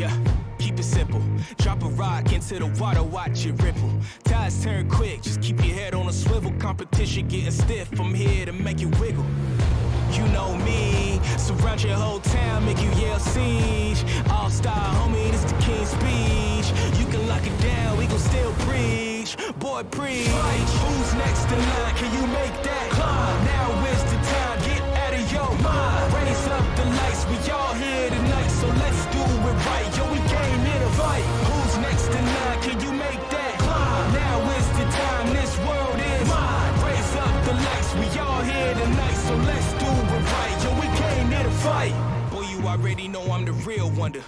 Yeah, keep it simple. Drop a rock into the water, watch it ripple. Tides turn quick, just keep your head on a swivel. Competition getting stiff, I'm here to make you wiggle. You know me, surround your whole town, make you yell siege. All-star, homie, this the king's speech. You can lock it down, we gon' still preach. Boy, preach. Who's next in line? Can you make that climb? Now is the time, get out of your mind. Raise up the lights, we all here tonight, so let's do it right. Yo, we came here to fight. Who's next in line? Can you make that climb? Now is the time, this world is mine. Raise up the lights, we all here tonight, so let's do it right. Yo, we came here to fight. Boy, you already know I'm the real wonder.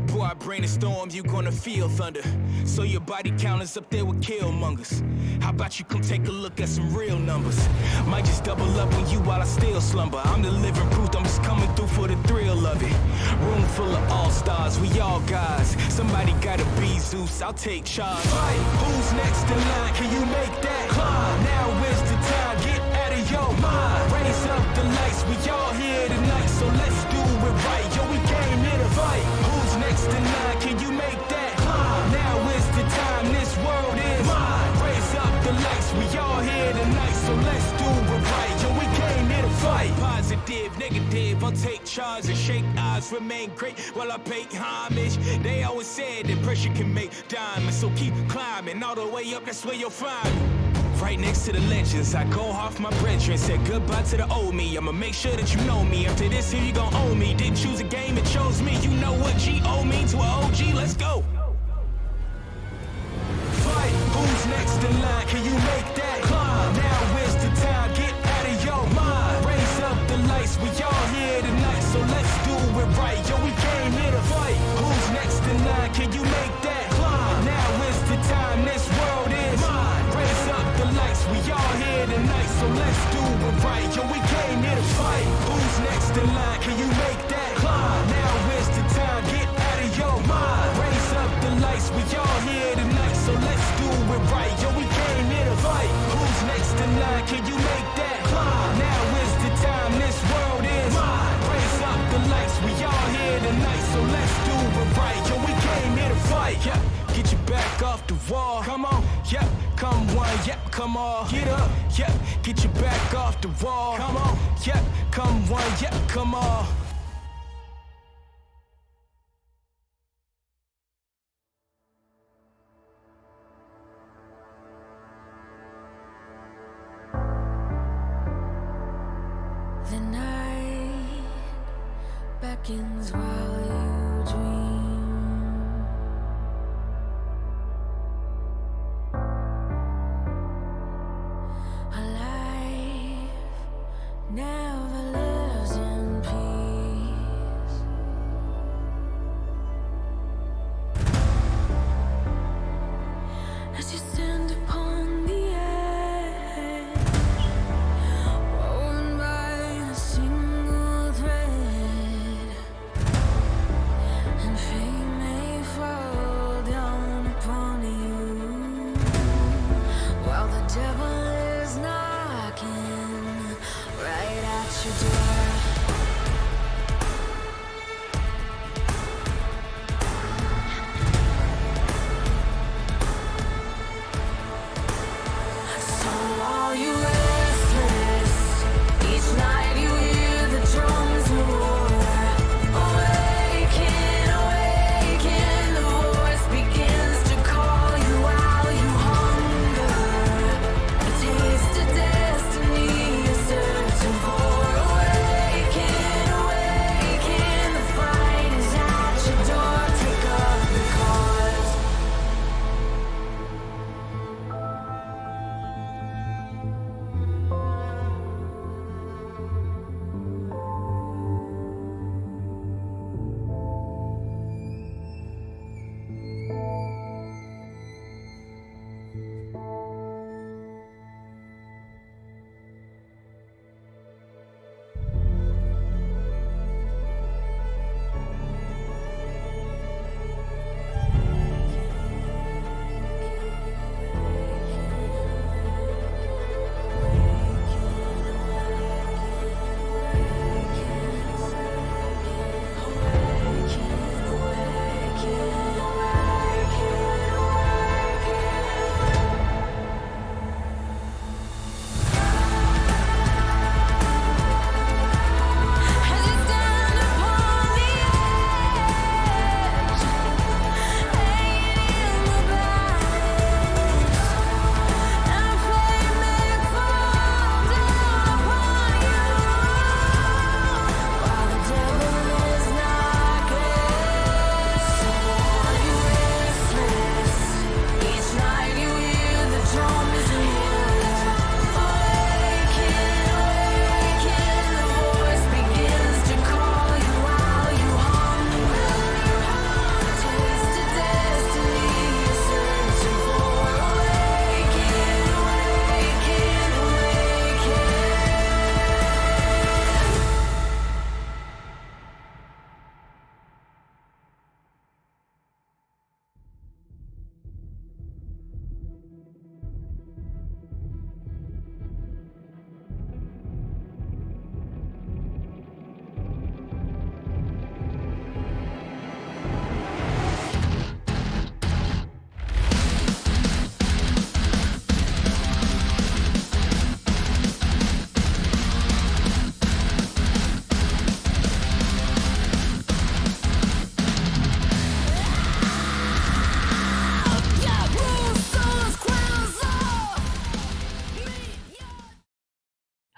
Before I bring the storm, you gonna feel thunder. So your body count is up there with killmongers. How about you come take a look at some real numbers? Might just double up on you while I still slumber. I'm the living proof, I'm just coming through for the thrill of it. Room full of all-stars, we all guys. Somebody gotta be Zeus, I'll take charge. Fight. Who's next in line? Can you make that climb? Now is the time, get out of your mind. Raise up the lights, we all here tonight, so let's do it right. Yo, we came here to fight. Who's next in line? Can you make that climb? Now is the time, this world is mine. Raise up the lights, we all here tonight, so let's do it right. Yo, we came here to fight. Positive, negative, I'll take charge and shake eyes, remain great while I pay homage. They always said that pressure can make diamonds, so keep climbing all the way up, that's where you'll find me. Right next to the legends, I go off my brethren. Said goodbye to the old me, I'ma make sure that you know me. After this here you gon' owe me. Didn't choose a game, it chose me. You know what G-O means to an OG, let's go. Fight, who's next in line? Can you make that climb? Now is the time, get out of your mind. Raise up the lights, we all here tonight, so let's do it right. Yo, we came here to fight. Who's next in line? Can you make that climb? Now is the time, this world is mine. Raise up the lights, we all here tonight, so let's do it right. Yo, we came here to fight. Who's next in line? Can you make that climb? Now is the time, get out of your mind. Raise up the lights, we all here tonight, so let's do it right. Yo, we came here to fight. Who's next in line? Can you make that climb? Now is the time, this world is mine. Raise up the lights, we all here tonight, so let's do it right. Yo, we came here to fight. Yeah, get your back off the wall. Come on, yep, come one, yep, come on. Get up, yep, get your back off the wall. Come on, yep, come one, yep, come on. The night beckons while you dream. A life never lives in peace.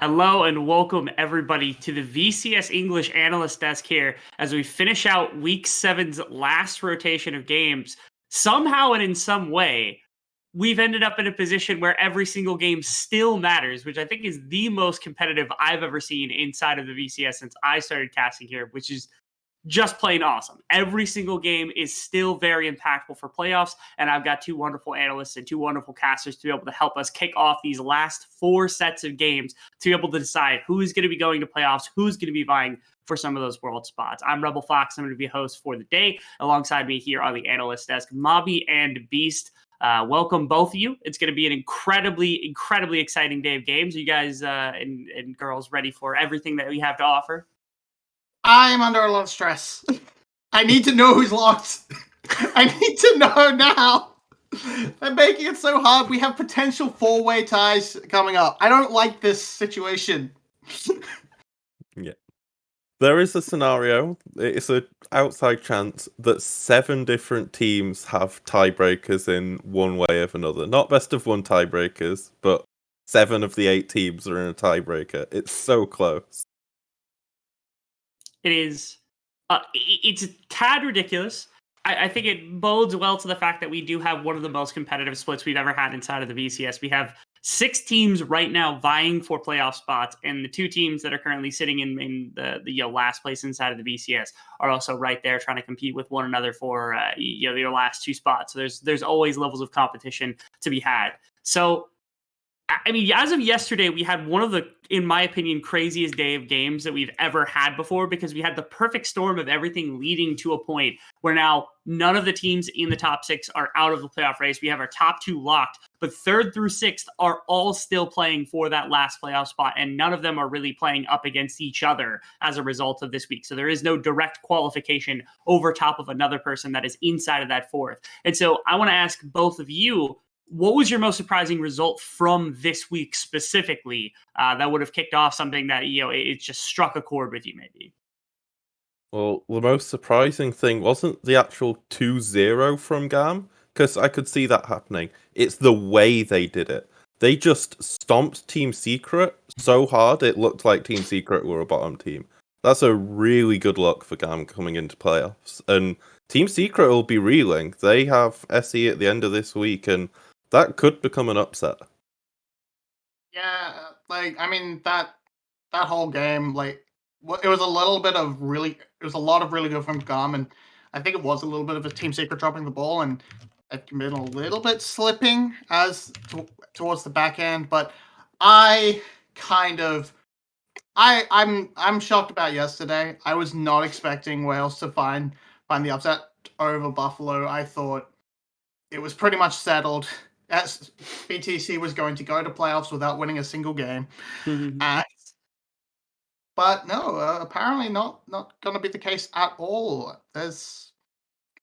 Hello and welcome everybody to the VCS English Analyst Desk here as we finish out Week 7's last rotation of games. Somehow and in some way, we've ended up in a position where every single game still matters, which I think is the most competitive I've ever seen inside of the VCS since I started casting here, which is just plain awesome. Every single game is still very impactful for playoffs, and I've got two wonderful analysts and two wonderful casters to be able to help us kick off these last 4 sets of games to be able to decide who's going to be going to playoffs, who's going to be vying for some of those world spots. I'm Rebel Fox. I'm going to be host for the day. Alongside me here on the analyst desk, Mobby and Beast. Welcome, both of you. It's going to be an incredibly exciting day of games. Are you guys and girls ready for everything that we have to offer? I'm under a lot of stress. I need to know who's locked. I need to know now. They're making it so hard. We have potential 4-way ties coming up. I don't like this situation. Yeah. There is a scenario, it's an outside chance, that 7 different teams have tiebreakers in one way or another. Not best of 1 tiebreakers, but 7 of the 8 teams are in a tiebreaker. It's so close. It is. It's a tad ridiculous. I think it bodes well to the fact that we do have one of the most competitive splits we've ever had inside of the VCS. We have 6 teams right now vying for playoff spots, and the 2 teams that are currently sitting in the last place inside of the VCS are also right there trying to compete with one another for their last 2 spots. So there's always levels of competition to be had. So I mean, as of yesterday, we had one of the, in my opinion, craziest day of games that we've ever had before, because we had the perfect storm of everything leading to a point where now none of the teams in the top 6 are out of the playoff race. We have our top 2 locked, but 3rd through 6th are all still playing for that last playoff spot, and none of them are really playing up against each other as a result of this week. So there is no direct qualification over top of another person that is inside of that 4th. And so I want to ask both of you, what was your most surprising result from this week specifically that would have kicked off something that, it just struck a chord with you maybe? Well, the most surprising thing wasn't the actual 2-0 from GAM, because I could see that happening. It's the way they did it. They just stomped Team Secret so hard it looked like Team Secret were a bottom team. That's a really good look for GAM coming into playoffs. And Team Secret will be reeling. They have SE at the end of this week, and that could become an upset. Yeah, that whole game, it was a little bit of it was a lot of really good from GAM, and I think it was a little bit of a Team Secret dropping the ball, and it been a little bit slipping towards the back end, but I'm shocked about yesterday. I was not expecting Wales to find the upset over Buffalo. I thought it was pretty much settled. As BTC was going to go to playoffs without winning a single game. But no, apparently not going to be the case at all.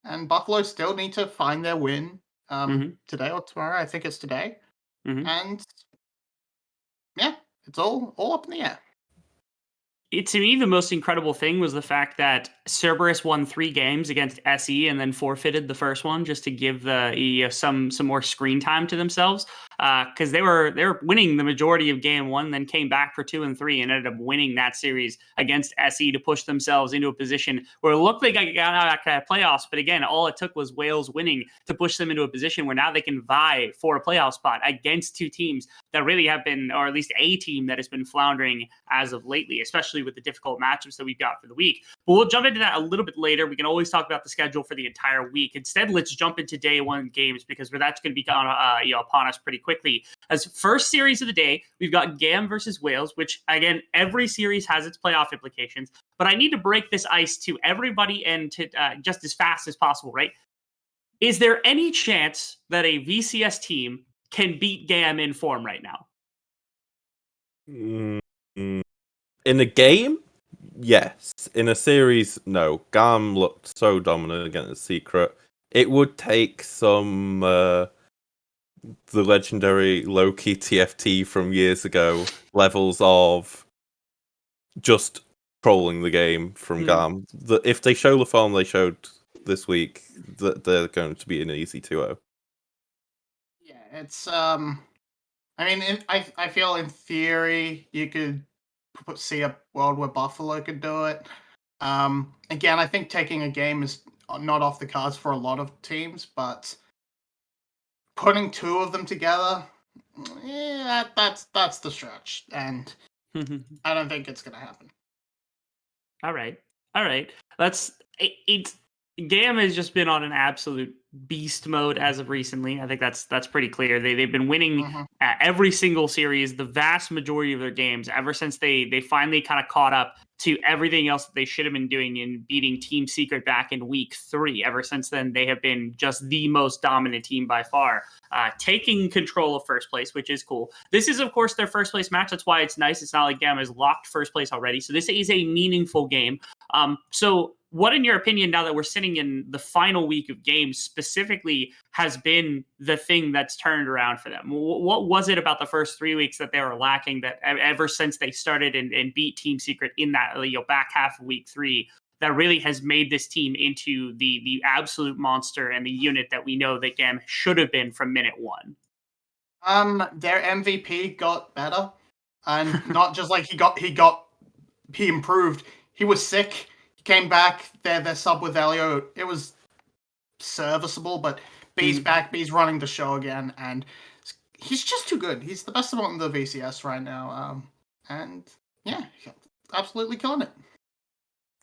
And Buffalo still need to find their win today or tomorrow. I think it's today. And yeah, it's all up in the air. To me, the most incredible thing was the fact that Cerberus won 3 games against SE and then forfeited the first one just to give some more screen time to themselves, because they were winning the majority of game 1, then came back for 2 and 3 and ended up winning that series against SE to push themselves into a position where it looked like I got out of playoffs. But again, all it took was Wales winning to push them into a position where now they can vie for a playoff spot against 2 teams that really have been, or at least a team that has been floundering as of lately, especially with the difficult matchups that we've got for the week. But we'll jump into that a little bit later. We can always talk about the schedule for the entire week. Instead, let's jump into day 1 games, because that's going to be upon us pretty quickly. As first series of the day, we've got GAM versus Wales, which again, every series has its playoff implications. But I need to break this ice to everybody and to just as fast as possible, right? Is there any chance that a VCS team can beat GAM in form right now? In a game, yes. In a series, no. GAM looked so dominant against Secret. It would take some the legendary low-key TFT from years ago levels of just trolling the game from GAM. If they show the form they showed this week, they're going to be an easy 2-0. Yeah, it's I mean, I feel in theory you could see a world where Buffalo could do it. Again, I think taking a game is not off the cards for a lot of teams, but putting two of them together, that's the stretch, and I don't think it's gonna happen. All right. It's GAM has just been on an absolute beast mode as of recently. I think that's pretty clear. They've been winning every single series, the vast majority of their games, ever since they finally kind of caught up to everything else that they should have been doing in beating Team Secret back in week 3. Ever since then, they have been just the most dominant team by far, taking control of first place, which is cool. This is, of course, their first place match. That's why it's nice. It's not like GAM has locked first place already. So this is a meaningful game. So what, in your opinion, now that we're sitting in the final week of games specifically, has been the thing that's turned around for them? What was it about the first 3 weeks that they were lacking that ever since they started and beat Team Secret in that back half of week 3 that really has made this team into the absolute monster and the unit that we know that GAM should have been from minute 1? Their MVP got better, and not just like he improved. He was sick. Came back, their sub with Elio, it was serviceable, but B's back, B's running the show again, and he's just too good. He's the best among the VCS right now, and yeah, absolutely killing it.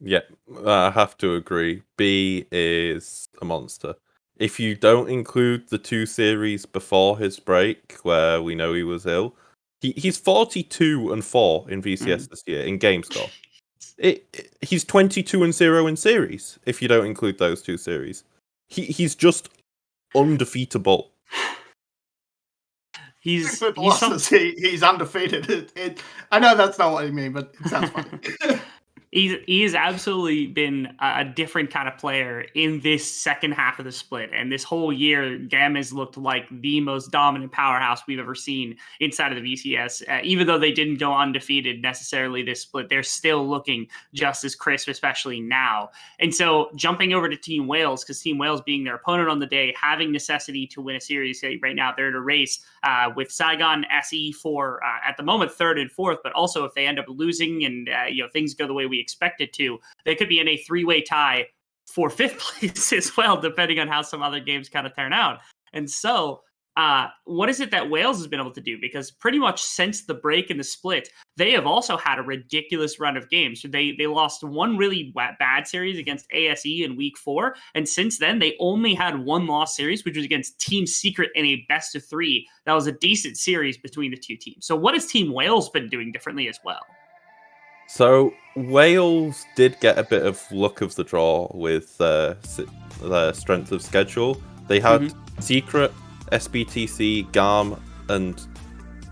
Yeah, I have to agree. B is a monster. If you don't include the 2 series before his break, where we know he was ill, he's 42-4 in VCS this year in game score. He's 22-0 in series. If you don't include those 2 series, he's just undefeatable. He's undefeated. I know that's not what I mean, but it sounds funny. He has absolutely been a different kind of player in this second half of the split. And this whole year, GAM has looked like the most dominant powerhouse we've ever seen inside of the VCS. Even though they didn't go undefeated necessarily this split, they're still looking just as crisp, especially now. And so jumping over to Team Wales, because Team Wales being their opponent on the day, having necessity to win a series right now, they're in a race with Saigon, SE for, at the moment, 3rd and 4th. But also if they end up losing and things go the way we expect it to, they could be in a 3-way tie for 5th place as well, depending on how some other games kind of turn out. And so what is it that Wales has been able to do? Because pretty much since the break and the split, they have also had a ridiculous run of games. So they lost one really bad series against ASE in week 4. And since then, they only had one lost series, which was against Team Secret in a best of 3. That was a decent series between the 2 teams. So what has Team Wales been doing differently as well? So Wales did get a bit of luck of the draw with their strength of schedule. They had Secret, SBTC, GAM, and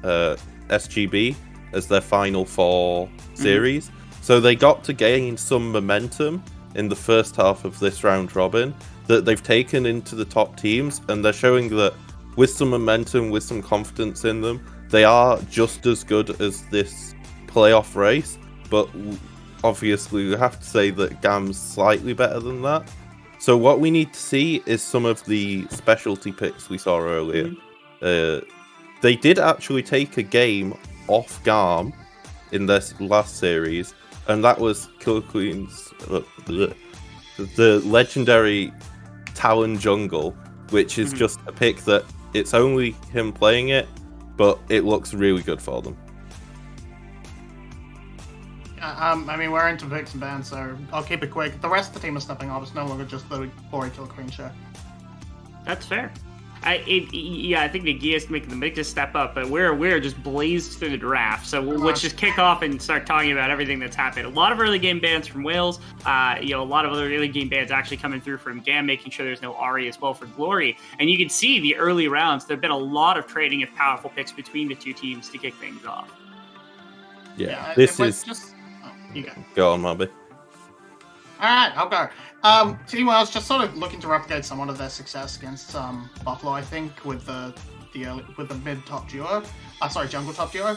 SGB as their final 4 series. So they got to gain some momentum in the first half of this round robin that they've taken into the top teams, and they're showing that with some momentum, with some confidence in them, they are just as good as this playoff race. But obviously, we have to say that GAM's slightly better than that. So what we need to see is some of the specialty picks we saw earlier. They did actually take a game off GAM in this last series, and that was Killer Queen's the legendary Talon Jungle, which is just a pick that it's only him playing it, but it looks really good for them. I mean, we're into picks and bans, so I'll keep it quick. The rest of the team is stepping up. It's no longer just the boring Killer Queen show. That's fair. I think the Gia's making the biggest step up, but we're just blazed through the draft. So let's just kick off and start talking about everything that's happened. A lot of early game bans from Wales. A lot of other early game bans actually coming through from GAM, making sure there's no Ari as well for Glory. And you can see the early rounds. There've been a lot of trading of powerful picks between the 2 teams to kick things off. Yeah, this is just. You go on, Mobby. Alright, I'll go. Team Wales just sort of looking to replicate somewhat of their success against Buffalo, I think, with the mid top duo. Jungle top duo.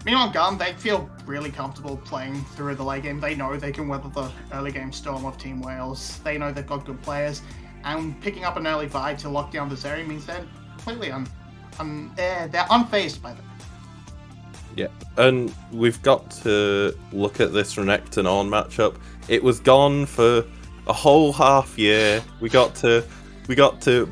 Meanwhile, GAM, they feel really comfortable playing through the late game. They know they can weather the early game storm of Team Wales. They know they've got good players, and picking up an early bye to lock down this area means they're completely they're unfazed by them. Yeah, and we've got to look at this Renekton On matchup. It was gone for a whole half year. We got to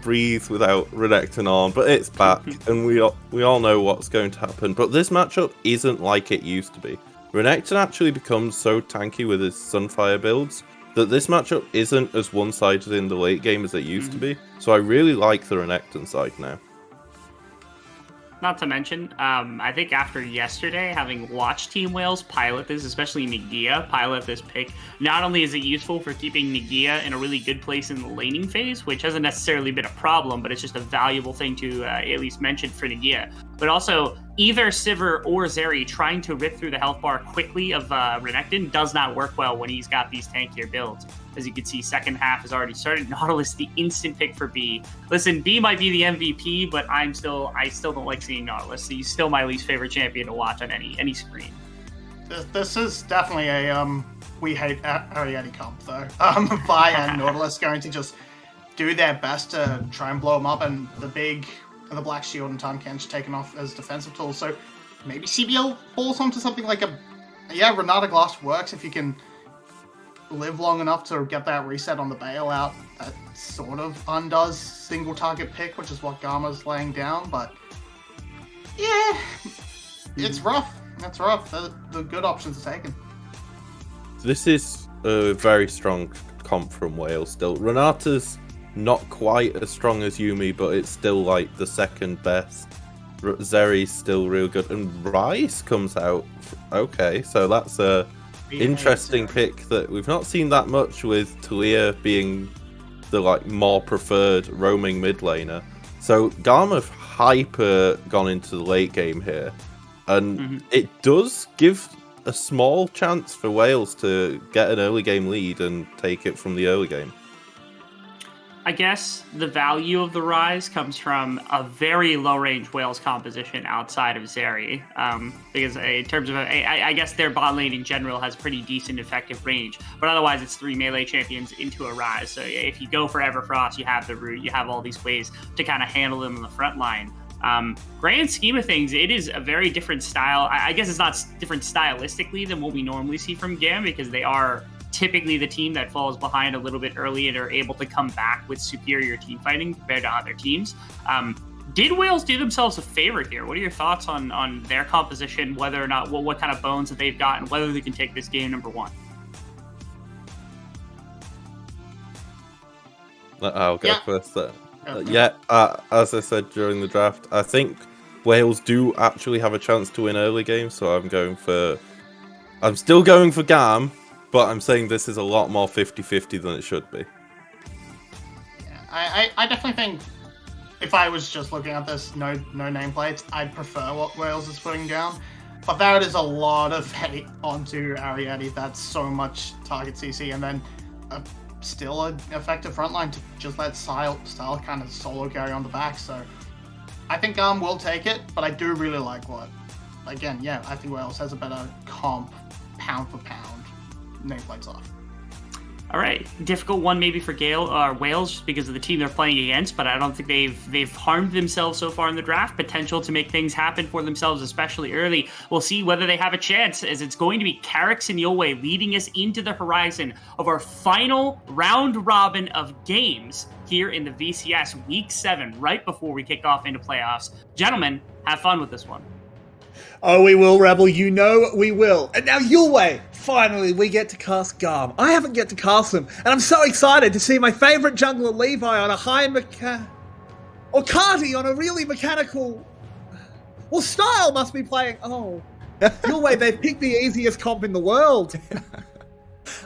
breathe without Renekton On, but it's back, and we all know what's going to happen. But this matchup isn't like it used to be. Renekton actually becomes so tanky with his Sunfire builds that this matchup isn't as one-sided in the late game as it used to be. So I really like the Renekton side now. Not to mention, I think after yesterday, having watched Team Wales pilot this, especially Nagia pilot this pick, not only is it useful for keeping Nagia in a really good place in the laning phase, which hasn't necessarily been a problem, but it's just a valuable thing to at least mention for Nagia, but also either Sivir or Zeri trying to rip through the health bar quickly of Renekton does not work well when he's got these tankier builds. As you can see, second half has already started. Nautilus, the instant pick for B. Listen, B might be the MVP, but I still don't like seeing Nautilus. He's still my least favorite champion to watch on any screen. This is definitely a we hate Ariadne comp though. Vi and Nautilus going to just do their best to try and blow him up, and the Black Shield and Tahm Kench taken off as defensive tools. So maybe CBL falls onto something like Renata Glass works if you can live long enough to get that reset on the bailout. That sort of undoes single target pick, which is what Gamma's laying down, but yeah, it's rough. That's rough. The good options are taken. This is a very strong comp from Wales still. Renata's not quite as strong as Yuumi, but it's still like the second best. Zeri's still real good, and Rice comes out. Okay, so that's a interesting pick that we've not seen that much, with Talia being the more preferred roaming mid laner. So GAM have hyper gone into the late game here, and it does give a small chance for Wales to get an early game lead and take it from the early game. I guess the value of the Rise comes from a very low-range Wales composition outside of Zeri, because in terms of, I guess their bot lane in general has pretty decent effective range, but otherwise it's 3 melee champions into a Rise. So if you go for Everfrost, you have the root, you have all these ways to kind of handle them on the front line. Grand scheme of things, it is a very different style. I guess it's not different stylistically than what we normally see from GAM, because they are typically the team that falls behind a little bit early and are able to come back with superior team fighting compared to other teams. Did Wales do themselves a favor here? What are your thoughts on their composition, whether or not, what kind of bones that they've got, and whether they can take this game number 1? I'll go first there. As I said during the draft, I think Wales do actually have a chance to win early games, so I'm still going for GAM, but I'm saying this is a lot more 50-50 than it should be. Yeah, I definitely think if I was just looking at this, no nameplates, I'd prefer what Wales is putting down. But that is a lot of hate onto Ariadne. That's so much target CC, and then still an effective frontline to just let Style kind of solo carry on the back. So I think GAM will take it, but I do really like what. Again, yeah, I think Wales has a better comp, pound for pound. Nameplates off. All right, difficult one maybe for Wales, just because of the team they're playing against, but I don't think they've harmed themselves so far in the draft. Potential to make things happen for themselves, especially early. We'll see whether they have a chance, as it's going to be Carrick and Yolwei leading us into the horizon of our final round robin of games here in the VCS Week 7, right before we kick off into playoffs. Gentlemen, have fun with this one. Oh, we will, Rebel. You know we will. And now, Yulwei, finally, we get to cast GAM. I haven't get to cast him, and I'm so excited to see my favourite jungler, Levi, on a high or Cardi on a really mechanical... Well, Style must be playing... Oh. Yulwei, they've picked the easiest comp in the world.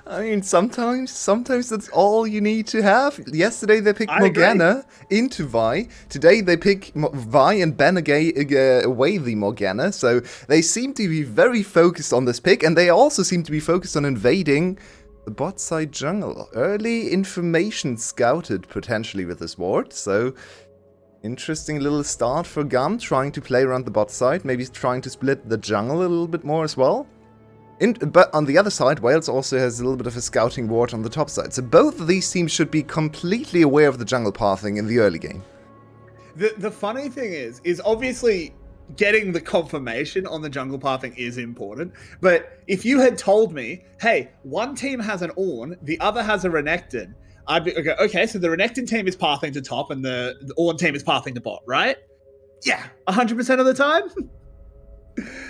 I mean, sometimes that's all you need to have. Yesterday they picked Morgana into Vi. Today they pick Vi and ban away the Morgana. So they seem to be very focused on this pick, and they also seem to be focused on invading the bot side jungle. Early information scouted potentially with this ward. So interesting little start for GAM, trying to play around the bot side, maybe trying to split the jungle a little bit more as well. But on the other side, Wales also has a little bit of a scouting ward on the top side. So both of these teams should be completely aware of the jungle pathing in the early game. The funny thing is obviously getting the confirmation on the jungle pathing is important. But if you had told me, hey, one team has an Ornn, the other has a Renekton, I'd be okay. So the Renekton team is pathing to top, and the Ornn team is pathing to bot, right? Yeah, 100% of the time.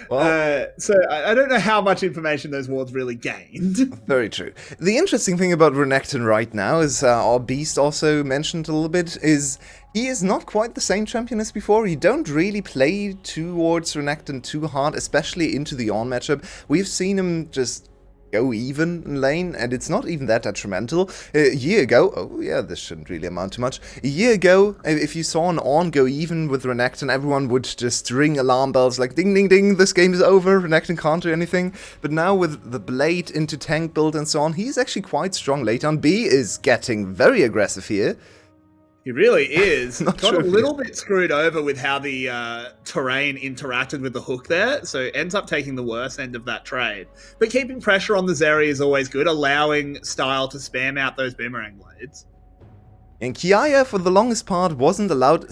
Well, So I don't know how much information those wards really gained. very true. The interesting thing about Renekton right now is, our Beast also mentioned a little bit, is he is not quite the same champion as before. You don't really play towards Renekton too hard, especially into the Ornn matchup. We've seen him just go even in lane, and it's not even that detrimental. A year ago, oh yeah, this shouldn't really amount to much. A year ago, if you saw an Ornn go even with Renekton, everyone would just ring alarm bells like ding ding ding, this game is over, Renekton can't do anything. But now with the Blade into tank build and so on, he's actually quite strong late on. B is getting very aggressive here. He really is. Not Got sure a if little bit screwed over with how the terrain interacted with the hook there, so ends up taking the worst end of that trade. But keeping pressure on the Zeri is always good, allowing Style to spam out those boomerang blades. And Kiaya, for the longest part, wasn't allowed,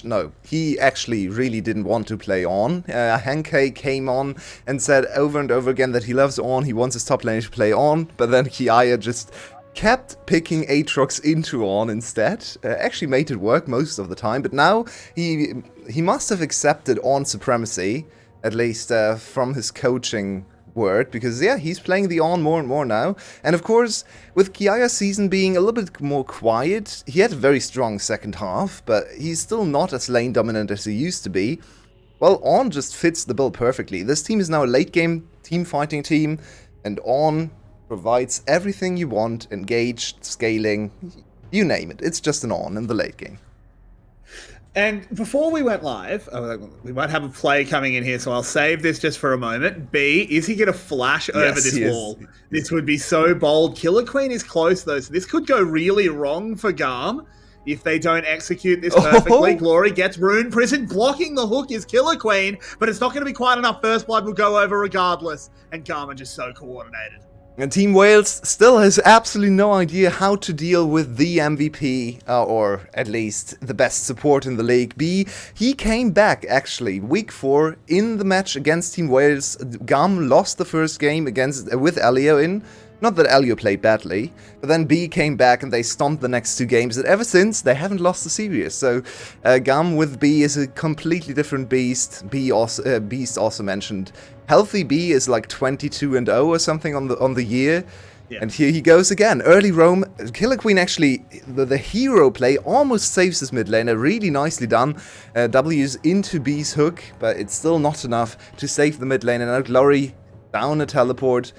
no, he actually really didn't want to play Ornn. Hankei came on and said over and over again that he loves Ornn, he wants his top lane to play Ornn, but then Kiaya just kept picking Aatrox into Ornn instead. Actually made it work most of the time, but now he must have accepted Ornn supremacy, at least from his coaching word, because yeah, he's playing the Ornn more and more now. And of course, with Kiaya's season being a little bit more quiet, he had a very strong second half, but he's still not as lane dominant as he used to be. Well, Ornn just fits the bill perfectly. This team is now a late game team fighting team, and Ornn provides everything you want, engaged, scaling, you name it. It's just an Ornn in the late game. And before we went live, we might have a play coming in here, so I'll save this just for a moment. B, is he going to flash over this wall? This would be so bold. Killer Queen is close, though, so this could go really wrong for GAM if they don't execute this perfectly. Glory gets Rune Prison. Blocking the hook is Killer Queen, but it's not going to be quite enough. First Blood will go over regardless, and GAM are just so coordinated. And Team Wales still has absolutely no idea how to deal with the MVP, or at least the best support in the league. B, he came back actually, week 4, in the match against Team Wales. GAM lost the first game with Elio in. Not that Elio played badly, but then B came back and they stomped the next 2 games, and ever since, they haven't lost the series. So, GAM with B is a completely different beast. Beast also mentioned. Healthy B is like 22-0 or something on the year. Yeah. And here he goes again. Early roam. Killer Queen actually, the hero play almost saves his mid laner. Really nicely done. W's into B's hook, but it's still not enough to save the mid lane. And now Glory down a teleport.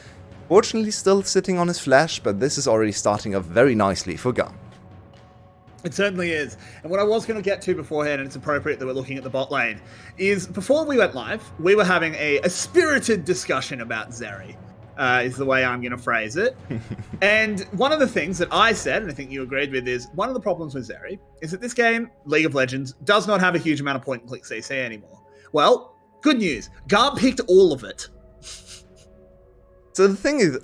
Fortunately still sitting on his flash, but this is already starting off very nicely for GAM. It certainly is. And what I was going to get to beforehand, and it's appropriate that we're looking at the bot lane, is before we went live, we were having a spirited discussion about Zeri, is the way I'm going to phrase it. And one of the things that I said, and I think you agreed with, is one of the problems with Zeri is that this game, League of Legends, does not have a huge amount of point-and-click CC anymore. Well, good news. GAM picked all of it. So the thing is,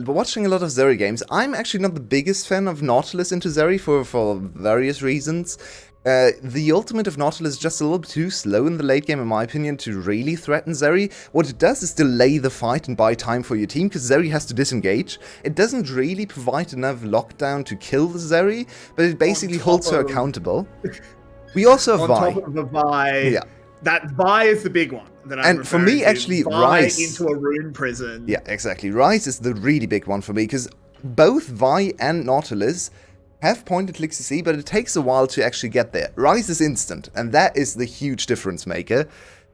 watching a lot of Zeri games, I'm actually not the biggest fan of Nautilus into Zeri for various reasons. The ultimate of Nautilus is just a little bit too slow in the late game, in my opinion, to really threaten Zeri. What it does is delay the fight and buy time for your team, because Zeri has to disengage. It doesn't really provide enough lockdown to kill the Zeri, but it basically holds her accountable. We also have Vi. On top of the Vi, yeah. That Vi is the big one. And for me, actually, Rise into a Rune Prison. Yeah, exactly. Rise is the really big one for me, because both Vi and Nautilus have point-and-click CC, but it takes a while to actually get there. Rise is instant, and that is the huge difference maker.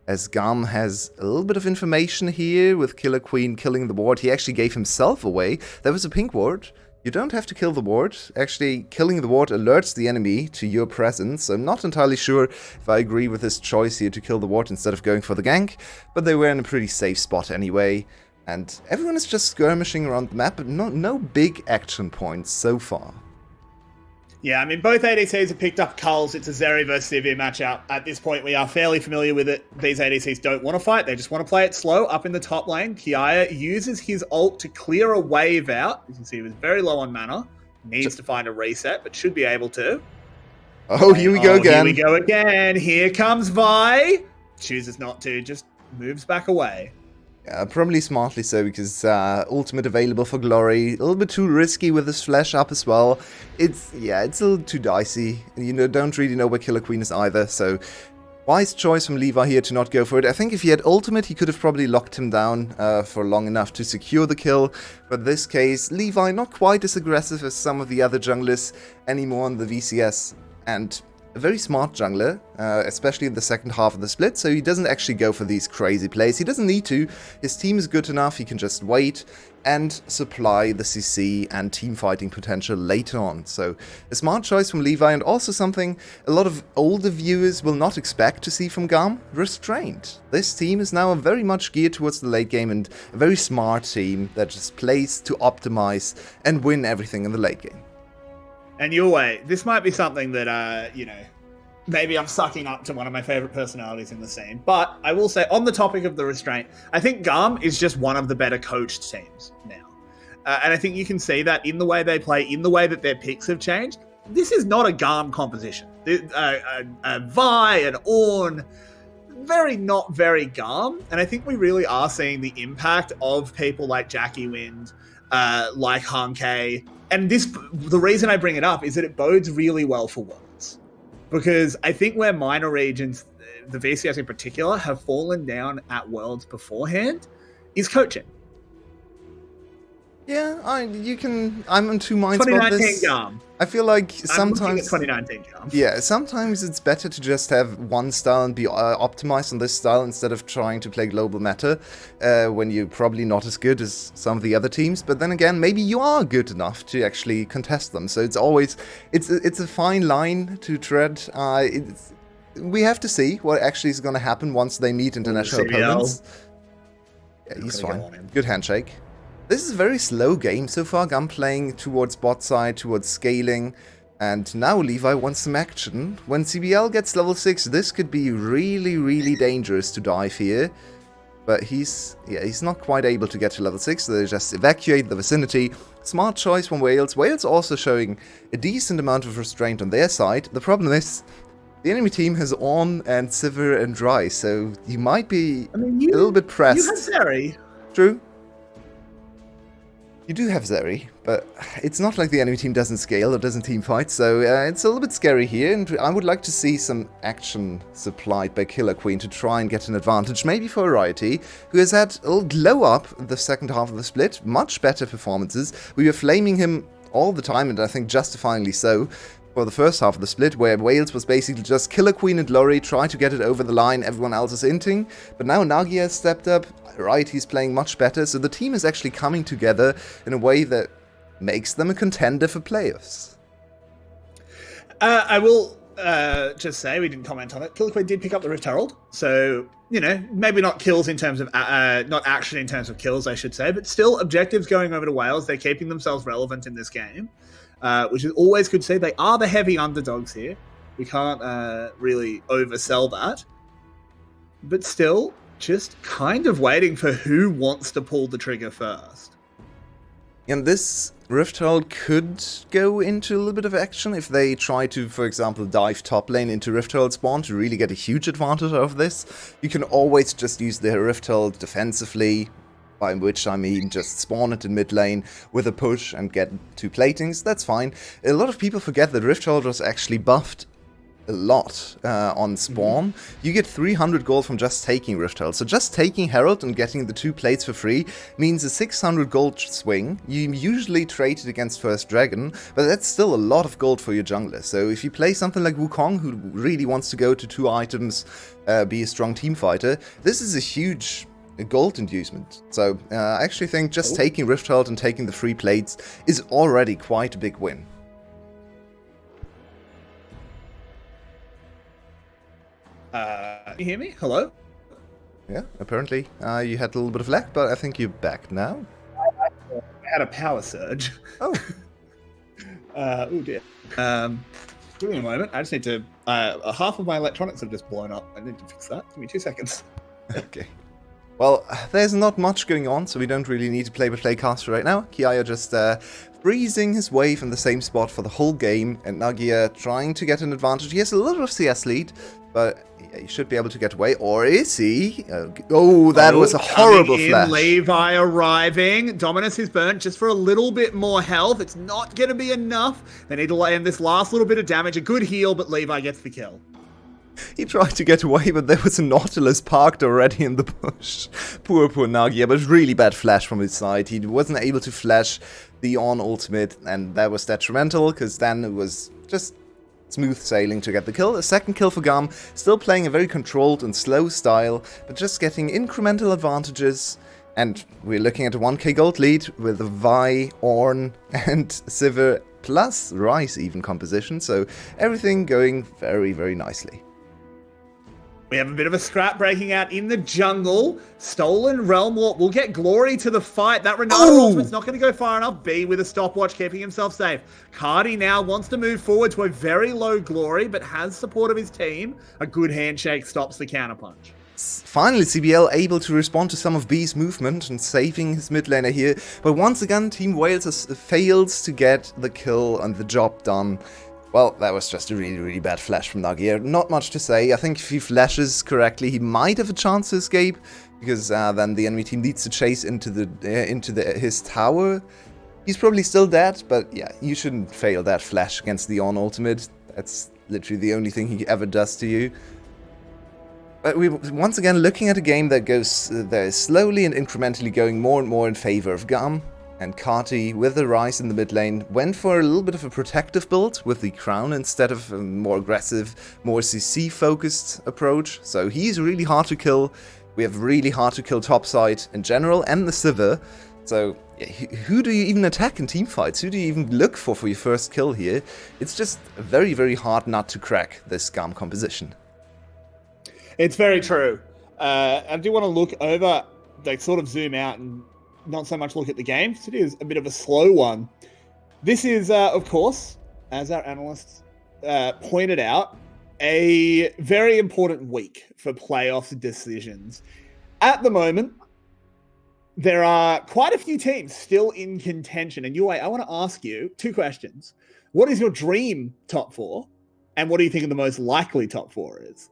As GAM has a little bit of information here with Killer Queen killing the ward. He actually gave himself away. There was a pink ward. You don't have to kill the ward. Actually, killing the ward alerts the enemy to your presence. I'm not entirely sure if I agree with his choice here to kill the ward instead of going for the gank, but they were in a pretty safe spot anyway. And everyone is just skirmishing around the map, but no big action points so far. Yeah, I mean, both ADCs have picked up culls. It's a Zeri versus Sivir matchup. At this point, we are fairly familiar with it. These ADCs don't want to fight. They just want to play it slow. Up in the top lane, Kiaya uses his ult to clear a wave out. You can see he was very low on mana. Needs to find a reset, but should be able to. Oh, here we go again. Here we go again. Here comes Vi. Chooses not to, just moves back away. Probably smartly so, because ultimate available for Glory. A little bit too risky with his flash up as well. It's a little too dicey. Don't really know where Killer Queen is either, so wise choice from Levi here to not go for it. I think if he had ultimate, he could have probably locked him down for long enough to secure the kill. But in this case, Levi not quite as aggressive as some of the other junglers anymore on the VCS. And a very smart jungler, especially in the second half of the split, so he doesn't actually go for these crazy plays. He doesn't need to. His team is good enough, he can just wait and supply the CC and team fighting potential later on. So a smart choice from Levi, and also something a lot of older viewers will not expect to see from GAM: restraint. This team is now very much geared towards the late game, and a very smart team that just plays to optimize and win everything in the late game. And your way, this might be something that, maybe I'm sucking up to one of my favorite personalities in the scene. But I will say, on the topic of the restraint, I think GAM is just one of the better coached teams now. And I think you can see that in the way they play, in the way that their picks have changed. This is not a GAM composition. Vi and Ornn, not very GAM. And I think we really are seeing the impact of people like Jackie Wind, like Hanke. And the reason I bring it up is that it bodes really well for Worlds. Because I think where minor regions, the VCS in particular, have fallen down at Worlds beforehand is coaching. Yeah, I'm in two minds about this. 2019 GAM. I feel like I'm looking sometimes... at 2019 GAM. Yeah, sometimes it's better to just have one style and be optimized on this style instead of trying to play global meta when you're probably not as good as some of the other teams. But then again, maybe you are good enough to actually contest them. So it's always... It's a fine line to tread. We have to see what actually is going to happen once they meet international opponents. Yeah, he's fine. Good handshake. This is a very slow game so far. GAM playing towards bot side, towards scaling. And now Levi wants some action. When CBL gets level 6, this could be really, really dangerous to dive here. But he's not quite able to get to level 6, so they just evacuate the vicinity. Smart choice from Wales. Wales also showing a decent amount of restraint on their side. The problem is, the enemy team has Ornn and Sivir and Dry, so you might be a little bit pressed. You have Zeri. True. You do have Zeri, but it's not like the enemy team doesn't scale or doesn't team fight, so it's a little bit scary here, and I would like to see some action supplied by Killer Queen to try and get an advantage, maybe for Variety, who has had a little glow up the second half of the split, much better performances. We were flaming him all the time, and I think justifiably so, for the first half of the split, where Wales was basically just Killer Queen and Glory, try to get it over the line, everyone else is inting, but now Nagi has stepped up, Variety's playing much better, so the team is actually coming together in a way that makes them a contender for playoffs. I will just say, we didn't comment on it, Killer Queen did pick up the Rift Herald, so, maybe not kills in terms of, not action in terms of kills, I should say, but still objectives going over to Wales, they're keeping themselves relevant in this game. Which is always good to see. They are the heavy underdogs here. We can't really oversell that. But still, just kind of waiting for who wants to pull the trigger first. And this Rift Herald could go into a little bit of action if they try to, for example, dive top lane into Rift Herald spawn to really get a huge advantage out of this. You can always just use the Rift Herald defensively, by which I mean just spawn it in mid lane with a push and get 2 platings, that's fine. A lot of people forget that Rift Herald was actually buffed a lot on spawn. You get 300 gold from just taking Rift Herald. So just taking Herald and getting the 2 plates for free means a 600 gold swing. You usually trade it against First Dragon, but that's still a lot of gold for your jungler. So if you play something like Wukong, who really wants to go to 2 items, be a strong team fighter, this is a huge gold inducement. So I actually think just taking Rift Herald and taking the free plates is already quite a big win. You hear me? Hello? Yeah, apparently you had a little bit of lag, but I think you're back now. I had a power surge. Oh. Oh dear. Give me a moment. I just need to... half of my electronics have just blown up. I need to fix that. Give me 2 seconds. Okay. Well, there's not much going on, so we don't really need to play with Playcaster right now. Kiaya just freezing his wave in the same spot for the whole game, and Nagia trying to get an advantage. He has a little of CS lead, but yeah, he should be able to get away. Or is he? Oh, that was a horrible flash. Levi arriving. Dominus is burnt just for a little bit more health. It's not going to be enough. They need to land this last little bit of damage. A good heal, but Levi gets the kill. He tried to get away, but there was a Nautilus parked already in the bush. Poor Nagia, but really bad flash from his side. He wasn't able to flash the on ultimate, and that was detrimental, because then it was just smooth sailing to get the kill. A second kill for GAM, still playing a very controlled and slow style, but just getting incremental advantages. And we're looking at a 1k gold lead with Vi, Ornn, and Sivir, plus Rice even composition, so everything going very, very nicely. We have a bit of a scrap breaking out in the jungle. Stolen Realm Warp will get Glory to the fight. That Renata ultimate's not going to go far enough. B with a stopwatch, keeping himself safe. Cardi now wants to move forward to a very low Glory, but has support of his team. A good handshake stops the counterpunch. Finally, CBL able to respond to some of B's movement and saving his mid laner here. But once again, Team Wales fails to get the kill and the job done. Well, that was just a really, really bad flash from Nagia. Not much to say. I think if he flashes correctly, he might have a chance to escape, because then the enemy team needs to chase into his tower. He's probably still dead, but yeah, you shouldn't fail that flash against the on ultimate. That's literally the only thing he ever does to you. But we're once again looking at a game that is slowly and incrementally going more and more in favor of GAM. And Carti, with the Rice in the mid lane, went for a little bit of a protective build with the Crown instead of a more aggressive, more CC-focused approach. So he's really hard to kill. We have really hard to kill topside in general, and the Sivir. So yeah, who do you even attack in teamfights? Who do you even look for your first kill here? It's just a very, very hard nut to crack, this GAM composition. It's very true. I do want to look over, like sort of zoom out and not so much look at the game, because it is a bit of a slow one. This is, of course, as our analysts pointed out, a very important week for playoff decisions. At the moment, there are quite a few teams still in contention. And Yue, I want to ask you 2 questions. What is your dream top 4? And what do you think the most likely top 4 is?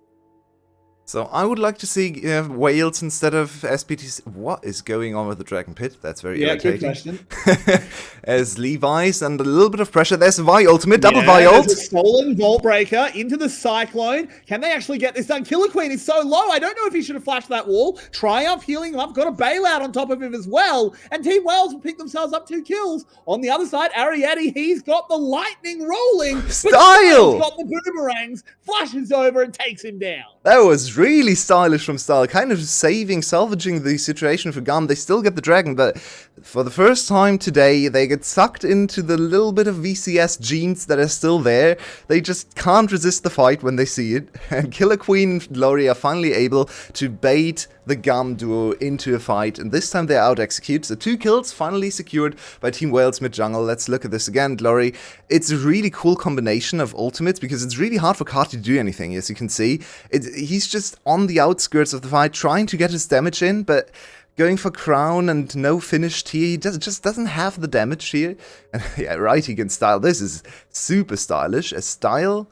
So I would like to see Wales instead of SPTC. What is going on with the Dragon Pit? That's very irritating. Good question. As Levi's and a little bit of pressure. There's Vi ultimate, double Vi ult. There's a stolen Vault Breaker into the Cyclone. Can they actually get this done? Killer Queen is so low. I don't know if he should have flashed that wall. Triumph healing him up. Got a bailout on top of him as well. And Team Wales will pick themselves up 2 kills. On the other side, Ariete, he's got the lightning rolling. Style! He's got the boomerangs, flashes over and takes him down. That was really stylish from Style, kind of salvaging the situation for GAM. They still get the dragon, but for the first time today, they get sucked into the little bit of VCS genes that are still there. They just can't resist the fight when they see it. And Killer Queen and Glory are finally able to bait the GAM duo into a fight, and this time they out-execute. So 2 kills finally secured by Team Wales mid-jungle. Let's look at this again. Glory, it's a really cool combination of ultimates, because it's really hard for Carti to do anything, as you can see. He's just on the outskirts of the fight, trying to get his damage in, but going for Crown and no finished here. He just doesn't have the damage here. And yeah, right, he can Style. This is super stylish. A Style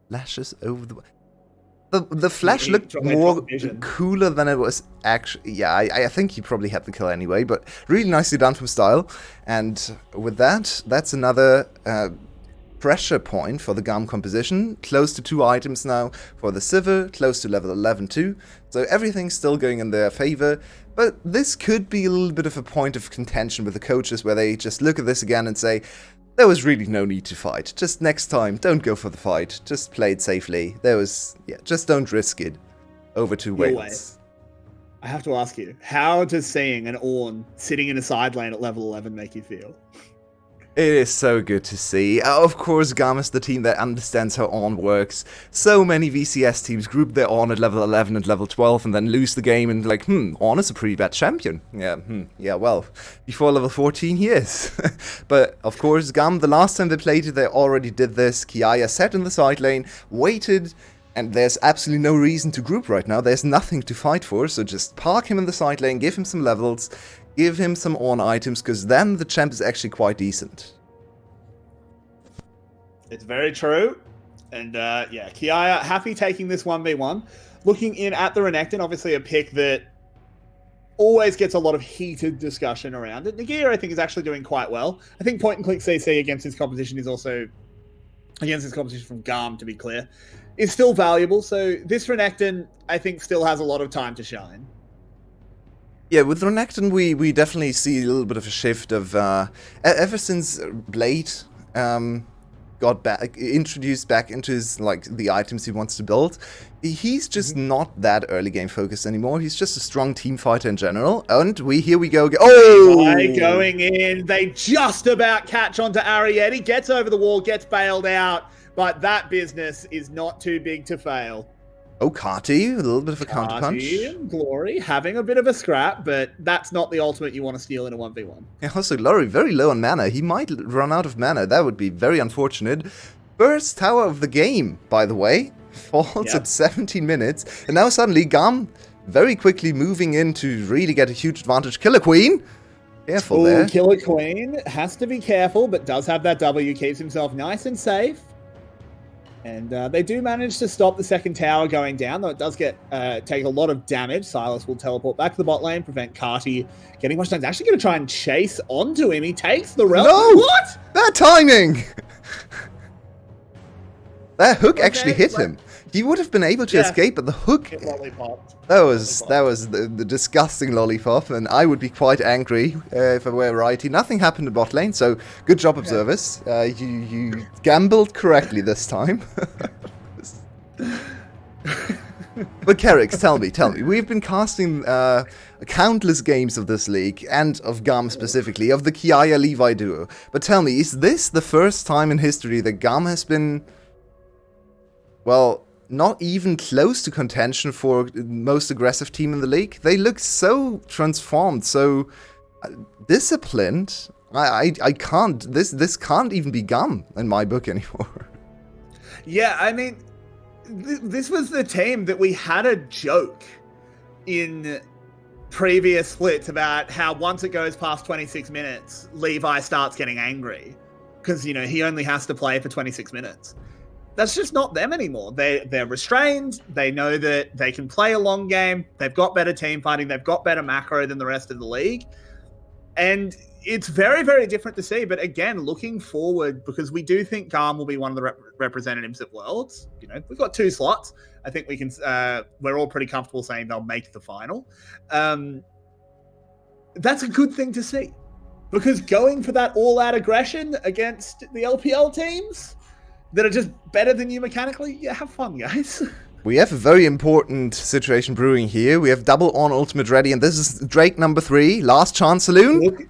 lashes over the flash looked more cooler than it was actually. Yeah, I think he probably had the kill anyway, but really nicely done from Style. And with that, that's another pressure point for the GAM composition. Close to 2 items now for the Sivir, close to level 11 too. So everything's still going in their favor. But this could be a little bit of a point of contention with the coaches, where they just look at this again and say, there was really no need to fight. Just next time, don't go for the fight. Just play it safely. Just don't risk it. Over to Wales. I have to ask you, how does seeing an Ornn sitting in a side lane at level 11 make you feel? It is so good to see. Of course, GAM is the team that understands how Ornn works. So many VCS teams group their Ornn at level 11 and level 12 and then lose the game and like, Ornn is a pretty bad champion. Yeah, well, before level 14 he is. But of course, GAM, the last time they played it, they already did this. Kiaya sat in the side lane, waited, and there's absolutely no reason to group right now. There's nothing to fight for, so just park him in the side lane, give him some levels, Give him some on items, because then the champ is actually quite decent. It's very true. And yeah, Kiaya happy taking this 1v1. Looking in at the Renekton, obviously a pick that always gets a lot of heated discussion around it. Nagia, I think, is actually doing quite well. I think point and click CC against his competition is also, against his competition from GAM, to be clear, is still valuable. So this Renekton, I think, still has a lot of time to shine. Yeah, with Renekton, we definitely see a little bit of a shift of ever since Blade got back, introduced back into his, like, the items he wants to build. He's just not that early game focused anymore. He's just a strong team fighter in general. And here we go. Oh! Going in. They just about catch onto Ariete. Gets over the wall, gets bailed out. But that business is not too big to fail. Oh, Carty, a little bit of a counterpunch. And Glory having a bit of a scrap, but that's not the ultimate you want to steal in a 1v1. Yeah, also, Glory very low on mana. He might run out of mana. That would be very unfortunate. First tower of the game, by the way. Falls at 17 minutes. And now suddenly GAM very quickly moving in to really get a huge advantage. Killer Queen. Careful there. Killer Queen has to be careful, but does have that W. Keeps himself nice and safe. And they do manage to stop the second tower going down, though it does get take a lot of damage. Silas will teleport back to the bot lane, prevent Carty getting much time. He's actually going to try and chase onto him. He takes the realm. No! What? That timing! That hook actually hit him. He would have been able to escape, but the hook... That was the disgusting lollipop, and I would be quite angry if I were righty. Nothing happened in bot lane, so good job, observers. You gambled correctly this time. But Kerrix, tell me. We've been casting countless games of this league, and of GAM specifically, of the Kiaya Levi duo. But tell me, is this the first time in history that GAM has been... well, not even close to contention for most aggressive team in the league? They look so transformed, so disciplined. I can't. This can't even be GAM in my book anymore. Yeah, I mean, this was the team that we had a joke in previous splits about how once it goes past 26 minutes, Levi starts getting angry because, you know, he only has to play for 26 minutes. That's just not them anymore. They're restrained. They know that they can play a long game. They've got better team fighting. They've got better macro than the rest of the league. And it's very, very different to see. But again, looking forward, because we do think GAM will be one of the representatives at Worlds. You know, we've got 2 slots. I think we can. We're all pretty comfortable saying they'll make the final. That's a good thing to see, because going for that all-out aggression against the LPL teams that are just better than you mechanically, yeah, have fun, guys. We have a very important situation brewing here. We have double on ultimate ready, and this is Drake number 3, last chance saloon.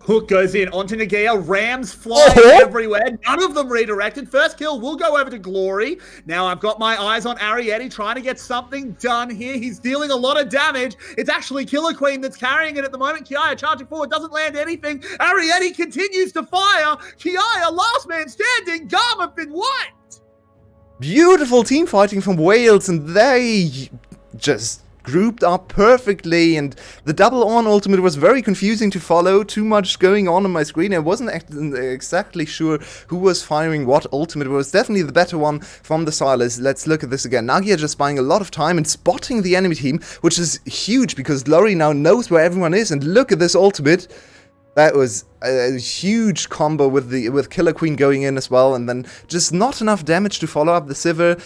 Hook goes in onto Nagia, rams flying everywhere, none of them redirected. First kill will go over to Glory. Now I've got my eyes on Ariete trying to get something done here. He's dealing a lot of damage. It's actually Killer Queen that's carrying it at the moment. Kiaya charging forward, doesn't land anything. Ariete continues to fire. Kiaya, last man standing. GAM have been wiped. Beautiful team fighting from Wales, and they just grouped up perfectly, and the double on ultimate was very confusing to follow. Too much going on my screen. I wasn't exactly sure who was firing what ultimate. It was definitely the better one from the Silas. Let's look at this again. Nagia just buying a lot of time and spotting the enemy team, which is huge because Glory now knows where everyone is, and look at this ultimate. That was a huge combo with Killer Queen going in as well, and then just not enough damage to follow up the Sivir.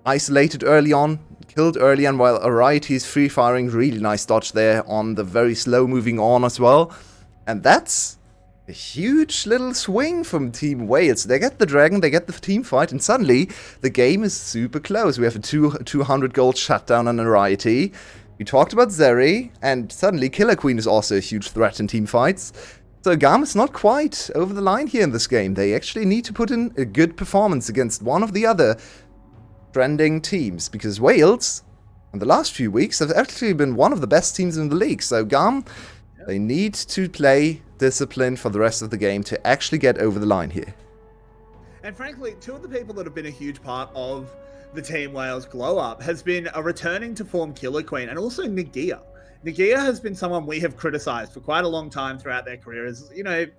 Isolated early on, killed early on, while Ariete is free firing. Really nice dodge there on the very slow moving on as well. And that's a huge little swing from Team Wales. They get the dragon, they get the team fight, and suddenly the game is super close. We have a 200 gold shutdown on Ariete. We talked about Zeri, and suddenly Killer Queen is also a huge threat in team fights. So GAM is not quite over the line here in this game. They actually need to put in a good performance against one of the other trending teams, because Wales in the last few weeks have actually been one of the best teams in the league. So GAM, they need to play disciplined for the rest of the game to actually get over the line here. And frankly, 2 of the people that have been a huge part of the Team Wales glow up has been a returning to form Killer Queen and also Nagia. Nagia has been someone we have criticized for quite a long time throughout their career. As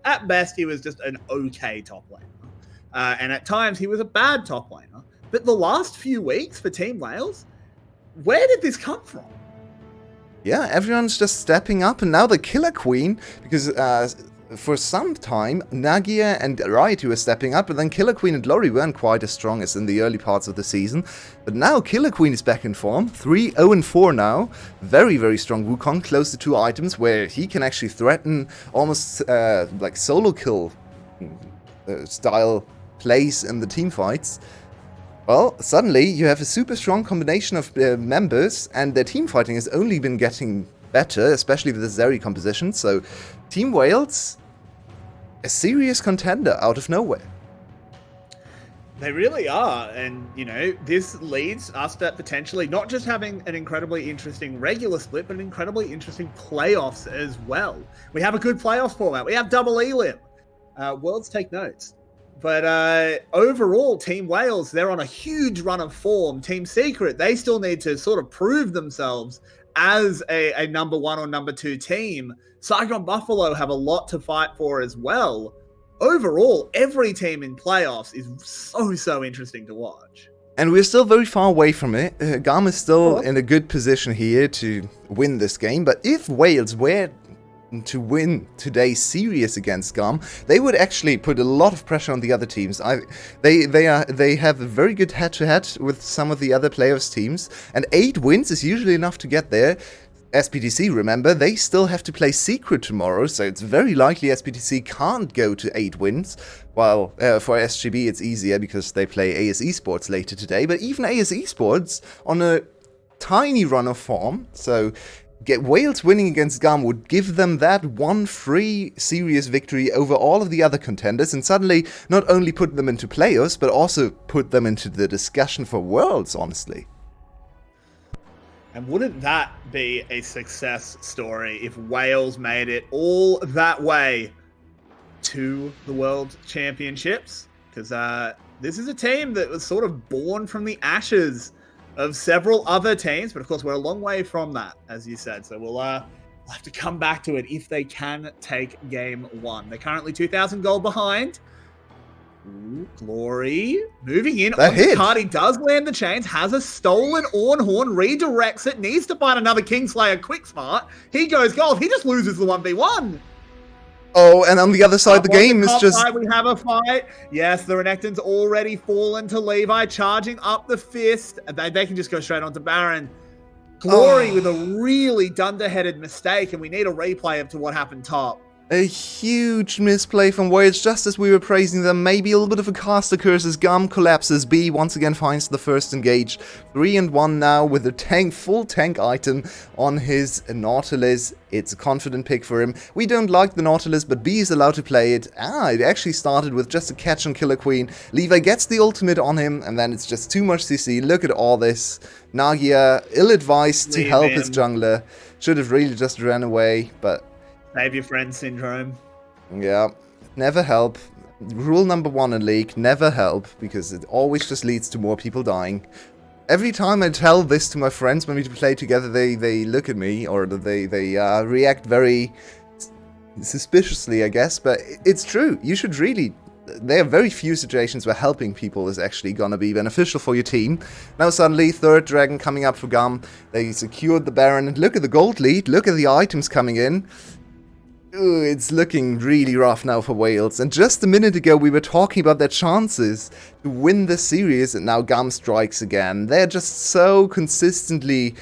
at best, he was just an okay top laner. And at times, he was a bad top laner. But the last few weeks for Team Wales, where did this come from? Yeah, everyone's just stepping up, and now the Killer Queen, because for some time, Nagia and Riot were stepping up, but then Killer Queen and Glory weren't quite as strong as in the early parts of the season. But now Killer Queen is back in form, 3-0-4 now, very, very strong Wukong, close to 2 items, where he can actually threaten almost like solo kill style plays in the team fights. Well, suddenly you have a super strong combination of members, and their team fighting has only been getting better, especially with the Zeri composition. So, Team Wales, a serious contender out of nowhere. They really are, and this leads us to potentially not just having an incredibly interesting regular split, but an incredibly interesting playoffs as well. We have a good playoff format. We have double elim. Worlds take notes. But overall, Team Wales, they're on a huge run of form. Team Secret, they still need to sort of prove themselves as a number 1 or number 2 team. Saigon Buffalo have a lot to fight for as well. Overall, every team in playoffs is so interesting to watch. And we're still very far away from it. GAM is still in a good position here to win this game. But if Wales were to win today's series against GAM, they would actually put a lot of pressure on the other teams. They have a very good head-to-head with some of the other players' teams, and 8 wins is usually enough to get there. SPTC, remember, they still have to play Secret tomorrow, so it's very likely SPTC can't go to 8 wins, while for SGB it's easier because they play ASE Esports later today. But even ASE Esports on a tiny run of form, so Wales winning against GAM would give them that one free serious victory over all of the other contenders, and suddenly not only put them into playoffs, but also put them into the discussion for Worlds, honestly. And wouldn't that be a success story if Wales made it all that way to the World Championships? Because this is a team that was sort of born from the ashes of several other teams, but of course we're a long way from that, as you said. So we'll have to come back to it if they can take game 1. They're currently 2,000 gold behind. Ooh, Glory moving in. Cardi does land the chains, has a stolen Ornhorn, redirects it, needs to find another Kingslayer quick smart. He goes gold. He just loses the 1v1. Oh, and on the other side, the game is just... We have a fight. Yes, the Renekton's already fallen to Levi, charging up the fist. They can just go straight onto Baron. Glory with a really dunderheaded mistake, and we need a replay of to what happened top. A huge misplay from Wales, just as we were praising them. Maybe a little bit of a caster curse as GAM collapses. B once again finds the first engage. 3-1 now with a full tank item on his Nautilus. It's a confident pick for him. We don't like the Nautilus, but B is allowed to play it. It actually started with just a catch on Killer Queen. Levi gets the ultimate on him, and then it's just too much CC. Look at all this. Nagia, ill-advised to help his jungler. Should have really just ran away, but... Save your friend syndrome. Yeah, never help. Rule number 1 in League, never help, because it always just leads to more people dying. Every time I tell this to my friends when we play together, they look at me, or they react very suspiciously, I guess, but it's true. You should really... There are very few situations where helping people is actually gonna be beneficial for your team. Now suddenly, 3rd Dragon coming up for GAM. They secured the Baron, and look at the gold lead, look at the items coming in. Ooh, it's looking really rough now for Wales. And just a minute ago, we were talking about their chances to win the series, and now GAM strikes again. They're just so consistently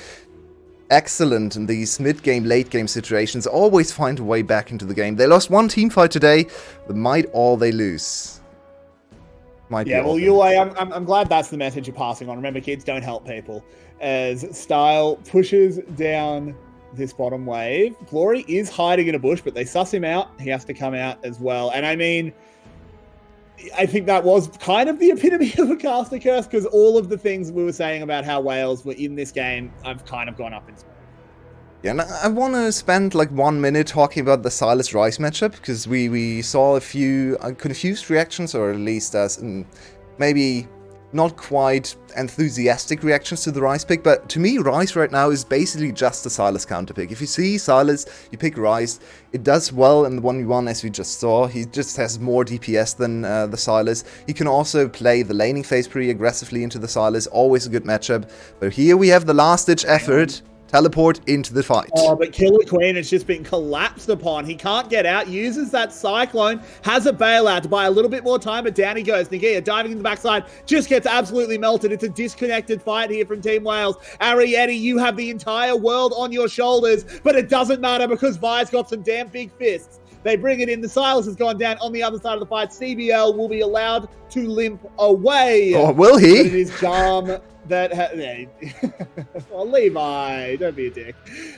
excellent in these mid-game, late-game situations. Always find a way back into the game. They lost one team fight today, but might all they lose. Yeah, well, Yulei, I'm glad that's the message you're passing on. Remember, kids, don't help people. As Style pushes down this bottom wave. Glory is hiding in a bush, but they suss him out. He has to come out as well. And I mean, I think that was kind of the epitome of a caster curse, because all of the things we were saying about how Wales were in this game, I've kind of gone up in smoke. Yeah, and I want to spend like 1 minute talking about the Silas Rice matchup, because we saw a few confused reactions, or at least maybe not quite enthusiastic reactions to the Ryze pick, but to me, Ryze right now is basically just a Sylas counter pick. If you see Sylas, you pick Ryze. It does well in the 1v1, as we just saw. He just has more DPS than the Sylas. He can also play the laning phase pretty aggressively into the Sylas, always a good matchup. But here we have the last-ditch effort. Teleport into the fight. Oh, but Killer Queen has just been collapsed upon. He can't get out, uses that Cyclone, has a bailout to buy a little bit more time, but down he goes. Nagia diving in the backside, just gets absolutely melted. It's a disconnected fight here from Team Wales. Ariete, you have the entire world on your shoulders, but it doesn't matter because Vi's got some damn big fists. They bring it in. The Silas has gone down on the other side of the fight. CBL will be allowed to limp away. Or will he? But it is GAM that well, Levi, don't be a dick.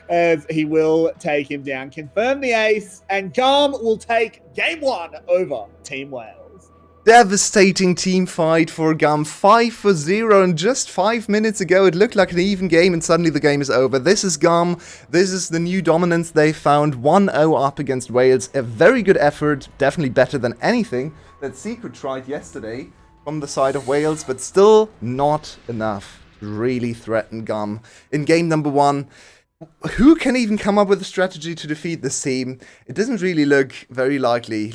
As he will take him down. Confirm the ace, and GAM will take game 1 over Team Wales. Devastating team fight for GAM, 5-0, and just 5 minutes ago it looked like an even game, and suddenly the game is over. This is GAM, this is the new dominance they found, 1-0 up against Wales. A very good effort, definitely better than anything that Secret tried yesterday from the side of Wales, but still not enough to really threaten GAM. In game number 1, who can even come up with a strategy to defeat this team? It doesn't really look very likely,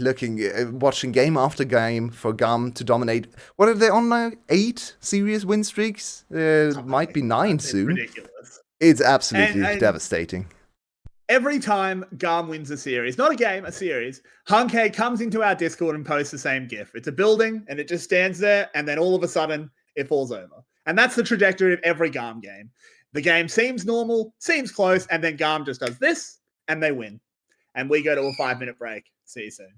watching game after game for GAM to dominate. What are they on now? 8 serious win streaks? Might be 9 soon. Ridiculous. It's absolutely And devastating. every time GAM wins a series, not a game, a series, Hunke comes into our Discord and posts the same GIF. It's a building and it just stands there, and then all of a sudden it falls over. And that's the trajectory of every GAM game. The game seems normal, seems close, and then GAM just does this and they win. And we go to a 5-minute break. See you soon.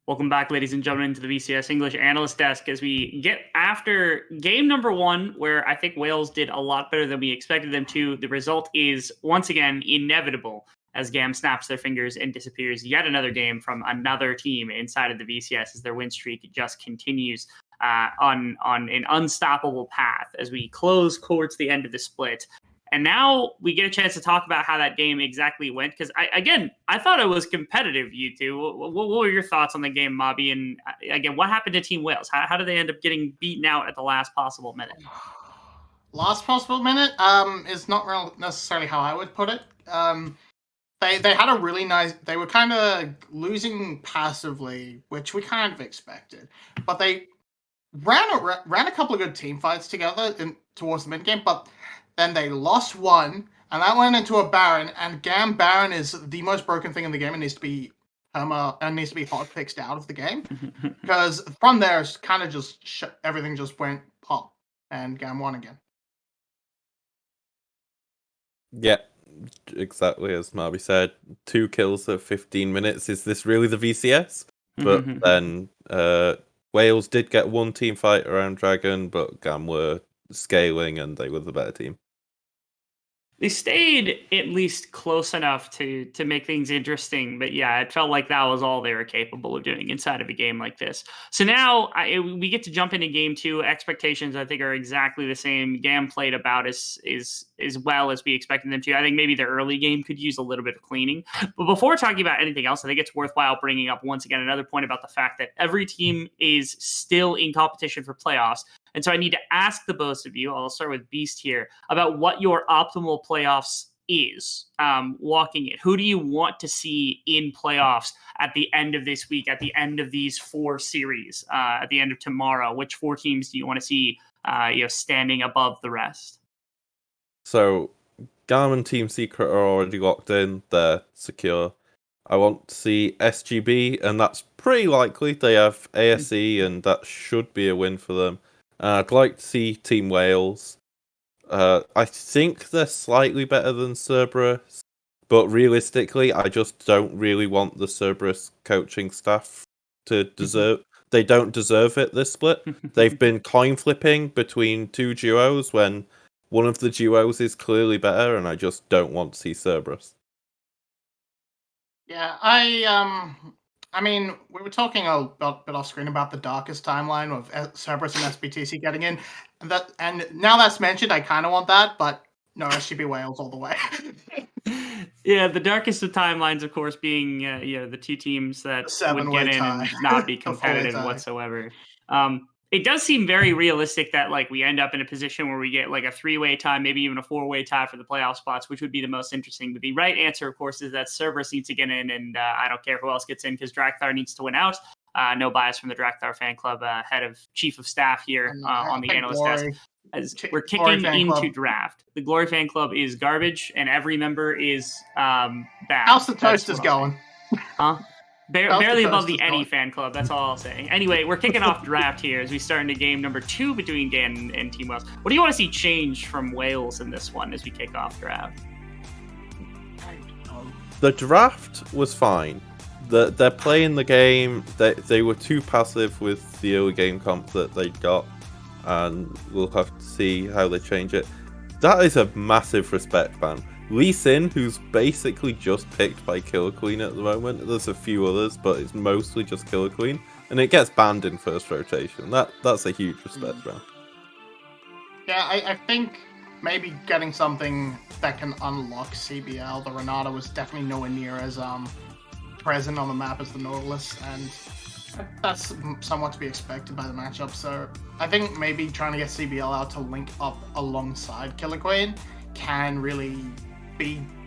Welcome back, ladies and gentlemen, to the VCS English Analyst Desk as we get after game number 1, where I think Wales did a lot better than we expected them to. The result is, once again, inevitable as GAM snaps their fingers and disappears yet another game from another team inside of the VCS as their win streak just continues on an unstoppable path as we close towards the end of the split. And now we get a chance to talk about how that game exactly went. Because, I thought it was competitive, you two. What were your thoughts on the game, Mobby? And, again, what happened to Team Wales? How did they end up getting beaten out at the last possible minute? Last possible minute is not necessarily how I would put it. They had a really nice... They were kind of losing passively, which we kind of expected. But they ran a couple of good team fights together towards the mid-game, but... Then they lost one, and that went into a Baron. And GAM Baron is the most broken thing in the game. It needs to be hot fixed out of the game because from there, it's kind of just everything just went pop, and GAM won again. Yeah, exactly as Marby said. 2 kills at 15 minutes. Is this really the VCS? But then Wales did get one team fight around Dragon, but GAM were scaling, and they were the better team. They stayed at least close enough to make things interesting, but yeah, it felt like that was all they were capable of doing inside of a game like this. So now we get to jump into game 2. Expectations, I think, are exactly the same. GAM played about as well as we expected them to. I think maybe the early game could use a little bit of cleaning. But before talking about anything else, I think it's worthwhile bringing up once again another point about the fact that every team is still in competition for playoffs. And so I need to ask the both of you, I'll start with Beast here, about what your optimal playoffs is walking it. Who do you want to see in playoffs at the end of this week, at the end of these 4 series, at the end of tomorrow? Which 4 teams do you want to see standing above the rest? So GAM and Team Secret are already locked in. They're secure. I want to see SGB, and that's pretty likely. They have ASE, and that should be a win for them. I'd like to see Team Wales. I think they're slightly better than Cerberus, but realistically, I just don't really want the Cerberus coaching staff to deserve. They don't deserve it this split. They've been coin flipping between 2 duos when one of the duos is clearly better, and I just don't want to see Cerberus. Yeah, I mean, we were talking a bit off screen about the darkest timeline of Cerberus and SBTC getting in, and now that's mentioned, I kind of want that, but no, SGB Wales all the way. Yeah, the darkest of timelines, of course, being the 2 teams that would get in and not be competitive whatsoever. It does seem very realistic that we end up in a position where we get a 3-way tie, maybe even a 4-way tie for the playoff spots, which would be the most interesting. But the right answer, of course, is that Cerberus needs to get in, and I don't care who else gets in because Drakthar needs to win out. No bias from the Drakthar fan club, head of chief of staff here on the analyst desk. As we're kicking into draft. The Glory fan club is garbage, and every member is bad. How's the toast is going? Huh? Barely above the Any fan club, that's all I'll say. Anyway, we're kicking off draft here as we start into game number 2 between GAM and Team Wales. What do you want to see change from Wales in this one as we kick off draft? The draft was fine. They're playing the game. They were too passive with the early game comp that they got, and we'll have to see how they change it. That is a massive respect ban. Lee Sin, who's basically just picked by Killer Queen at the moment. There's a few others, but it's mostly just Killer Queen, and it gets banned in first rotation. That's a huge respect ban. Yeah, I think maybe getting something that can unlock CBL. The Renata was definitely nowhere near as present on the map as the Nautilus, and that's somewhat to be expected by the matchup. So I think maybe trying to get CBL out to link up alongside Killer Queen can really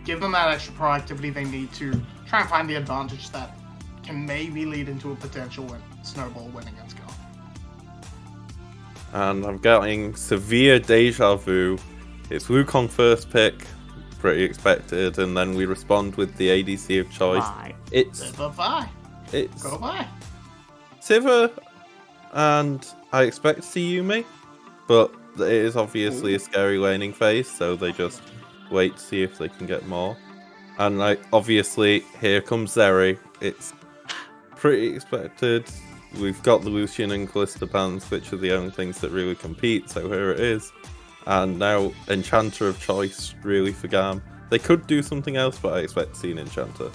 give them that extra proactivity they need to try and find the advantage that can maybe lead into a potential snowball win against GAM. And I'm getting severe deja vu. It's Wukong first pick, pretty expected, and then we respond with the ADC of choice. It's Sivir. Go bye. Sivir, and I expect to see Yumi, but it is obviously a scary laning phase, so they just wait to see if they can get more. And obviously, here comes Zeri. It's pretty expected. We've got the Lucian and Callista bans, which are the only things that really compete, so here it is. And now Enchanter of choice, really, for GAM. They could do something else, but I expect to see an Enchanter.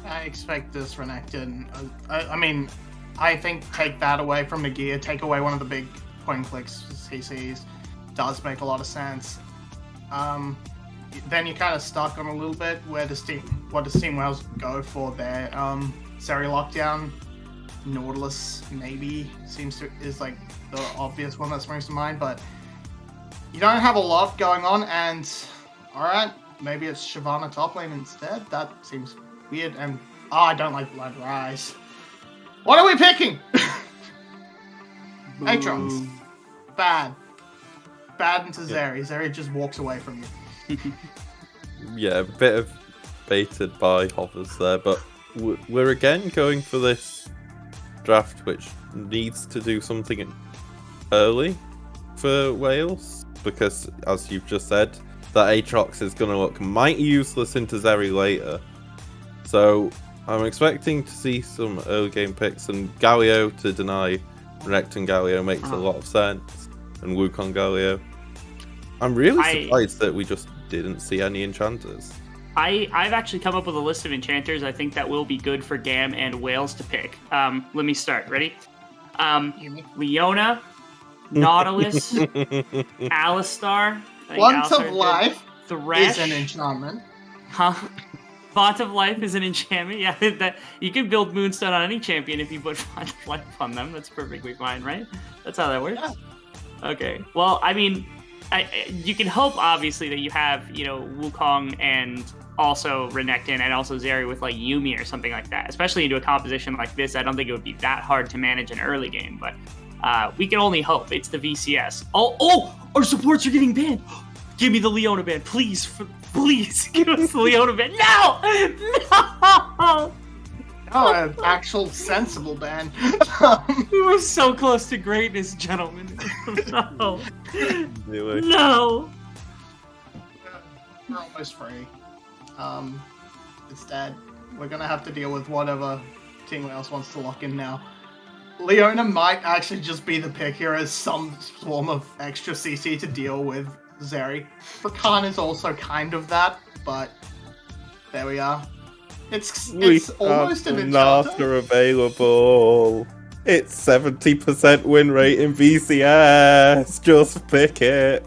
I expect this Renekton. I mean, I think take that away from Nagia, take away one of the big point-and-clicks CCs, does make a lot of sense. Then you're kind of stuck on a little bit where what does Team Wales go for there? Zeri Lockdown, Nautilus maybe is like the obvious one that springs to mind, but you don't have a lot going on, and alright, maybe it's Shyvana top lane instead. That seems weird, and I don't like Blood Rise. What are we picking? Aatrox. Bad into Zeri. Zeri just walks away from you. Yeah, a bit of baited by hovers there, but we're again going for this draft which needs to do something early for Wales, because as you've just said, that Aatrox is going to look mighty useless into Zeri later. So I'm expecting to see some early game picks, and Galio to deny Renekton Galio makes a lot of sense, and Wukong Galio. I'm really surprised that we just didn't see any enchanters. I've actually come up with a list of enchanters I think that will be good for GAM and Wales to pick. Let me start. Ready? Leona, Nautilus, Alistar. Font of Life Thresh is an enchantment. Huh? Font of Life is an enchantment. Yeah, that you can build Moonstone on any champion if you put Font of Life on them. That's perfectly fine, right? That's how that works. Yeah. Okay. Well, I mean, you can hope obviously that you have, Wukong and also Renekton and also Zeri with like Yuumi or something like that. Especially into a composition like this, I don't think it would be that hard to manage an early game, but we can only hope. It's the VCS. Oh, our supports are getting banned. Give me the Leona ban, please. Please give us the Leona ban. No! Oh, an actual sensible ban. We were so close to greatness, gentlemen. No. Really? No. We're almost free. Instead, we're gonna have to deal with whatever Team Wales wants to lock in now. Leona might actually just be the pick here as some form of extra CC to deal with Zeri. Rakan is also kind of that, but there we are. It's almost an enchanter available. It's 70% win rate in VCS. Just pick it.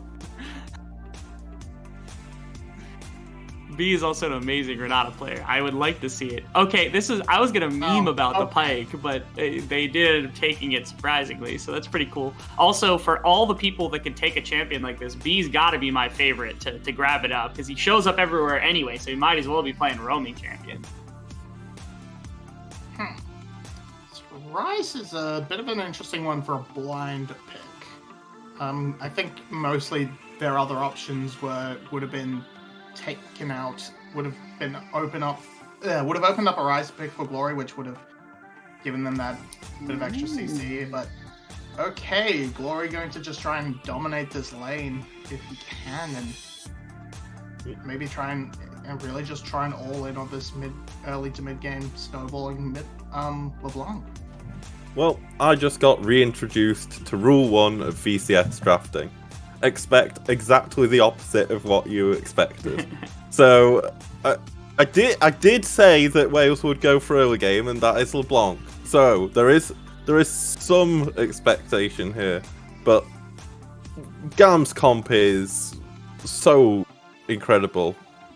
B is also an amazing Renata player. I would like to see it. Okay, I was gonna meme about the Pike, but they did end up taking it surprisingly, so that's pretty cool. Also, for all the people that can take a champion like this, B's got to be my favorite to grab it up, because he shows up everywhere anyway, so he might as well be playing roaming champion. Rice is a bit of an interesting one for a blind pick. I think mostly their other options would have been taken out, would have opened up a Rice pick for Glory, which would have given them that bit of extra CC. But okay, Glory going to just try and dominate this lane if he can, and maybe try and really just try and all in on this early to mid game snowballing LeBlanc. Well, I just got reintroduced to Rule 1 of VCS drafting. Expect exactly the opposite of what you expected. So, I did say that Wales would go for early game, and that is LeBlanc. So, there is some expectation here, but GAM's comp is so incredible.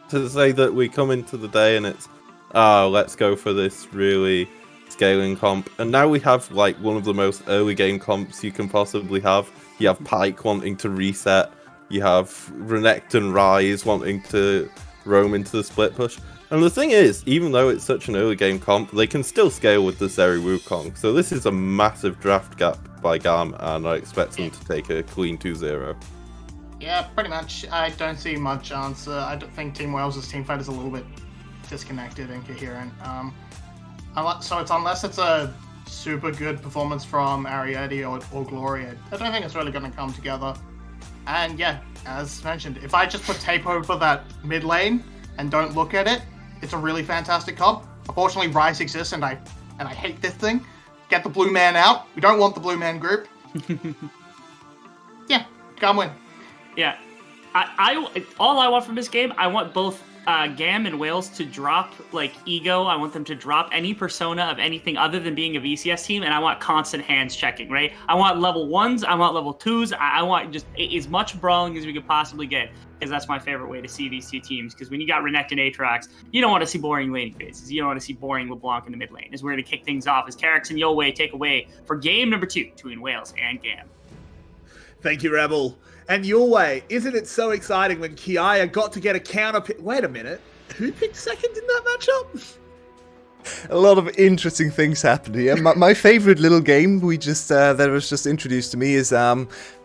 To say that we come into the day and it's, let's go for this really scaling comp, and now we have like one of the most early game comps you can possibly have. You have Pike wanting to reset, you have Renekton Rise wanting to roam into the split push, and the thing is, even though it's such an early game comp, they can still scale with the Zeri Wukong, so this is a massive draft gap by GAM, and I expect them to take a clean 2-0. Yeah, pretty much. I don't see much answer. I don't think Team Wales' teamfight is a little bit disconnected and coherent. So unless it's a super good performance from Ariete or Glory, I don't think it's really going to come together. And yeah, as mentioned, if I just put tape over that mid lane and don't look at it, it's a really fantastic comp. Unfortunately, Rise exists, and I hate this thing. Get the blue man out. We don't want the blue man group. Yeah, GAM win. Yeah. All I want from this game, I want both GAM and Wales to drop ego. I want them to drop any persona of anything other than being a VCS team, and I want constant hands checking, right? I want level 1s, I want level 2s, I want just as much brawling as we could possibly get, because that's my favorite way to see these two teams, because when you got Renekton and Aatrox, you don't want to see boring laning phases. You don't want to see boring LeBlanc in the mid lane. Is where to kick things off as Carrix and Yowei take away for game number 2 between Wales and GAM. Thank you, Rebel. And your way, isn't it so exciting when Kiaya got to get a counter pick? Wait a minute. Who picked second in that matchup? A lot of interesting things happened here. My favorite little game that was just introduced to me is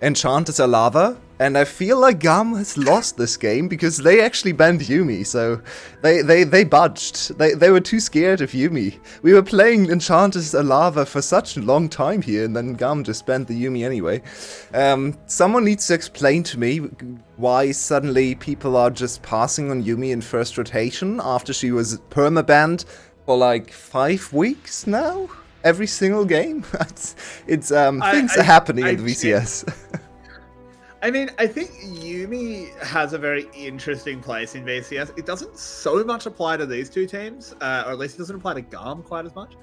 Enchanted Alava, and I feel like GAM has lost this game because they actually banned Yuumi, so they budged. They were too scared of Yuumi. We were playing Enchanted Alava for such a long time here, and then GAM just banned the Yuumi anyway. Someone needs to explain to me why suddenly people are just passing on Yuumi in first rotation after she was perma-banned for like 5 weeks now? Every single game? Things are happening in the VCS. I mean, I think Yuumi has a very interesting place in VCS. It doesn't so much apply to these two teams, or at least it doesn't apply to GAM quite as much,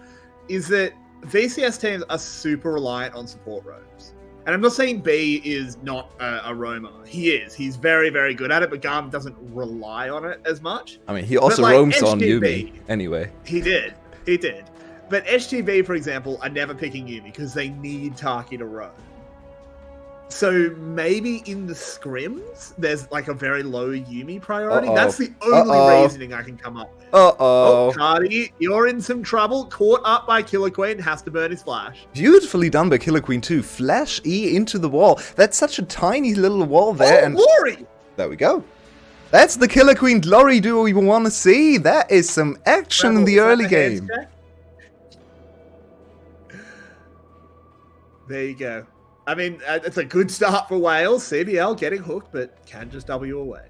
is that VCS teams are super reliant on support roams. And I'm not saying B is not a roamer. He is. He's very, very good at it, but GAM doesn't rely on it as much. I mean, he also roams on Yuumi anyway. He did. But SGB, for example, are never picking Yuumi because they need Taki to roam. So maybe in the scrims, there's like a very low Yuumi priority. That's the only reasoning I can come up with. Oh, Cardi, you're in some trouble. Caught up by Killer Queen, has to burn his flash. Beautifully done by Killer Queen too. Flash E into the wall. That's such a tiny little wall there. Oh, and glory! There we go. That's the Killer Queen glory duo we want to see. That is some action in the early game. There you go. I mean, it's a good start for Wales. CBL getting hooked, but can just W away.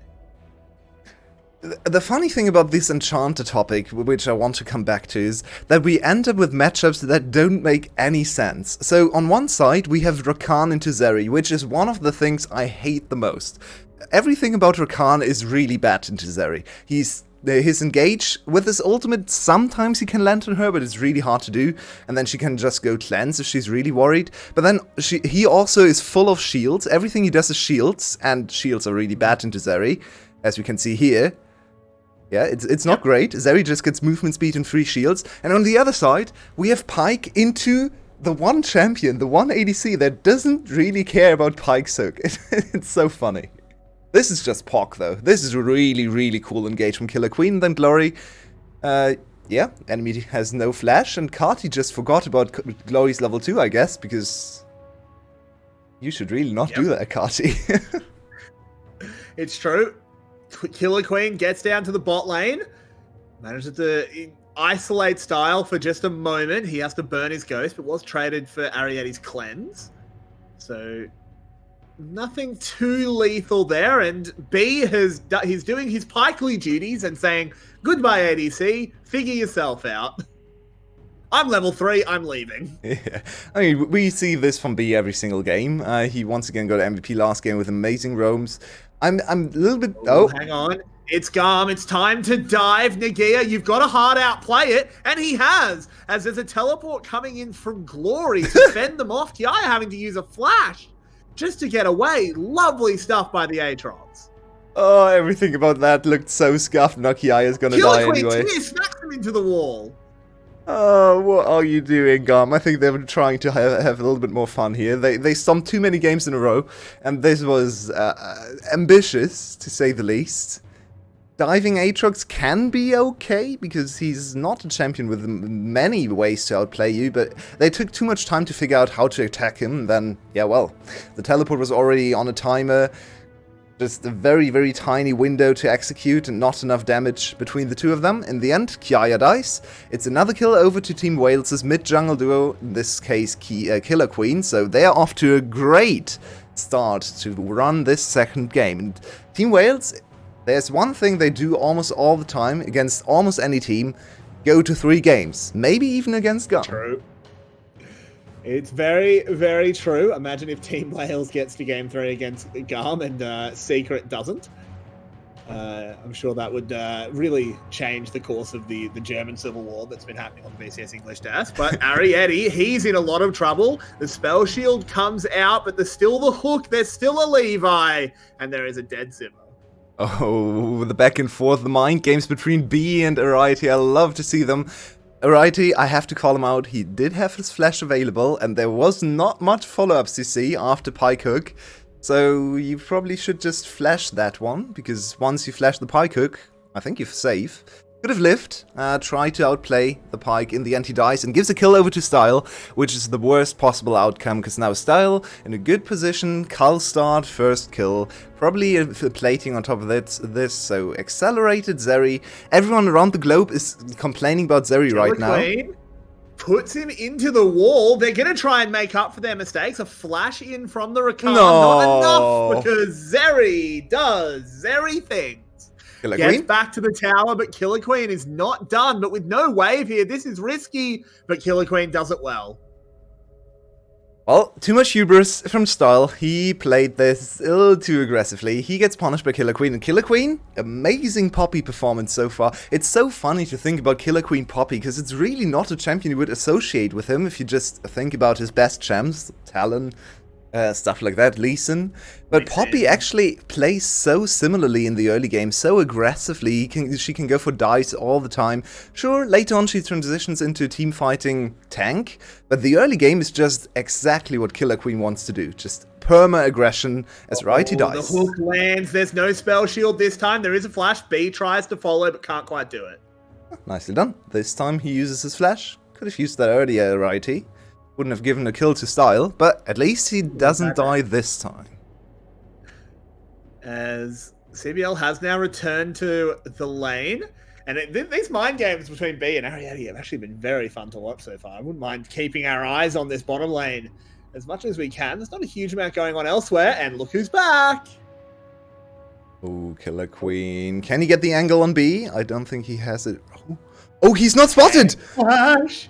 The funny thing about this Enchanter topic, which I want to come back to, is that we end up with matchups that don't make any sense. So on one side, we have Rakan into Zeri, which is one of the things I hate the most. Everything about Rakan is really bad into Zeri. His engage with his ultimate, sometimes he can land on her, but it's really hard to do. And then she can just go cleanse if she's really worried. But then he also is full of shields. Everything he does is shields, and shields are really bad into Zeri, as we can see here. Yeah, it's not great. Zeri just gets movement speed and 3 shields. And on the other side, we have Pyke into the one champion, the one ADC that doesn't really care about Pyke's hook. It's so funny. This is just POC though. This is a really, really cool engage from Killer Queen. Then Glory. Yeah, enemy has no flash, and Kati just forgot about Glory's level 2, I guess, because you should really not do that, Kati. It's true. Killer Queen gets down to the bot lane, manages to isolate Style for just a moment. He has to burn his ghost, but was traded for Arietti's cleanse. So nothing too lethal there, and B he's doing his Pikely duties and saying, goodbye ADC, figure yourself out. I'm level 3, I'm leaving. Yeah. I mean, we see this from B every single game. He once again got MVP last game with amazing roams. I'm a little bit... Oh, hang on. It's GAM, it's time to dive. Nagia, you've got to hard outplay it, and he has, as there's a teleport coming in from Glory to fend them off. Kiaya having to use a flash just to get away. Lovely stuff by the Aatrox. Oh, everything about that looked so scuffed. Now Kiaya's gonna die anyway. Killer smacks him into the wall. Oh, what are you doing, GAM? I think they were trying to have a little bit more fun here. They stomped too many games in a row, and this was ambitious, to say the least. Diving Aatrox can be okay, because he's not a champion with many ways to outplay you, but they took too much time to figure out how to attack him, and then, yeah, well, the teleport was already on a timer, just a very, very tiny window to execute, and not enough damage between the two of them. In the end, Kiaya dies. It's another kill over to Team Wales' mid-jungle duo, in this case, Killer Queen, so they are off to a great start to run this second game. And Team Wales... There's one thing they do almost all the time against almost any team. go to 3 games. Maybe even against GAM. True. It's very, very true. Imagine if Team Wales gets to Game 3 against GAM and Secret doesn't. I'm sure that would really change the course of the German Civil War that's been happening on the VCS English desk. But Arietti, he's in a lot of trouble. The spell shield comes out, but there's still the hook. There's still a Levi, and there is a dead Zimmer. Oh, the back and forth, the mind games between B and Ariety. I love to see them. Ariety, I have to call him out. He did have his flash available, and there was not much follow-up CC after Pike Hook. So you probably should just flash that one, because once you flash the Pike Hook, I think you're safe. Could have lived, tried to outplay the Pike in the anti-dice, and gives a kill over to Style, which is the worst possible outcome, because now Style in a good position, Cull start, first kill, probably a plating on top of this, so accelerated Zeri. Everyone around the globe is complaining about Zeri right now. Puts him into the wall. They're going to try and make up for their mistakes. A flash in from the Rakan. No. Not enough, because Zeri does Zeri things. Killer Gets Queen? back to the tower, but Killer Queen is not done. But with no wave here, this is risky. But Killer Queen does it well. Well, too much hubris from Style. He played this a little too aggressively. He gets punished by Killer Queen. And Killer Queen, amazing Poppy performance so far. It's so funny to think about Killer Queen Poppy, because it's really not a champion you would associate with him if you just think about his best champs, Talon, stuff like that, Lee Sin. But Poppy actually plays so similarly in the early game, so aggressively. She can go for dice all the time. Sure, later on she transitions into team fighting tank, but the early game is just exactly what Killer Queen wants to do. Just perma-aggression as Righty dies. The hook lands. There's no spell shield this time. There is a flash. B tries to follow, but can't quite do it. Nicely done. This time he uses his flash. Could have used that earlier, Righty. Wouldn't have given a kill to Style, but at least he doesn't die this time. As CBL has now returned to the lane, and these mind games between B and Ariety have actually been very fun to watch so far. I wouldn't mind keeping our eyes on this bottom lane as much as we can. There's not a huge amount going on elsewhere, and look who's back! Oh, Killer Queen. Can he get the angle on B? I don't think he has it. Oh, he's not spotted! Flash!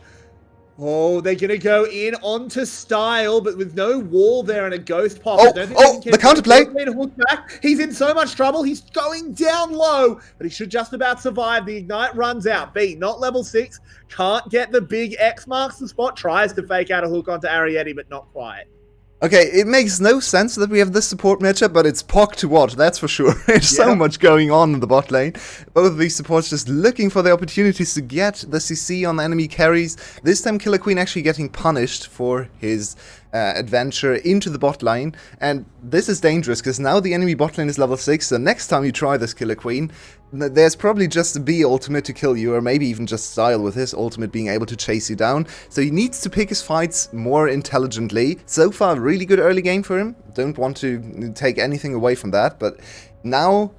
Oh, they're going to go in onto Style, but with no wall there and a ghost pop. Oh, the counterplay! He's in so much trouble. He's going down low, but he should just about survive. The Ignite runs out. B, not level 6. Can't get the big X marks the spot. Tries to fake out a hook onto Arietti, but not quite. Okay, it makes no sense that we have this support matchup, but it's POC to watch, that's for sure. There's so much going on in the bot lane. Both of these supports just looking for the opportunities to get the CC on the enemy carries. This time Killer Queen actually getting punished for his adventure into the bot lane. And this is dangerous, because now the enemy bot lane is level 6, so next time you try this Killer Queen, there's probably just a B ultimate to kill you, or maybe even just Style with his ultimate being able to chase you down. So he needs to pick his fights more intelligently. So far, really good early game for him. Don't want to take anything away from that, but now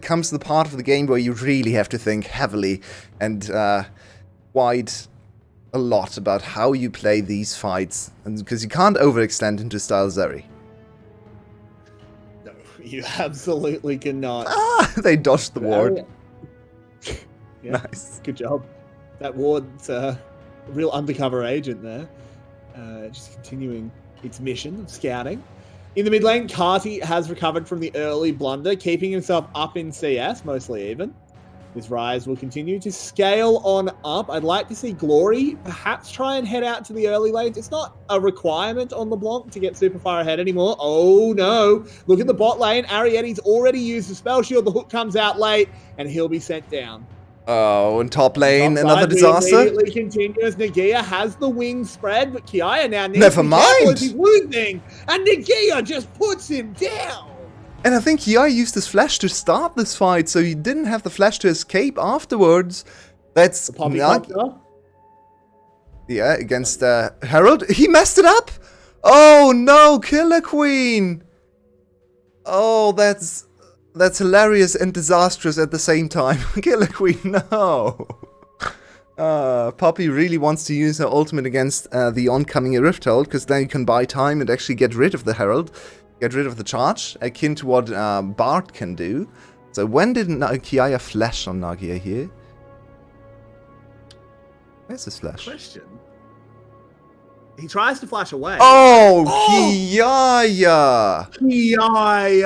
comes the part of the game where you really have to think heavily and wide a lot about how you play these fights, because you can't overextend into Style Zeri. You absolutely cannot. Ah, they dodged the ward. Yeah, nice. Good job. That ward's a real undercover agent there. Just continuing its mission of scouting. In the mid lane, Carty has recovered from the early blunder, keeping himself up in CS, mostly even. His rise will continue to scale on up. I'd like to see Glory perhaps try and head out to the early lanes. It's not a requirement on LeBlanc to get super far ahead anymore. Oh no. Look at the bot lane. Arietti's already used the spell shield. The hook comes out late and he'll be sent down. Oh, and top lane, Top another side, disaster. Immediately continues. Nagia has the wing spread, but Kiaya now needs Never to be careful mind. as he's losing. And Nagia just puts him down. And I think Yai used his flash to start this fight, so he didn't have the flash to escape afterwards. That's Poppy not... Poppy. Yeah, against Herald. He messed it up! Oh no, Killer Queen! Oh, that's hilarious and disastrous at the same time. Killer Queen, no! Poppy really wants to use her ultimate against the oncoming Rift Herald, because then you can buy time and actually get rid of the Herald. Get rid of the charge, akin to what Bart can do. So when did Kiaya flash on Nagia here? There's his flash. Question. He tries to flash away. Oh, Kiaya! Kiaya!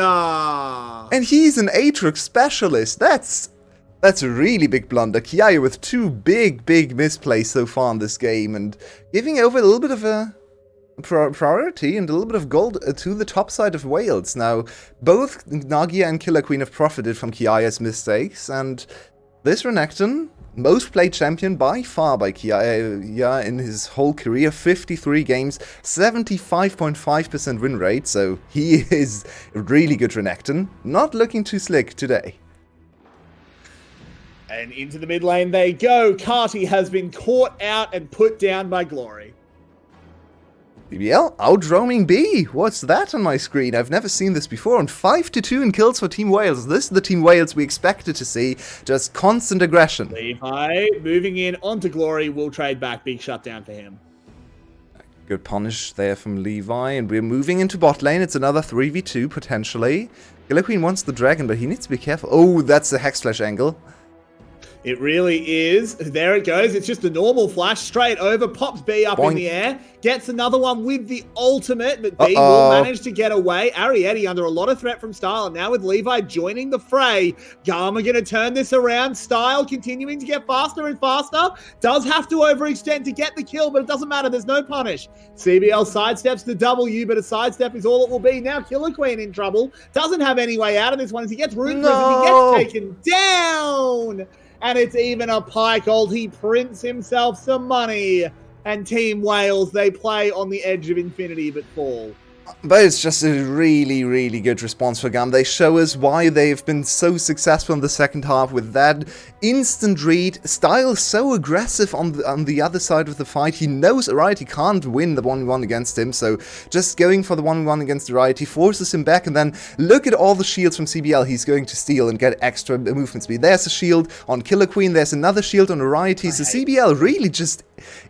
And he's an Aatrox specialist. That's a really big blunder. Kiaya with 2 big misplays so far in this game, and giving over a little bit of a priority and a little bit of gold to the top side of Wales. Now, both Nagia and Killer Queen have profited from Kiaya's mistakes, and this Renekton, most played champion by far by Kiaya in his whole career, 53 games, 75.5% win rate, so he is a really good Renekton. Not looking too slick today. And into the mid lane they go. Carty has been caught out and put down by Glory. BBL out-roaming B. What's that on my screen? I've never seen this before. And 5-2 in kills for Team Wales. This is the Team Wales we expected to see. Just constant aggression. Levi moving in onto Glory. Will trade back. Big shutdown for him. Good punish there from Levi. And we're moving into bot lane. It's another 3v2 potentially. Killer Queen wants the dragon, but he needs to be careful. Oh, that's a Hex Flash angle. It really is. There it goes. It's just a normal flash straight over. Pops B up in the air. Gets another one with the ultimate, but B will manage to get away. Arietti under a lot of threat from Style. And now with Levi joining the fray, GAM are going to turn this around. Style continuing to get faster and faster. Does have to overextend to get the kill, but it doesn't matter. There's no punish. CBL sidesteps the W, but a sidestep is all it will be. Now Killer Queen in trouble. Doesn't have any way out of this one as he gets root he gets taken down. And it's even a Pike ult. He prints himself some money. And Team Wales, they play on the edge of infinity but fall. But it's just a really good response for GAM. They show us why they've been so successful in the second half with that instant read. Style so aggressive on the other side of the fight. He knows Riot, he can't win the 1v1 against him, so just going for the 1v1 against Riot, he forces him back, and then look at all the shields from CBL he's going to steal and get extra movement speed. There's a shield on Killer Queen, there's another shield on Riot. So CBL really just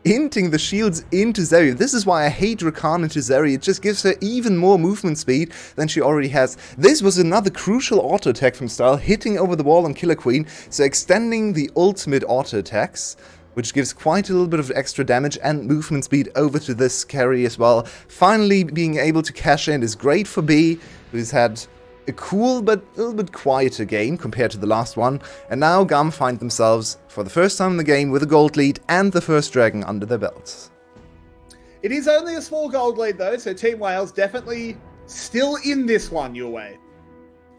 hinting the shields into Zeri. This is why I hate Rakan into Zeri. It just gives her even more movement speed than she already has. This was another crucial auto attack from Style, hitting over the wall on Killer Queen, so extending the ultimate auto attacks, which gives quite a little bit of extra damage and movement speed over to this carry as well. Finally being able to cash in is great for B, who's had a cool but a little bit quieter game compared to the last one, and now GAM find themselves for the first time in the game with a gold lead and the first dragon under their belts. It is only a small gold lead though, so Team Wales definitely still in this one your way.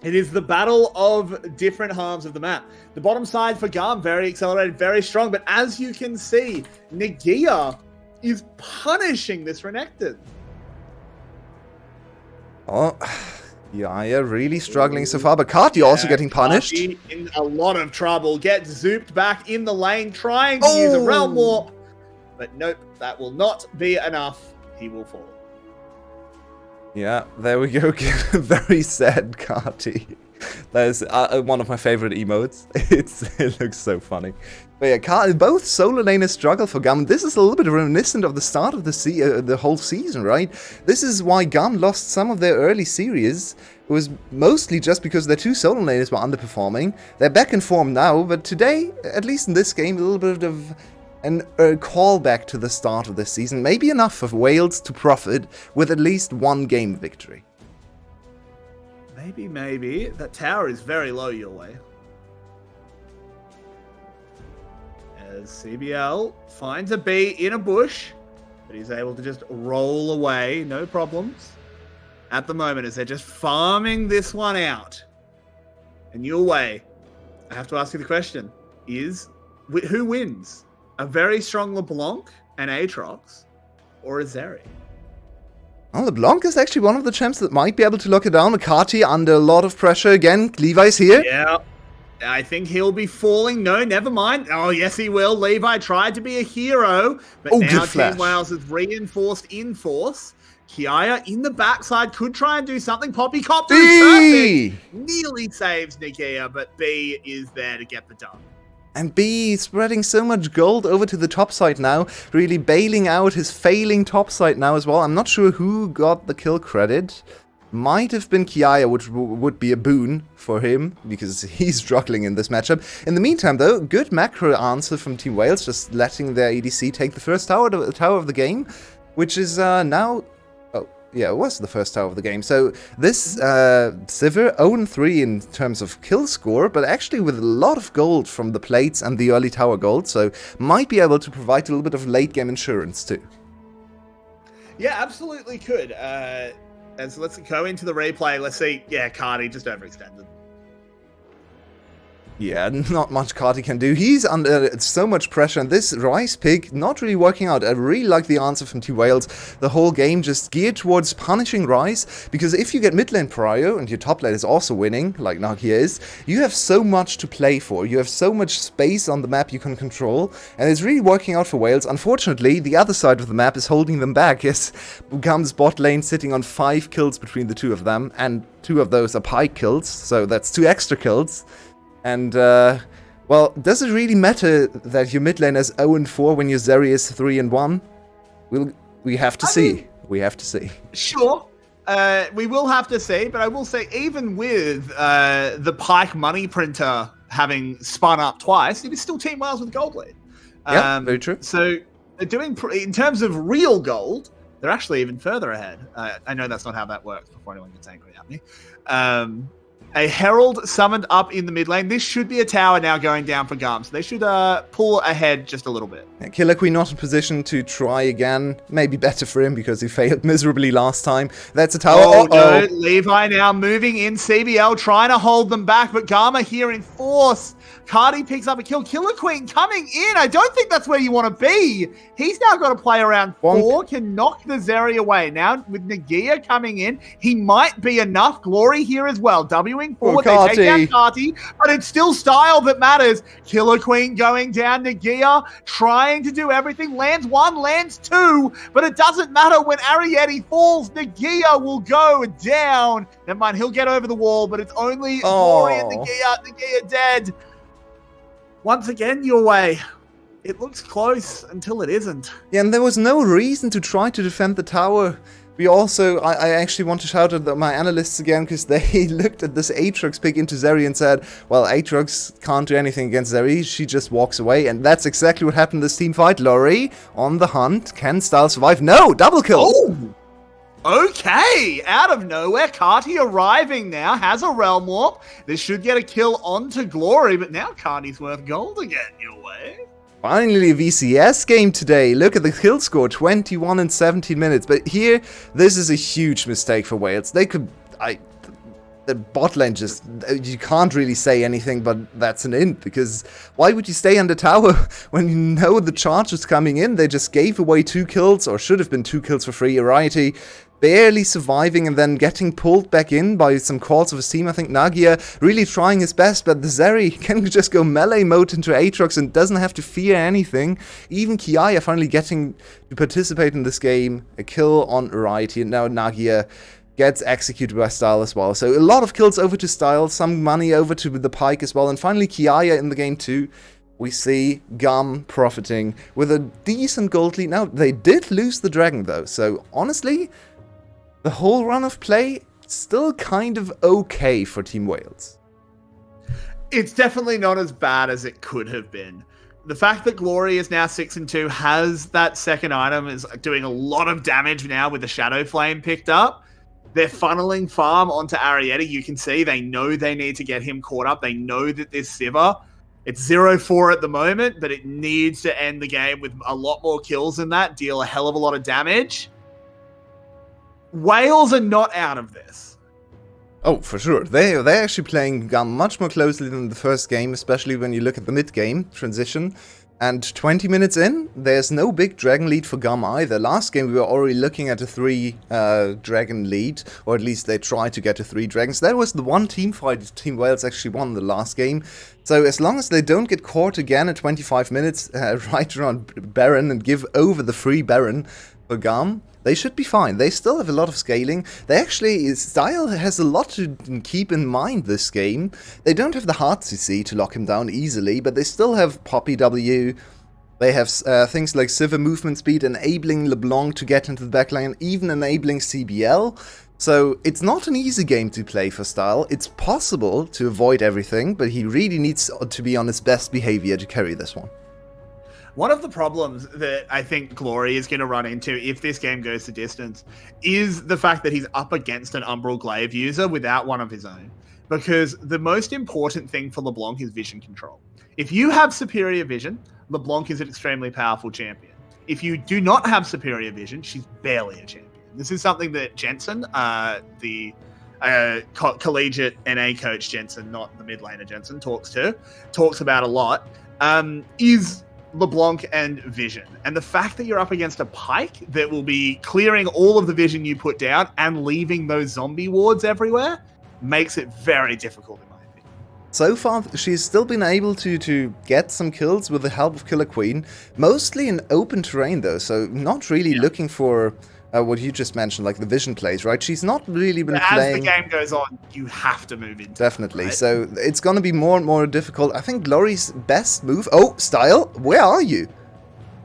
It is the battle of different halves of the map. The bottom side for GAM, very accelerated, very strong, but as you can see, Nagia is punishing this Renekton. Oh, Yaya really struggling so far, but Carty also getting punished. Carty in a lot of trouble, gets zooped back in the lane, trying to use a Realm Warp, but nope, that will not be enough. He will fall. Yeah, there we go. Very sad Carty. That is one of my favorite emotes. It looks so funny. But yeah, both solo laners struggle for GAM. This is a little bit reminiscent of the start of the whole season, right? This is why GAM lost some of their early series. It was mostly just because their 2 solo laners were underperforming. They're back in form now, but today, at least in this game, a little bit of a callback to the start of this season. Maybe enough for Wales to profit with at least 1 game victory. Maybe. That tower is very low your way. As CBL finds a B in a bush, but he's able to just roll away, no problems. At the moment, as they're just farming this one out. And your way, I have to ask you the question, is who wins? A very strong LeBlanc and Aatrox, or a Zeri? Well, LeBlanc is actually one of the champs that might be able to lock it down. McCarty under a lot of pressure again. Levi's here. Yeah, I think he'll be falling. No, never mind. Oh, yes, he will. Levi tried to be a hero, but now Team Wales has reinforced in force. Kiaya in the backside could try and do something. Poppycopter is perfect. Nearly saves Nagia, but B is there to get the done. And B spreading so much gold over to the top side now, really bailing out his failing top side now as well. I'm not sure who got the kill credit. might have been Kiaya, which would be a boon for him, because he's struggling in this matchup. In the meantime, though, good macro answer from Team Wales, just letting their ADC take the first tower of the game, which is now... Oh, yeah, it was the first tower of the game. So this Sivir 0-3 in terms of kill score, but actually with a lot of gold from the plates and the early tower gold, so might be able to provide a little bit of late game insurance too. Yeah, absolutely could. And so let's go into the replay. Let's see. Yeah, Cardi just overextended. Yeah, not much Cardi can do. He's under so much pressure, and this Rice pick not really working out. I really like the answer from Team Wales. The whole game just geared towards punishing Rice, because if you get mid lane prio, and your top lane is also winning, like Nagia is, you have so much to play for. You have so much space on the map you can control, and it's really working out for Wales. Unfortunately, the other side of the map is holding them back. Yes, Bugam's bot lane sitting on 5 kills between the two of them, and 2 of those are Pike kills, so that's 2 extra kills. And, well, does it really matter that your mid lane is 0-4 when your Zeri is 3-1? We have to see. We have to see. Sure. We will have to see, but I will say, even with the Pike money printer having spun up twice, it is still Team Wales with gold lead. Yeah, very true. So, they're doing, in terms of real gold, they're actually even further ahead. I know that's not how that works before anyone gets angry at me. A Herald summoned up in the mid lane. This should be a tower now going down for GAM, so they should pull ahead just a little bit. Killer Queen not in position to try again. Maybe better for him because he failed miserably last time. That's a tower. Oh, no. Levi now moving in. CBL trying to hold them back, but GAM are here in force. Cardi picks up a kill. Killer Queen coming in. I don't think that's where you want to be. He's now got to play around 4. Can knock the Zeri away. Now with Nagia coming in, he might be enough. Glory here as well. Wing forward. They take down Cardi, but it's still style that matters. Killer Queen going down. Nagia trying to do everything. Lands 1, lands 2, but it doesn't matter when Ariete falls. Nagia will go down. Never mind, he'll get over the wall, but it's only Glory and Nagia. Nagia dead. Once again, your way. It looks close until it isn't. Yeah, and there was no reason to try to defend the tower. We also, I actually want to shout at my analysts again, because they looked at this Aatrox pick into Zeri and said, well, Aatrox can't do anything against Zeri, she just walks away, and that's exactly what happened this team fight. Laurie on the hunt, can Style survive? No, double kill! Oh! Okay, out of nowhere, Carti arriving now, has a Realm Warp. This should get a kill onto Glory, but now Carti's worth gold again, your way. Finally a VCS game today. Look at the kill score, 21 in 17 minutes. But here, this is a huge mistake for Wales. They could... the bot lane just... You can't really say anything, but that's an int, because why would you stay under tower when you know the charge is coming in? They just gave away 2 kills, or should have been 2 kills for free. Ariete barely surviving and then getting pulled back in by some calls of his team. I think Nagia really trying his best, but the Zeri can just go melee mode into Aatrox and doesn't have to fear anything. Even Kiaya finally getting to participate in this game. A kill on Ariete, and now Nagia gets executed by Style as well. So a lot of kills over to Style, some money over to the Pike as well, and finally Kiaya in the game too. We see GAM profiting with a decent gold lead. Now, they did lose the Dragon though, so honestly, the whole run of play still kind of okay for Team Wales. It's definitely not as bad as it could have been. The fact that Glory is now 6-2, has that second item, is doing a lot of damage now with the Shadow Flame picked up. They're funneling farm onto Ariete. You can see they know they need to get him caught up. They know that this Sivir, it's 0-4 at the moment, but it needs to end the game with a lot more kills than that, deal a hell of a lot of damage. Wales are not out of this. Oh, for sure. They're actually playing GAM much more closely than the first game, especially when you look at the mid-game transition. And 20 minutes in, there's no big dragon lead for GAM either. Last game, we were already looking at a 3 dragon lead, or at least they tried to get to 3 dragons. That was the one team fight Team Wales actually won the last game. So as long as they don't get caught again at 25 minutes right around Baron and give over the free Baron for GAM, they should be fine. They still have a lot of scaling. They actually, Style has a lot to keep in mind this game. They don't have the hard CC to lock him down easily, but they still have Poppy W. They have things like Sivir movement speed, enabling LeBlanc to get into the backline, even enabling CBL. So it's not an easy game to play for Style. It's possible to avoid everything, but he really needs to be on his best behavior to carry this one. One of the problems that I think Glory is going to run into if this game goes to distance is the fact that he's up against an Umbral Glaive user without one of his own. Because the most important thing for LeBlanc is vision control. If you have superior vision, LeBlanc is an extremely powerful champion. If you do not have superior vision, she's barely a champion. This is something that Jensen, the collegiate NA coach Jensen, not the mid laner Jensen, talks about a lot, is LeBlanc and vision. And the fact that you're up against a Pyke that will be clearing all of the vision you put down and leaving those zombie wards everywhere makes it very difficult in my opinion. So far, she's still been able to get some kills with the help of Killer Queen, mostly in open terrain though, so not really looking for what you just mentioned, like the vision plays, right? She's not really been playing... As the game goes on, you have to move into Definitely, right? So it's going to be more and more difficult. I think Glory's best move... Oh, Style, where are you?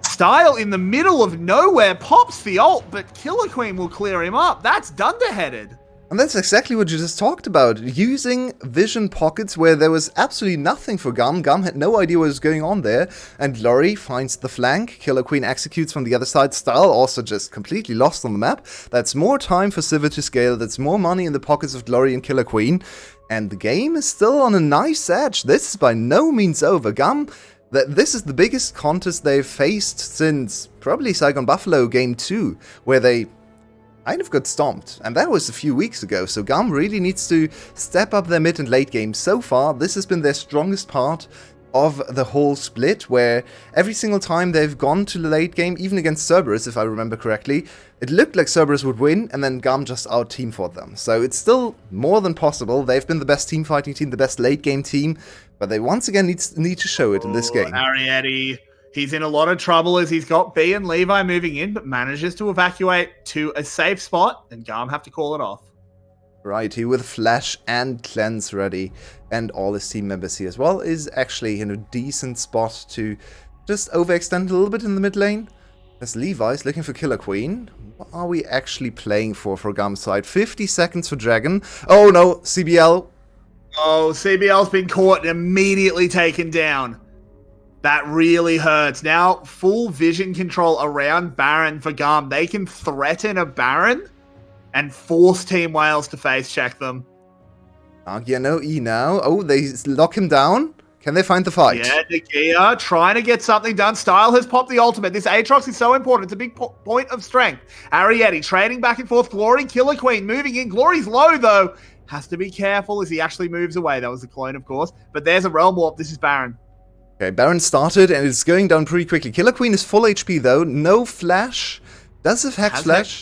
Style in the middle of nowhere pops the ult, but Killer Queen will clear him up. That's Dunderheaded. And that's exactly what you just talked about. Using vision pockets where there was absolutely nothing for GAM. GAM had no idea what was going on there. And Glory finds the flank. Killer Queen executes from the other side. Style also just completely lost on the map. That's more time for Sivir to scale. That's more money in the pockets of Glory and Killer Queen. And the game is still on a nice edge. This is by no means over. GAM, this is the biggest contest they've faced since probably Saigon Buffalo Game 2, where they kind of got stomped, and that was a few weeks ago, so GAM really needs to step up their mid and late game. So far, this has been their strongest part of the whole split, where every single time they've gone to the late game, even against Cerberus, if I remember correctly, it looked like Cerberus would win, and then GAM just out-team fought them. So it's still more than possible. They've been the best team fighting team, the best late game team, but they once again need to show it in this game. Arietti. He's in a lot of trouble as he's got B and Levi moving in, but manages to evacuate to a safe spot, and GAM have to call it off. Right, he with Flash and Cleanse ready, and all his team members here as well, is actually in a decent spot to just overextend a little bit in the mid lane. As Levi's looking for Killer Queen. What are we actually playing for GAM's side? 50 seconds for Dragon. Oh no, CBL. Oh, CBL's been caught and immediately taken down. That really hurts. Now, full vision control around Baron for GAM. They can threaten a Baron and force Team Wales to face check them. Nagia no E now. Oh, they lock him down. Can they find the fight? Yeah, Nagia trying to get something done. Style has popped the ultimate. This Aatrox is so important. It's a big point of strength. Arietti trading back and forth. Glory, Killer Queen moving in. Glory's low, though. Has to be careful as he actually moves away. That was the clone, of course. But there's a Realm Warp. This is Baron. Okay, Baron started and it's going down pretty quickly. Killer Queen is full HP though, no flash. Does have Hex Flash.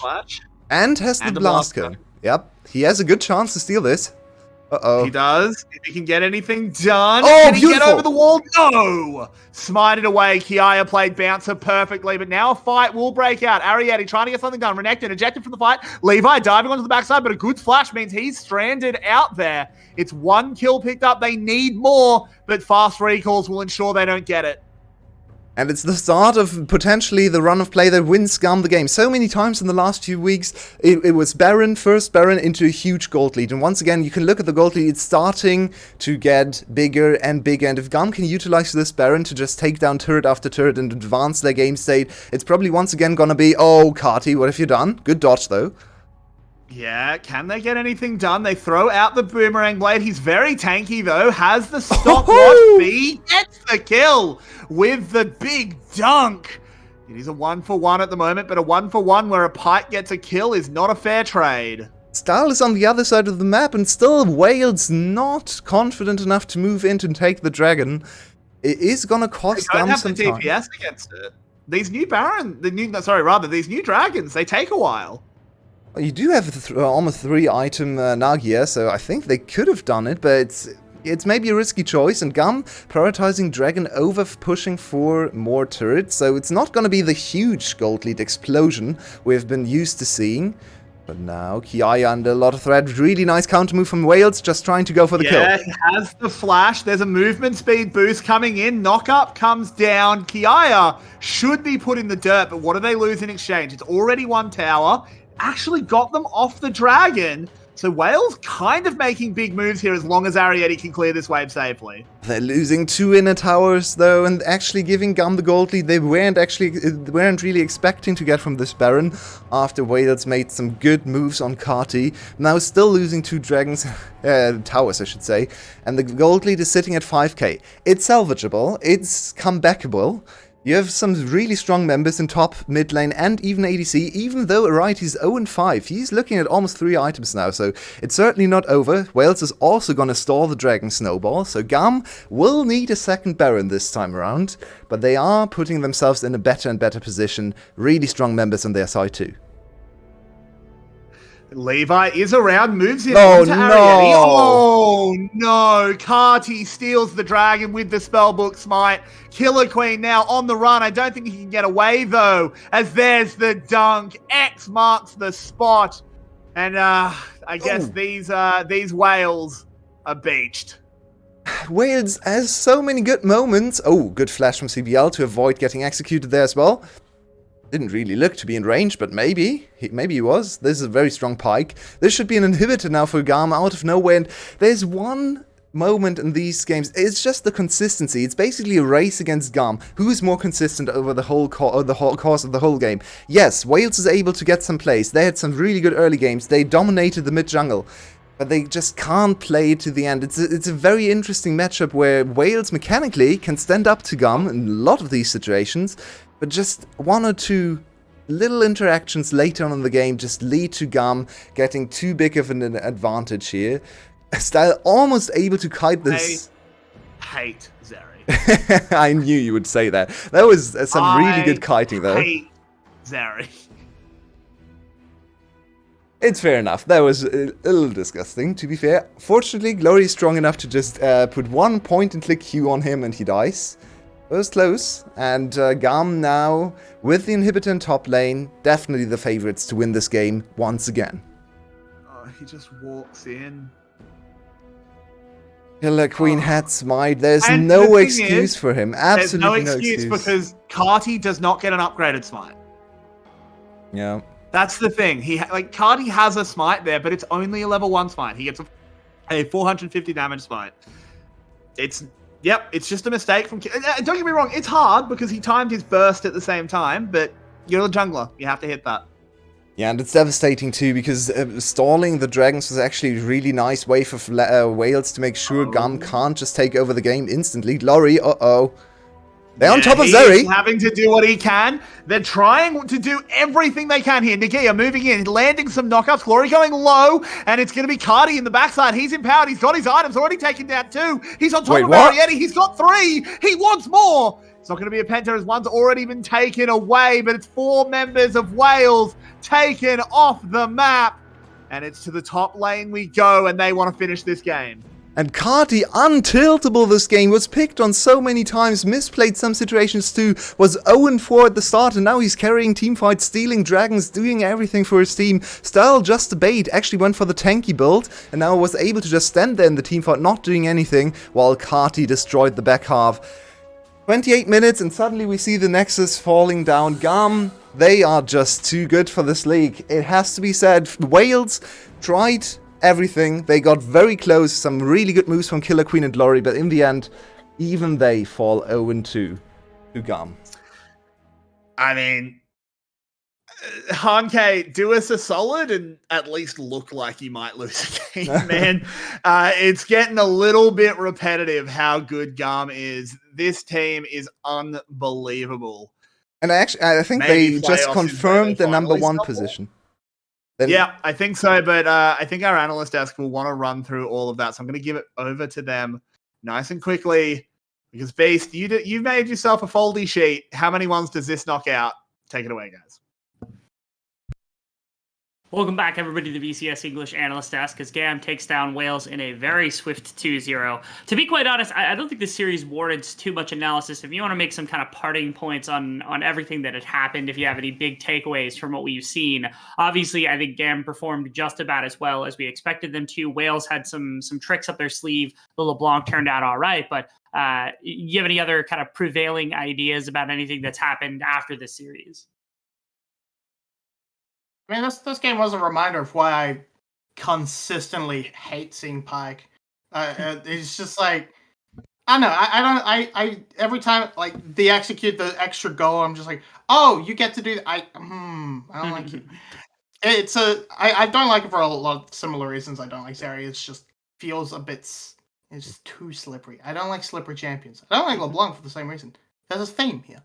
And has the Blast Cone. Yep, he has a good chance to steal this. Uh-oh. He does. If he can get anything done. Oh, can he beautiful. get over the wall? No! Smited away. Kiaya played Bouncer perfectly, but now a fight will break out. Arietti trying to get something done. Renekton ejected from the fight. Levi diving onto the backside, but a good flash means he's stranded out there. It's one kill picked up. They need more, but fast recalls will ensure they don't get it. And it's the start of potentially the run of play that wins GAM the game. So many times in the last few weeks, it was Baron, first Baron into a huge gold lead. And once again, you can look at the gold lead, it's starting to get bigger and bigger. And if GAM can utilize this Baron to just take down turret after turret and advance their game state, it's probably once again gonna be, oh, Kati, what have you done? Good dodge, though. Yeah, can they get anything done? They throw out the Boomerang Blade. He's very tanky, though. Has the stopwatch. B gets the kill with the big dunk. It is a 1-for-1 at the moment, but a 1-for-1 where a Pyke gets a kill is not a fair trade. Style is on the other side of the map, and still Wales not confident enough to move in to take the dragon. It is going to cost them some time. They don't have the DPS against it. These new these new dragons, they take a while. Well, you do have almost 3 item Nagia, so I think they could have done it, but it's maybe a risky choice, and GAM prioritizing Dragon over pushing for more turrets, so it's not going to be the huge gold lead explosion we've been used to seeing. But now Kiaya under a lot of threat. Really nice counter move from Wales, just trying to go for the kill. Yeah, he has the flash. There's a movement speed boost coming in. Knock-up comes down. Kiaya should be put in the dirt, but what do they lose in exchange? It's already 1 tower. actually got them off the dragon. So Wales kind of making big moves here as long as Arrietty can clear this wave safely. They're losing 2 inner towers though, and actually giving GAM the gold lead they weren't really expecting to get from this Baron after Wales made some good moves on Carty. Now still losing 2 dragons, towers I should say, and the gold lead is sitting at 5k. It's salvageable, it's comebackable. You have some really strong members in top, mid lane, and even ADC, even though Arrietty's 0-5. He's looking at almost 3 items now, so it's certainly not over. Wales is also going to stall the Dragon Snowball, so GAM will need a second Baron this time around, but they are putting themselves in a better and better position. Really strong members on their side too. Levi is around, moves in Oh, into no. Arrietty. Oh no! Carty steals the dragon with the spellbook smite. Killer Queen now on the run. I don't think he can get away though, as there's the dunk. X marks the spot, and I guess these whales are beached. Wales has so many good moments. Oh, good flash from CBL to avoid getting executed there as well. Didn't really look to be in range, but maybe he was. This is a very strong pike. This should be an inhibitor now for GAM out of nowhere. And there's one moment in these games. It's just the consistency. It's basically a race against GAM. Who is more consistent over the whole course of the whole game? Yes, Wales is able to get some plays. They had some really good early games. They dominated the mid jungle. But they just can't play it to the end. It's a very interesting matchup where Wales mechanically can stand up to GAM in a lot of these situations, but just 1 or 2 little interactions later on in the game just lead to GAM getting too big of an advantage here. Style almost able to kite this. I hate Zeri. I knew you would say that. That was some really good kiting though. I hate Zeri. It's fair enough. That was a little disgusting, to be fair. Fortunately, Glory is strong enough to just put 1 point-and-click Q on him and he dies. It was close. And GAM now, with the inhibitor in top lane, definitely the favorites to win this game once again. Oh, he just walks in. Killer Queen had smite. There's And no the thing excuse is, for him. There's Absolutely no excuse because Carty does not get an upgraded smite. Yeah. That's the thing. Carty has a smite there, but it's only a level 1 smite. He gets a 450 damage smite. It's just a mistake from... Don't get me wrong, it's hard because he timed his burst at the same time, but you're a jungler. You have to hit that. Yeah, and it's devastating too because stalling the dragons was actually a really nice way for Wales to make sure GAM can't just take over the game instantly. Glory, They're on top of Zeri. He's having to do what he can. They're trying to do everything they can here. Nagia moving in, landing some knockouts. Glory going low, and it's going to be Carty in the backside. He's empowered. He's got his items already taken down 2. He's on top of Arrietty. He's got 3. He wants more. It's not going to be a Penta as one's already been taken away, but it's 4 members of Wales taken off the map. And it's to the top lane we go, and they want to finish this game. And Carty, untiltable this game, was picked on so many times, misplayed some situations too, was 0-4 at the start, and now he's carrying teamfights, stealing dragons, doing everything for his team. Style just a bait, actually went for the tanky build, and now was able to just stand there in the teamfight, not doing anything, while Carty destroyed the back half. 28 minutes, and suddenly we see the Nexus falling down. GAM, they are just too good for this league. It has to be said, Wales tried everything. They got very close. Some really good moves from Killer Queen and Glory, but in the end, even they fall 0-2 to GAM. I mean, Hanke, do us a solid and at least look like you might lose a game, man. It's getting a little bit repetitive how good GAM is. This team is unbelievable. And I think Maybe they just playoffs is confirmed the where they number finally 1 stumble. position. Yeah, I think so, but I think our analyst desk will want to run through all of that, so I'm going to give it over to them nice and quickly, because Beast, you've made yourself a foldy sheet. How many ones does this knock out? Take it away, guys. Welcome back, everybody, to the VCS English Analyst Desk, as GAM takes down Wales in a very swift 2-0. To be quite honest, I don't think this series warrants too much analysis. If you want to make some kind of parting points on everything that had happened, if you have any big takeaways from what we've seen, obviously, I think GAM performed just about as well as we expected them to. Wales had some tricks up their sleeve. The LeBlanc turned out all right, but you have any other kind of prevailing ideas about anything that's happened after this series? I mean, this game was a reminder of why I consistently hate seeing Pike. It's just like, I don't know. I every time like they execute the extra goal, I'm just like, oh, you get to do that. I don't like it. I don't like it for a lot of similar reasons. I don't like Zeri. It's just feels a bit. It's just too slippery. I don't like slippery champions. I don't like LeBlanc for the same reason. There's a theme here.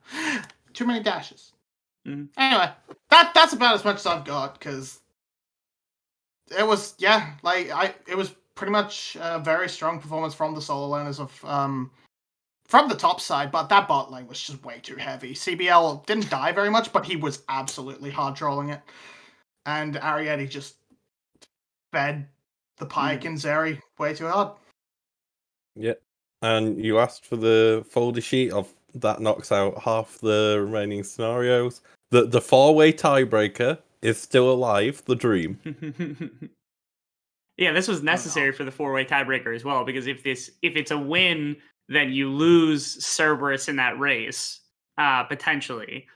Too many dashes. Anyway, that's about as much as I've got because it was it was pretty much a very strong performance from the solo laners of from the top side, but that bot lane was just way too heavy. CBL didn't die very much, but he was absolutely hard trolling it, and Ariete just fed the Pike and Zeri way too hard. Yeah, and you asked for the folder sheet of that knocks out half the remaining scenarios. The 4-way tiebreaker is still alive. The dream. Yeah, this was necessary for the 4-way tiebreaker as well, because if it's a win, then you lose Cerberus in that race, potentially.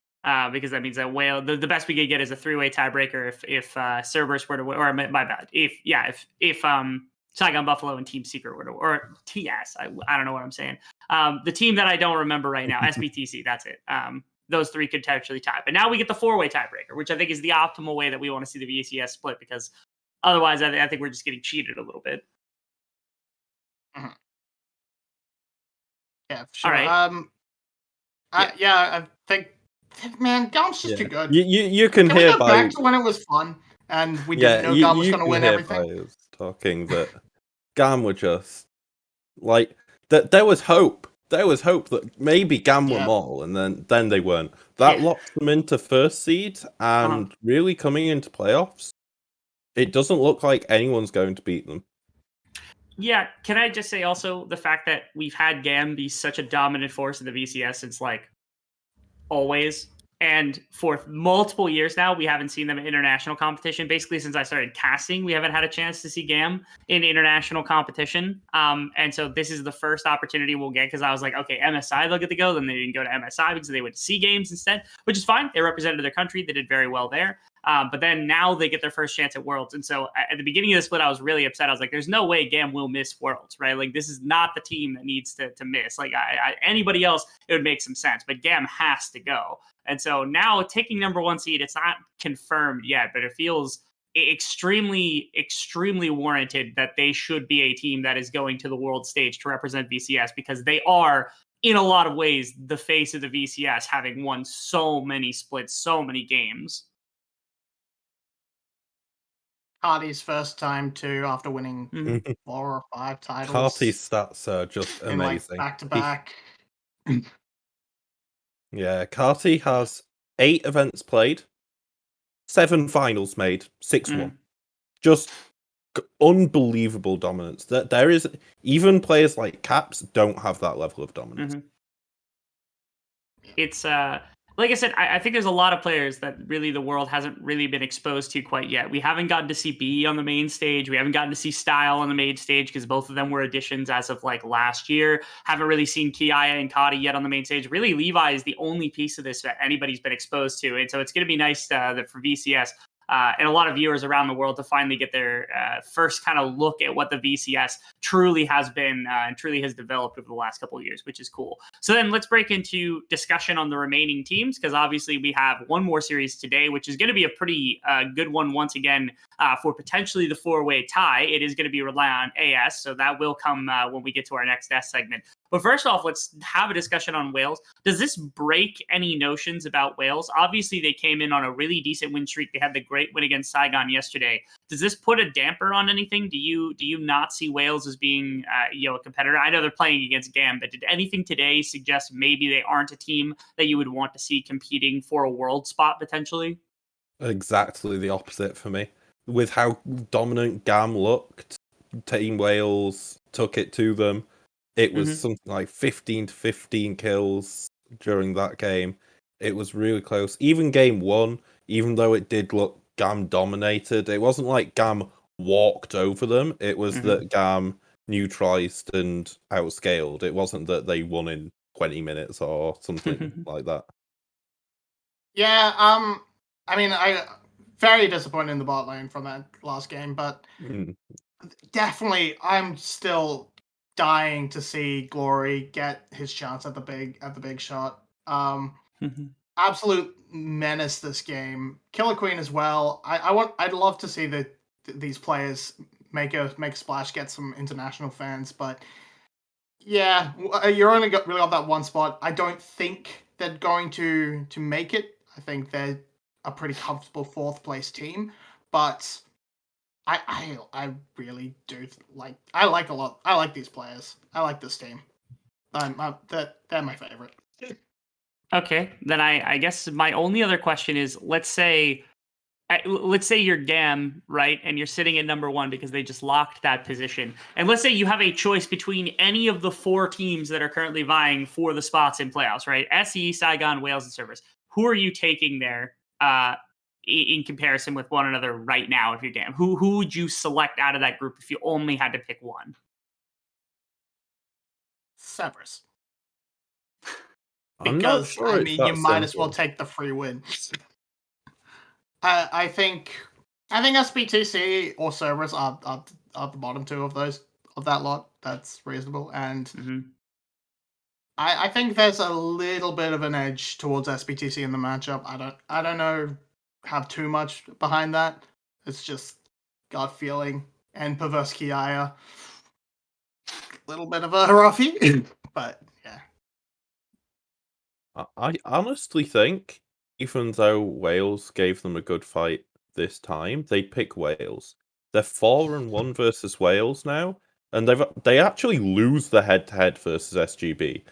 Because that means that Whale, the best we could get is a 3-way tiebreaker if Cerberus were to win, or my bad, if Saigon Buffalo and Team Secret were to, or TS, I don't know what I'm saying. The team that I don't remember right now, SBTC, that's it. Those three could potentially tie. But now we get the 4-way tiebreaker, which I think is the optimal way that we want to see the VCS split, because otherwise I think we're just getting cheated a little bit. Yeah, for sure. All right. I think, man, GAM's just too good. You can hear we go back to when it was fun and we didn't know GAM was going to win everything. Players talking that GAM were just like that. There was hope. There was hope that maybe GAM were Mall, and then they weren't. That locked them into first seed, and really coming into playoffs, it doesn't look like anyone's going to beat them. Yeah, can I just say also the fact that we've had GAM be such a dominant force in the VCS since like always, and for multiple years now we haven't seen them in international competition. Basically, since I started casting, we haven't had a chance to see GAM in international competition. And so this is the first opportunity we'll get, because I was like, okay, MSI, they'll get to go. Then they didn't go to MSI because they went to SEA Games instead, which is fine. They represented their country. They did very well there. But then now they get their first chance at Worlds. And so at the beginning of the split, I was really upset. I was like, there's no way GAM will miss Worlds, right? Like, this is not the team that needs to miss. Like, anybody else, it would make some sense. But GAM has to go. And so now taking number 1 seed, it's not confirmed yet, but it feels extremely, extremely warranted that they should be a team that is going to the world stage to represent VCS, because they are, in a lot of ways, the face of the VCS, having won so many splits, so many games. Hardy's first time too, after winning 4 or 5 titles. Carty's stats are just amazing. Back to back. Yeah, Carty has 8 events played, 7 finals made, 6-1. Just unbelievable dominance. There is, even players like Caps don't have that level of dominance. It's like I said, I think there's a lot of players that really the world hasn't really been exposed to quite yet. We haven't gotten to see B on the main stage. We haven't gotten to see Style on the main stage, because both of them were additions as of like last year. Haven't really seen Kiaya and Kadi yet on the main stage. Really, Levi is the only piece of this that anybody's been exposed to. And so it's going to be nice that for VCS and a lot of viewers around the world to finally get their first kind of look at what the VCS truly has been and truly has developed over the last couple of years, which is cool. So then let's break into discussion on the remaining teams, because obviously we have one more series today, which is going to be a pretty good one once again for potentially the 4-way tie. It is going to be rely on AS, so that will come when we get to our next S segment. But first off, let's have a discussion on Wales. Does this break any notions about Wales? Obviously, they came in on a really decent win streak. They had the great win against Saigon yesterday. Does this put a damper on anything? Do you not see Wales as being a competitor? I know they're playing against GAM, but did anything today suggest maybe they aren't a team that you would want to see competing for a world spot potentially? Exactly the opposite for me. With how dominant GAM looked, Team Wales took it to them. It was something like 15 kills during that game. It was really close. Even game 1, even though it did look GAM dominated, it wasn't like GAM walked over them. It was that GAM neutralized and outscaled. It wasn't that they won in 20 minutes or something like that. Yeah, I mean, very disappointed in the bot lane from that last game, but definitely I'm still dying to see Glory get his chance at the big shot. Absolute menace this game. Killer Queen as well. I'd love to see these players make a splash, get some international fans, but yeah, you're only really got that one spot. I don't think they're going to make it. I think they're a pretty comfortable 4th place team, but I really do like. I like a lot. I like these players. I like this team. They're my favorite. Okay, then I guess my only other question is, let's say you're GAM, right, and you're sitting at number 1 because they just locked that position. And let's say you have a choice between any of the 4 teams that are currently vying for the spots in playoffs, right? SE, Saigon, Wales, and Cerberus. Who are you taking there in comparison with one another right now if you're GAM? Who would you select out of that group if you only had to pick one? Cerberus. I'm not Because sure I it's mean, that you might as well simple. take the free win. I think SBTC or Cerberus are the bottom 2 of that lot. That's reasonable, and I think there's a little bit of an edge towards SBTC in the matchup. I don't know, have too much behind that. It's just gut feeling and perverse Kiaya. Little bit of a roughie, but yeah. I honestly think, even though Wales gave them a good fight this time, they'd pick Wales. They're 4-1 versus Wales now, and they actually lose the head-to-head versus SGB.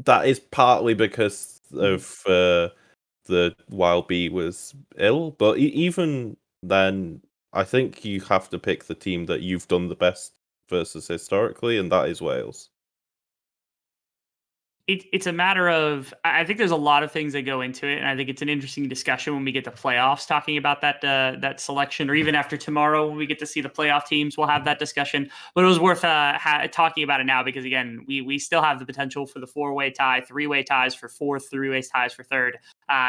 That is partly because of the Wild Bee was ill, but even then, I think you have to pick the team that you've done the best versus historically, and that is Wales. It's a matter of, I think there's a lot of things that go into it, and I think it's an interesting discussion when we get to playoffs talking about that selection, or even after tomorrow when we get to see the playoff teams, we'll have that discussion. But it was worth talking about it now because, again, we still have the potential for the 4-way tie, 3-way ties for 4th, 3-way ties for 3rd.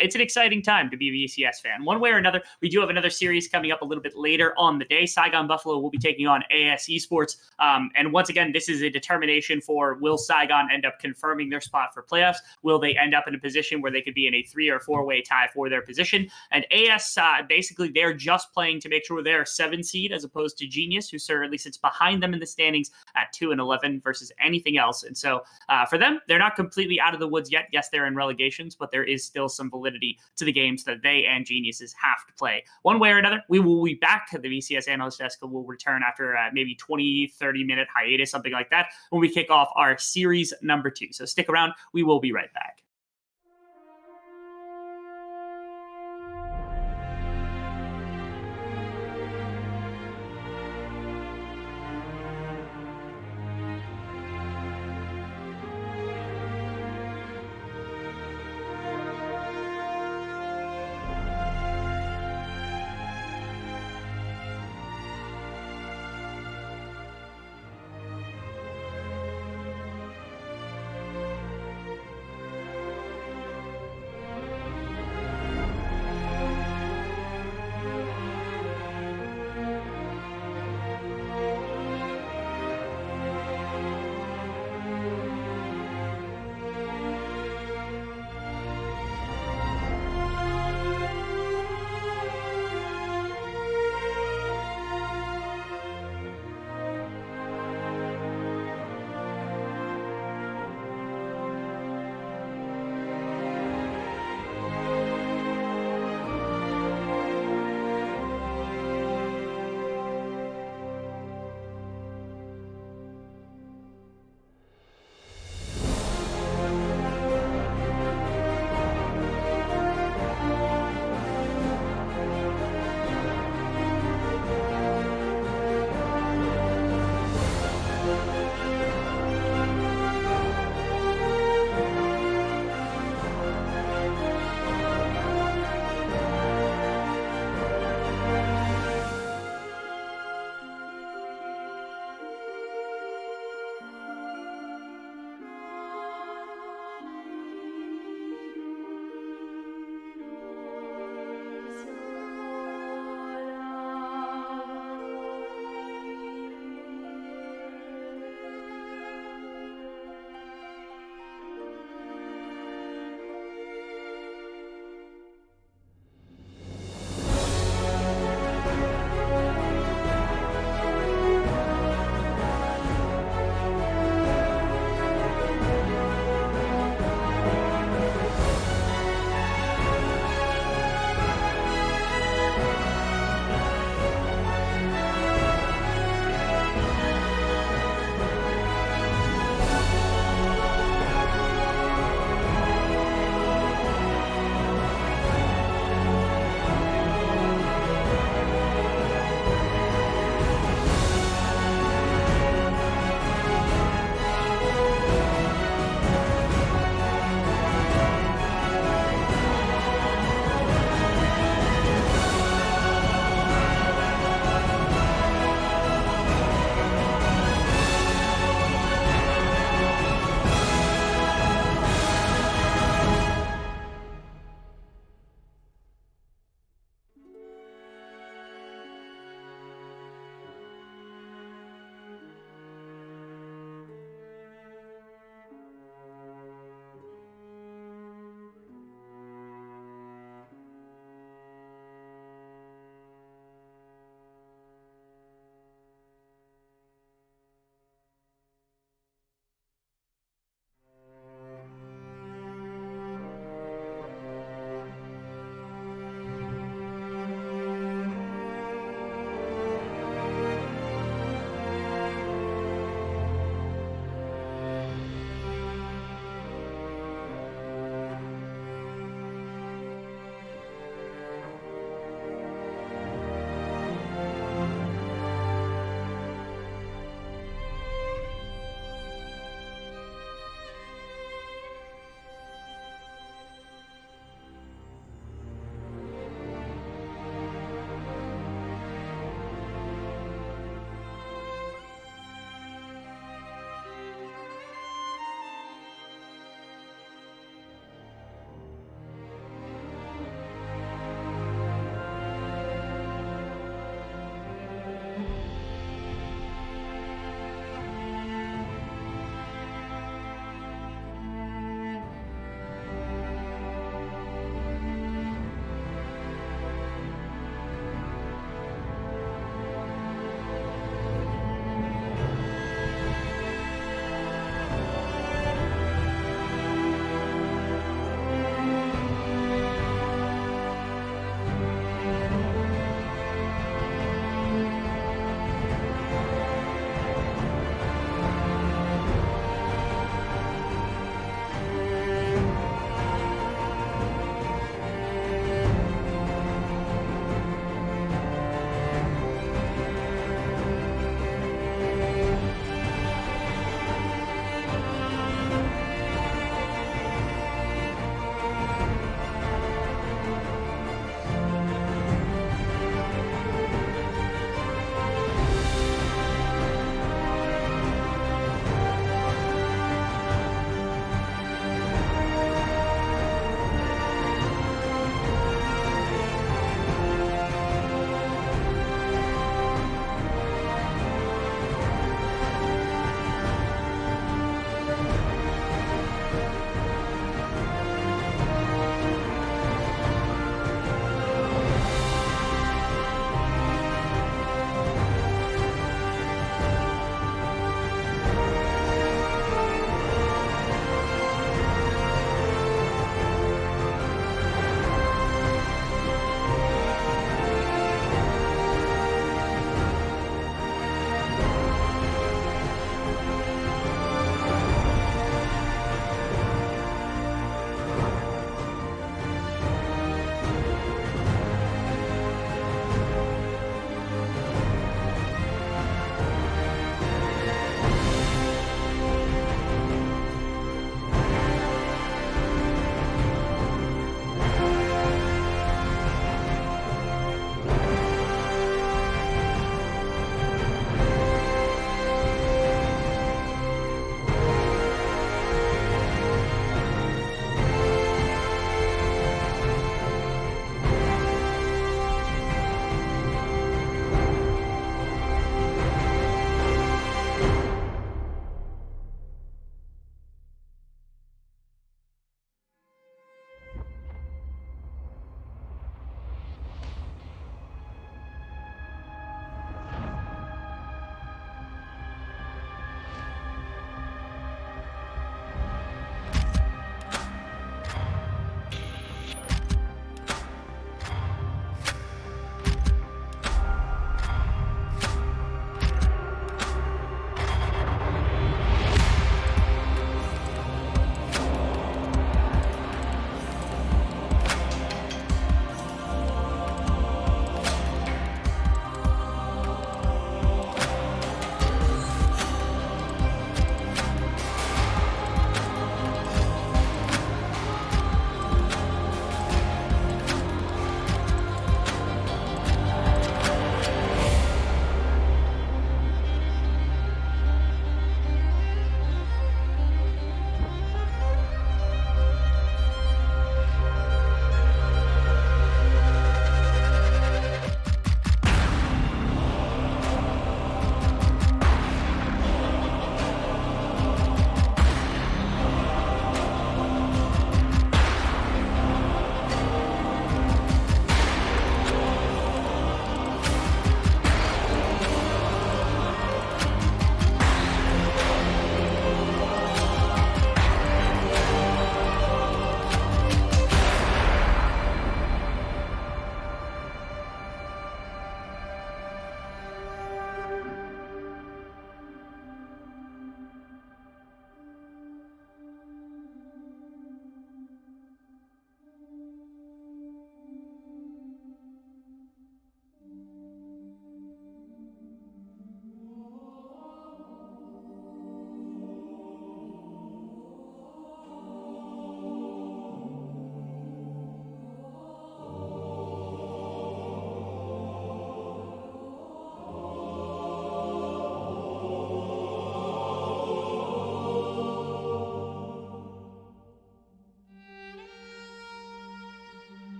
It's an exciting time to be a VCS fan. One way or another, we do have another series coming up a little bit later on the day. Saigon Buffalo will be taking on AS Esports. And once again, this is a determination for, will Saigon end up confirming their spot for playoffs? Will they end up in a position where they could be in a 3 or 4-way tie for their position? And AS, basically, they're just playing to make sure they're a 7 seed as opposed to Genius, who certainly sits behind them in the standings at 2-11 versus anything else. And so for them, they're not completely out of the woods yet. Yes, they're in relegations, but there is still some validity to the games that they and Geniuses have to play. One way or another, we will be back to the VCS Analyst Desk. We'll return after maybe 20-30 minute hiatus, something like that, when we kick off our series number 2. So stick around. We will be right back.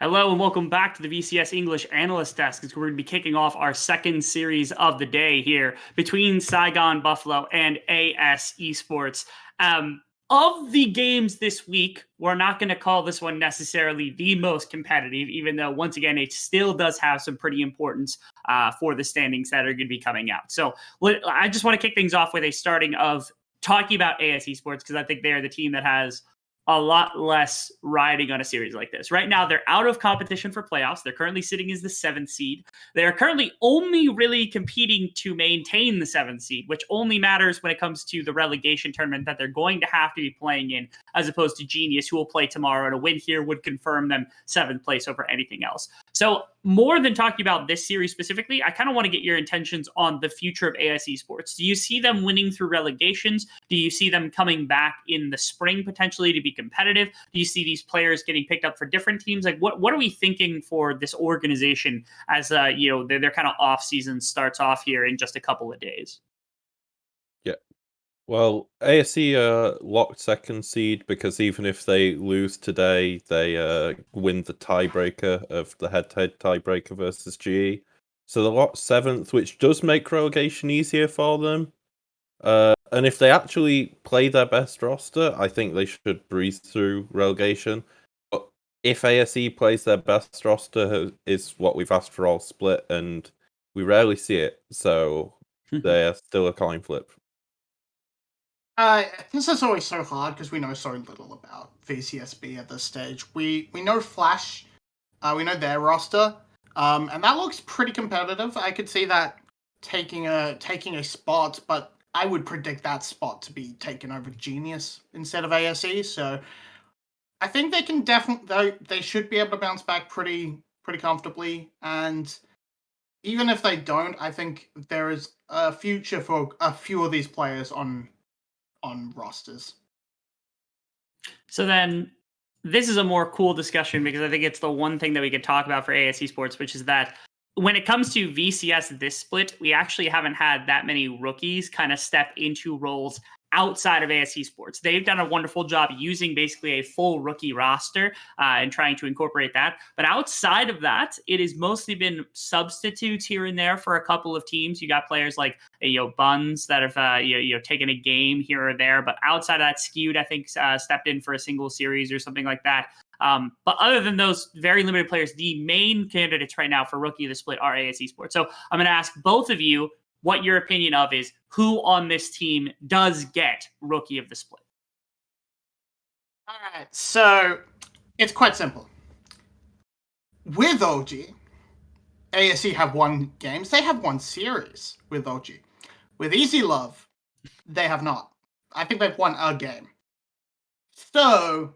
Hello and welcome back to the VCS English Analyst Desk. We're going to be kicking off our second series of the day here between Saigon Buffalo and ASE Esports. Of the games this week, we're not going to call this one necessarily the most competitive, even though, once again, it still does have some pretty importance for the standings that are going to be coming out. So I just want to kick things off with a starting of talking about ASE Esports, because I think they're the team that has a lot less riding on a series like this. Right now, they're out of competition for playoffs. They're currently sitting as the 7th seed. They are currently only really competing to maintain the 7th seed, which only matters when it comes to the relegation tournament that they're going to have to be playing in, as opposed to Genius, who will play tomorrow. And a win here would confirm them 7th place over anything else. So more than talking about this series specifically, I kind of want to get your intentions on the future of ASE Esports. Do you see them winning through relegations? Do you see them coming back in the spring potentially to be competitive? Do you see these players getting picked up for different teams? Like, what are we thinking for this organization as their kind of off season starts off here in just a couple of days? Yeah. Well, ASE locked 2nd seed because even if they lose today, they win the tiebreaker of the head-to-head tiebreaker versus GE. So they're locked 7th, which does make relegation easier for them. And if they actually play their best roster, I think they should breeze through relegation. But if ASE plays their best roster, is what we've asked for all split, and we rarely see it. So they're still a coin flip. This is always so hard because we know so little about VCSB at this stage. We know Flash, we know their roster, and that looks pretty competitive. I could see that taking a spot, but I would predict that spot to be taken over Genius instead of ASE. So I think they can they should be able to bounce back pretty comfortably. And even if they don't, I think there is a future for a few of these players on rosters. So then this is a more cool discussion, because I think it's the one thing that we could talk about for ASE Esports, which is that when it comes to VCS this split, we actually haven't had that many rookies kind of step into roles outside of ASE Esports. They've done a wonderful job using basically a full rookie roster and trying to incorporate that. But outside of that, it has mostly been substitutes here and there for a couple of teams. You got players like Buns that have taken a game here or there. But outside of that, Skewed, I think, stepped in for a single series or something like that. But other than those very limited players, the main candidates right now for Rookie of the Split are ASE Esports. So I'm going to ask both of you what your opinion of is who on this team does get Rookie of the Split. All right, so it's quite simple. With OG, ASE have won games. They have won series with OG. With Easy Love, they have not. I think they've won a game. So,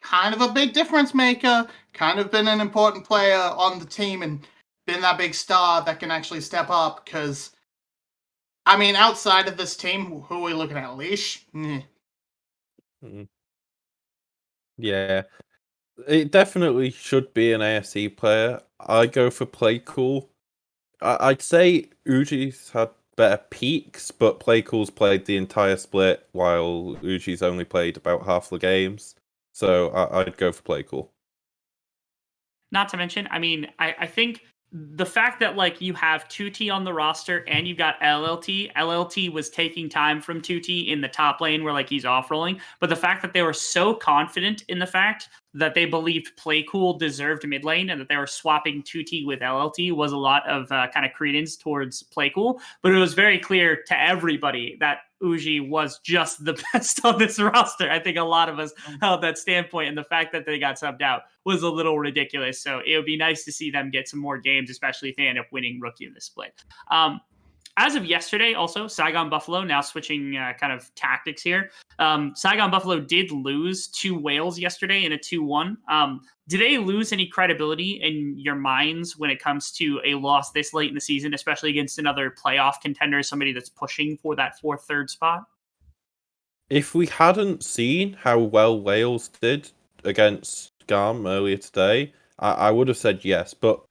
kind of a big difference maker, kind of been an important player on the team and been that big star that can actually step up, because I mean, outside of this team, who are we looking at? Leash? Yeah, it definitely should be an ASE player. I go for Play Cool. I'd say Uji's had better peaks, but Play Cool's played the entire split, while Uji's only played about half the games. So I'd go for Play Cool. Not to mention, I mean, I think the fact that you have 2T on the roster and you've got LLT was taking time from 2T in the top lane where he's off rolling, but the fact that they were so confident in the fact that they believed Playcool deserved mid lane and that they were swapping 2T with LLT was a lot of kind of credence towards Playcool. But it was very clear to everybody that Uji was just the best on this roster. I think a lot of us held that standpoint, and the fact that they got subbed out was a little ridiculous. So it would be nice to see them get some more games, especially if they end up winning Rookie of the Split. As of yesterday, also, Saigon Buffalo, now switching kind of tactics here. Saigon Buffalo did lose to Wales yesterday in a 2-1. Did they lose any credibility in your minds when it comes to a loss this late in the season, especially against another playoff contender, somebody that's pushing for that 4th, 3rd spot? If we hadn't seen how well Wales did against GAM earlier today, I would have said yes, but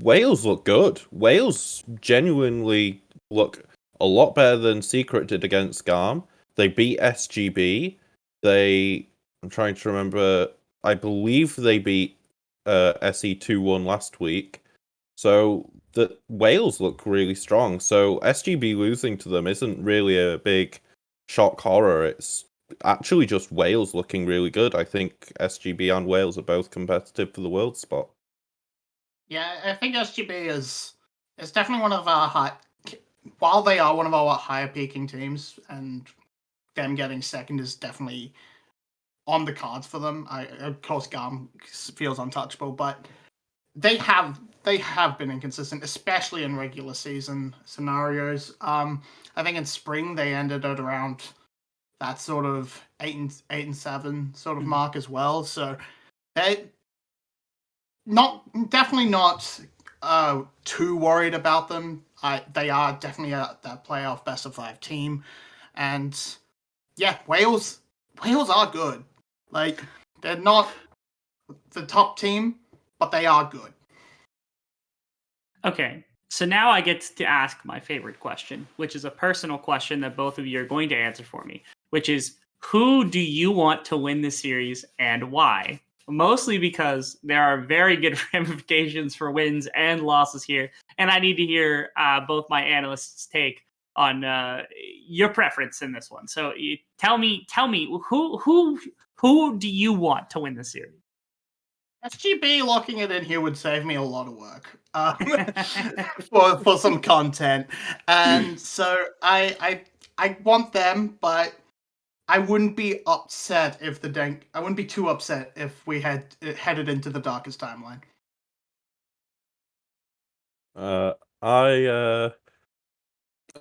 Wales look good. Wales genuinely look a lot better than Secret did against GAM. They beat SGB. I'm trying to remember, I believe they beat SE 2-1 last week. So the Wales look really strong. So SGB losing to them isn't really a big shock horror. It's actually just Wales looking really good. I think SGB and Wales are both competitive for the world spot. Yeah, I think SGB is definitely one of our while they are one of our higher peaking teams, and them getting second is definitely on the cards for them. Of course, GAM feels untouchable, but they have been inconsistent, especially in regular season scenarios. I think in spring they ended at around that sort of 8-7 sort of mark as well. So they definitely not too worried about them. They are definitely that playoff best of 5 team, and yeah, Wales are good. Like, they're not the top team, but they are good. Okay, so now I get to ask my favorite question, which is a personal question that both of you are going to answer for me, which is, who do you want to win this series and why? Mostly because there are very good ramifications for wins and losses here, and I need to hear both my analysts' take on your preference in this one. So tell me, who do you want to win this series? SGB locking it in here would save me a lot of work for some content, and so I want them, but I wouldn't be upset if I wouldn't be too upset if we had headed into the darkest timeline.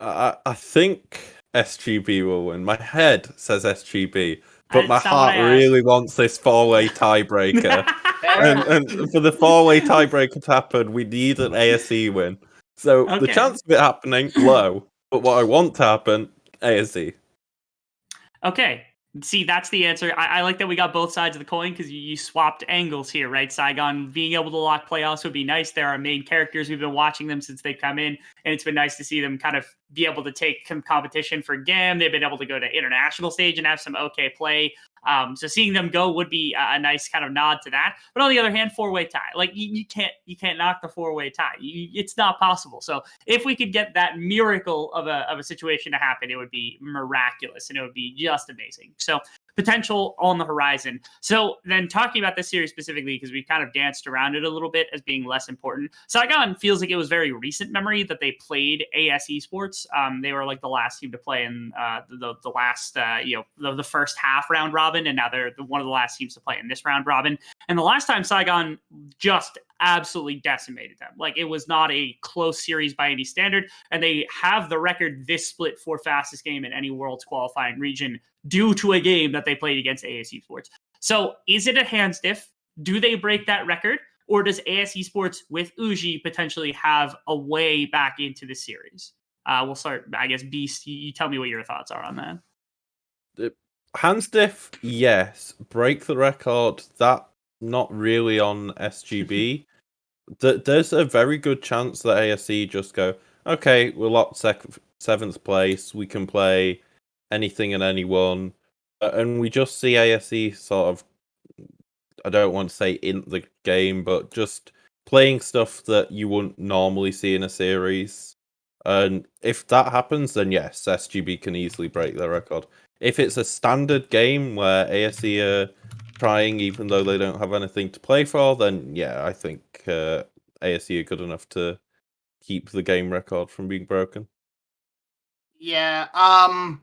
I think SGB will win. My head says SGB, but my heart really wants this 4-way tiebreaker. and for the 4-way tiebreaker to happen, we need an ASE win. So the chance of it happening, low. But what I want to happen, ASE. Okay. See, that's the answer. I like that we got both sides of the coin because you swapped angles here, right? Saigon being able to lock playoffs would be nice. They're our main characters. We've been watching them since they've come in, and it's been nice to see them kind of be able to take some competition for GAM. They've been able to go to international stage and have some okay play. So seeing them go would be a nice kind of nod to that. But on the other hand, 4-way tie, like you can't knock the 4-way tie. It's not possible. So if we could get that miracle of a situation to happen, it would be miraculous and it would be just amazing. So potential on the horizon. So then talking about this series specifically, because we kind of danced around it a little bit as being less important. Saigon feels like it was very recent memory that they played AS Esports. They were like the last team to play in the last, the first half round robin, and now they're one of the last teams to play in this round robin. And the last time Saigon just absolutely decimated them. Like, it was not a close series by any standard, and they have the record this split for fastest game in any Worlds qualifying region due to a game that they played against AS Esports. So is it a hand stiff? Do they break that record? Or does AS Esports with Uji potentially have a way back into the series? We'll start, I guess, Beast, you tell me what your thoughts are on that. Hand stiff, yes. Break the record, that not really on SGB. There's a very good chance that ASE just go, okay, we're locked 7th place, we can play anything and anyone, and we just see ASE sort of, I don't want to say in the game, but just playing stuff that you wouldn't normally see in a series. And if that happens, then yes, SGB can easily break their record. If it's a standard game where ASE are trying, even though they don't have anything to play for, then yeah, I think ASE are good enough to keep the game record from being broken. Yeah, I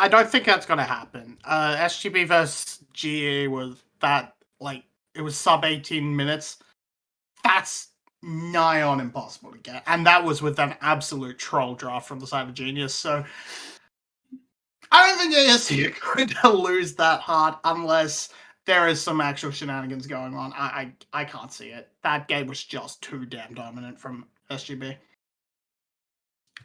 don't think that's gonna happen. SGB versus GA was that, like, it was sub 18 minutes. That's nigh on impossible to get, and that was with an absolute troll draft from the side of Genius. So I don't think ASE are going to lose that hard unless there is some actual shenanigans going on. I can't see it. That game was just too damn dominant from SGB.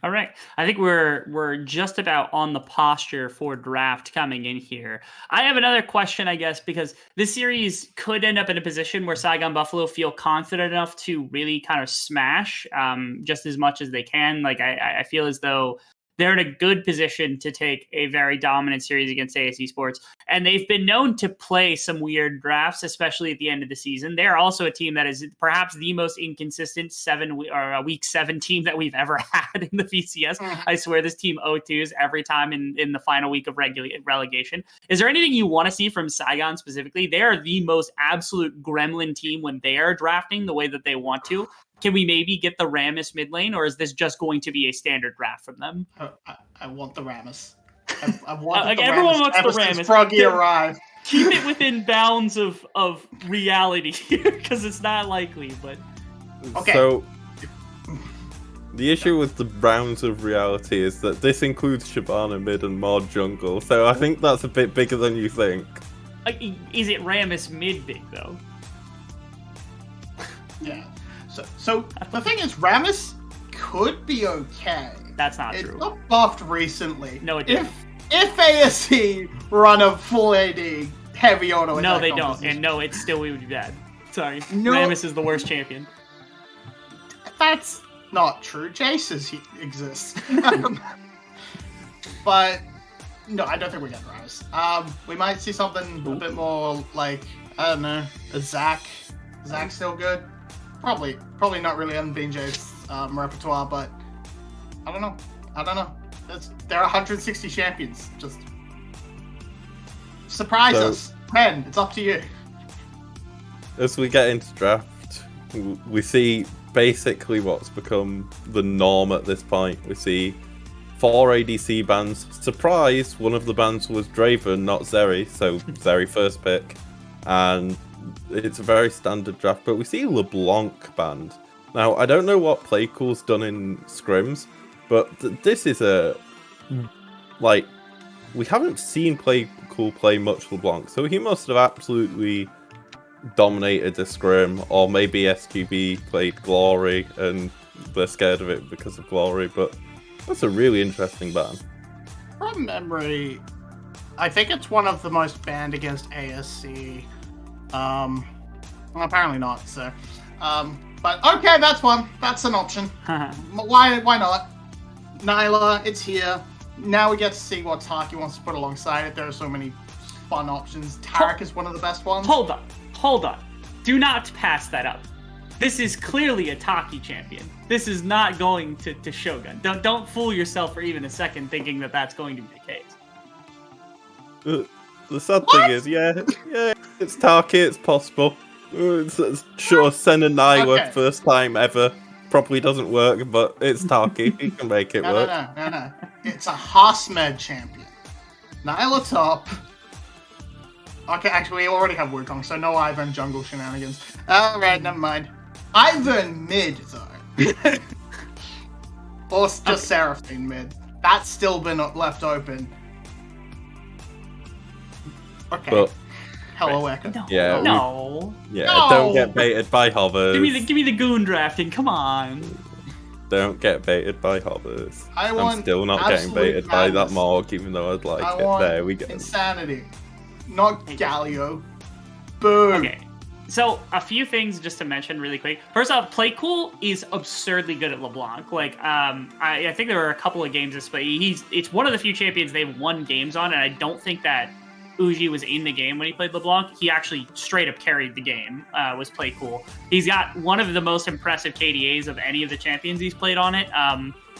All right. I think we're just about on the posture for draft coming in here. I have another question, I guess, because this series could end up in a position where Saigon Buffalo feel confident enough to really kind of smash just as much as they can. Like, I feel as though they're in a good position to take a very dominant series against ASE Sports. And they've been known to play some weird drafts, especially at the end of the season. They're also a team that is perhaps the most inconsistent week 7 team that we've ever had in the VCS. I swear this team 0-2s every time in the final week of relegation. Is there anything you want to see from Saigon specifically? They are the most absolute gremlin team when they are drafting the way that they want to. Can we maybe get the Rammus mid lane, or is this just going to be a standard draft from them? I want the Rammus. I want like everyone Rammus wants the ever since Rammus. Froggy arrived. Keep it within bounds of reality because it's not likely. But okay. So the issue with the bounds of reality is that this includes Shyvana mid and Mod jungle. So I think that's a bit bigger than you think. Is it Rammus mid big though? Yeah. So the thing is, Rammus could be okay. That's not it true. It got buffed recently. No, it didn't. If ASE run a full AD heavy auto, no, they don't, and no, it still would be bad. Sorry, no, Rammus is the worst champion. That's not true. Jace exists, but no, I don't think we get Rammus. We might see something a bit more like, I don't know, a Zac. Zac's still good. Probably not really on BJ's repertoire, but I don't know. There are 160 champions. Just surprise us. Pen, it's up to you. As we get into draft, we see basically what's become the norm at this point. We see 4 ADC bans. Surprise, one of the bans was Draven, not Zeri, so Zeri first pick. And it's a very standard draft, but we see LeBlanc banned. Now, I don't know what Playcool's done in scrims, but this is we haven't seen Playcool play much LeBlanc, so he must have absolutely dominated the scrim, or maybe SGB played Glory and they're scared of it because of Glory, but that's a really interesting ban. From memory, I think it's one of the most banned against ASE. Well, apparently not, so. But okay, that's one. That's an option. Why not? Nyla, it's here. Now we get to see what Taki wants to put alongside it. There are so many fun options. Tarek is one of the best ones. Hold on. Do not pass that up. This is clearly a Taki champion. This is not going to Shogun. Don't fool yourself for even a second thinking that that's going to be the case. The sad thing is, yeah, it's Taki, it's possible. Sure, send a Nyla first time ever. Probably doesn't work, but it's Taki. He can make it work. No. It's a Hasmed champion. Nyla top. Okay, actually, we already have Wukong, so no Ivern jungle shenanigans. Alright, never mind. Ivern mid, though. Or just Seraphine mid. That's still been left open. Okay. But, hello, Echo. No. Yeah. No. Don't get baited by hovers. Give me the goon drafting. Come on. Don't get baited by hovers. I'm still not getting baited by that Morg, even though I'd like it. There we go. Insanity. Not Galio. Boom. Okay. So, a few things just to mention really quick. First off, Playcool is absurdly good at LeBlanc. I think there were a couple of games this way. It's one of the few champions they've won games on, and I don't think that Uji was in the game when he played LeBlanc. He actually straight up carried the game, was Playcool. He's got one of the most impressive KDAs of any of the champions he's played on it.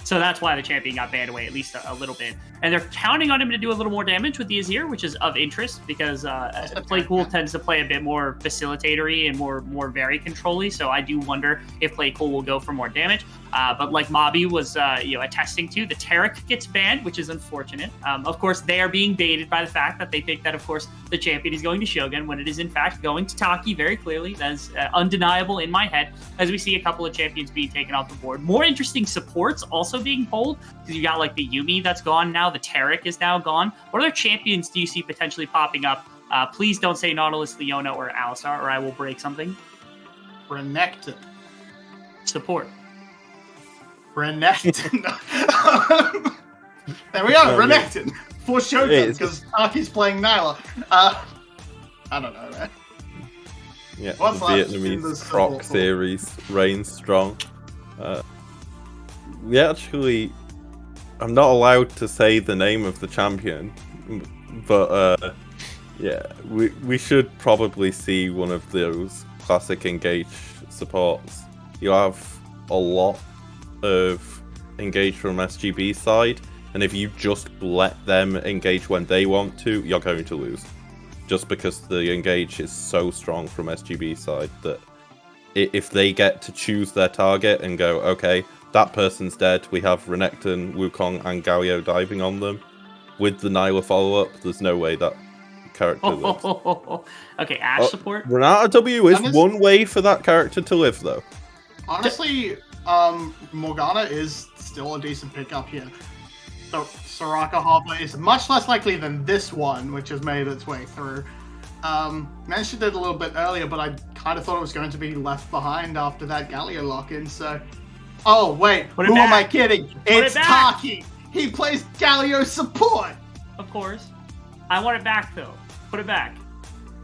So that's why the champion got banned away at least a little bit. And they're counting on him to do a little more damage with the Azir, which is of interest because Playcool tends to play a bit more facilitatory and more very control-y. So I do wonder if Playcool will go for more damage. But like Mobby was attesting to, the Taric gets banned, which is unfortunate. Of course, they are being baited by the fact that they think that, of course, the champion is going to Shogun when it is in fact going to Taki very clearly. That is undeniable in my head, as we see a couple of champions being taken off the board. More interesting supports also being pulled, because you got like the Yuumi that's gone now, the Taric is now gone. What other champions do you see potentially popping up? Please don't say Nautilus, Leona, or Alistar, or I will break something. Renekton. Support. Renekton. There we go, Renekton. For Shogun, because Taki's playing Nyla. I don't know, man. Yeah, What's the left Vietnamese in the Proc series reigns strong. We actually I'm not allowed to say the name of the champion, but yeah, we should probably see one of those classic engage supports. You have a lot of engage from SGB side, and if you just let them engage when they want to, you're going to lose. Just because the engage is so strong from SGB side that if they get to choose their target and go, okay, that person's dead, we have Renekton, Wukong, and Galio diving on them, with the Nyla follow-up, there's no way that character lives. Okay, Ashe support? Renata W is one way for that character to live, though. Honestly, Morgana is still a decent pickup here. So Soraka Hopper is much less likely than this one, which has made its way through. Mentioned it a little bit earlier, but I kind of thought it was going to be left behind after that Galio lock-in, so... Oh, wait, who am I kidding? It's Taki! He plays Galio support! Of course. I want it back, though. Put it back.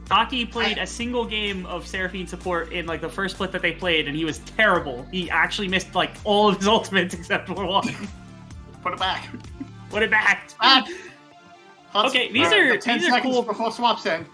Taki played a single game of Seraphine support in like the first split that they played, and he was terrible. He actually missed like all of his ultimates except for one. Put it back. Put it back. Okay, these are cool. Before swaps end.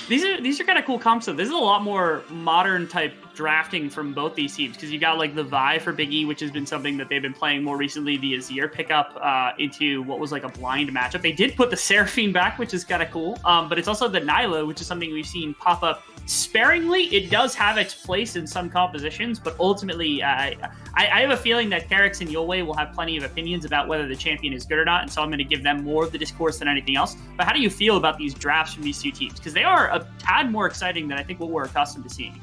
These are kind of cool comps though. This is a lot more modern type drafting from both these teams because you got like the Vi for Big E, which has been something that they've been playing more recently. The Azir pickup into what was like a blind matchup. They did put the Seraphine back, which is kind of cool. But it's also the Nyla, which is something we've seen pop up sparingly. It does have its place in some compositions, but ultimately, I have a feeling that Carrix and Yolwei will have plenty of opinions about whether the champion is good or not, and so I'm going to give them more of the discourse than anything else. But how do you feel about these drafts from these two teams? Because they are a tad more exciting than I think what we're accustomed to seeing.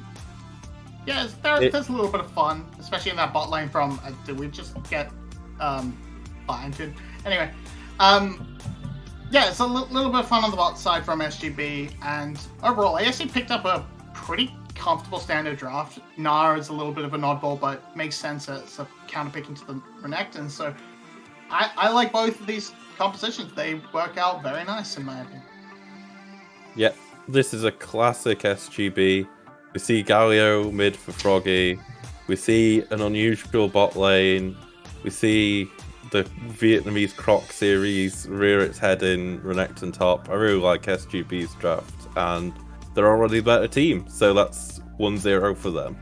Yeah, there's a little bit of fun, especially in that bot lane from... did we just get blinded? Anyway, yeah, it's a little bit of fun on the bot side from SGB, and overall, ASE picked up a pretty comfortable standard draft. Nara is a little bit of an oddball, but makes sense as a counterpick into the Renekton, so I like both of these compositions. They work out very nice, in my opinion. Yeah, this is a classic SGB. We see Galio mid for Froggy. We see an unusual bot lane. We see the Vietnamese Croc series rear its head in Renekton top. I really like SGB's draft, and they're already a better team, so that's 1-0 for them.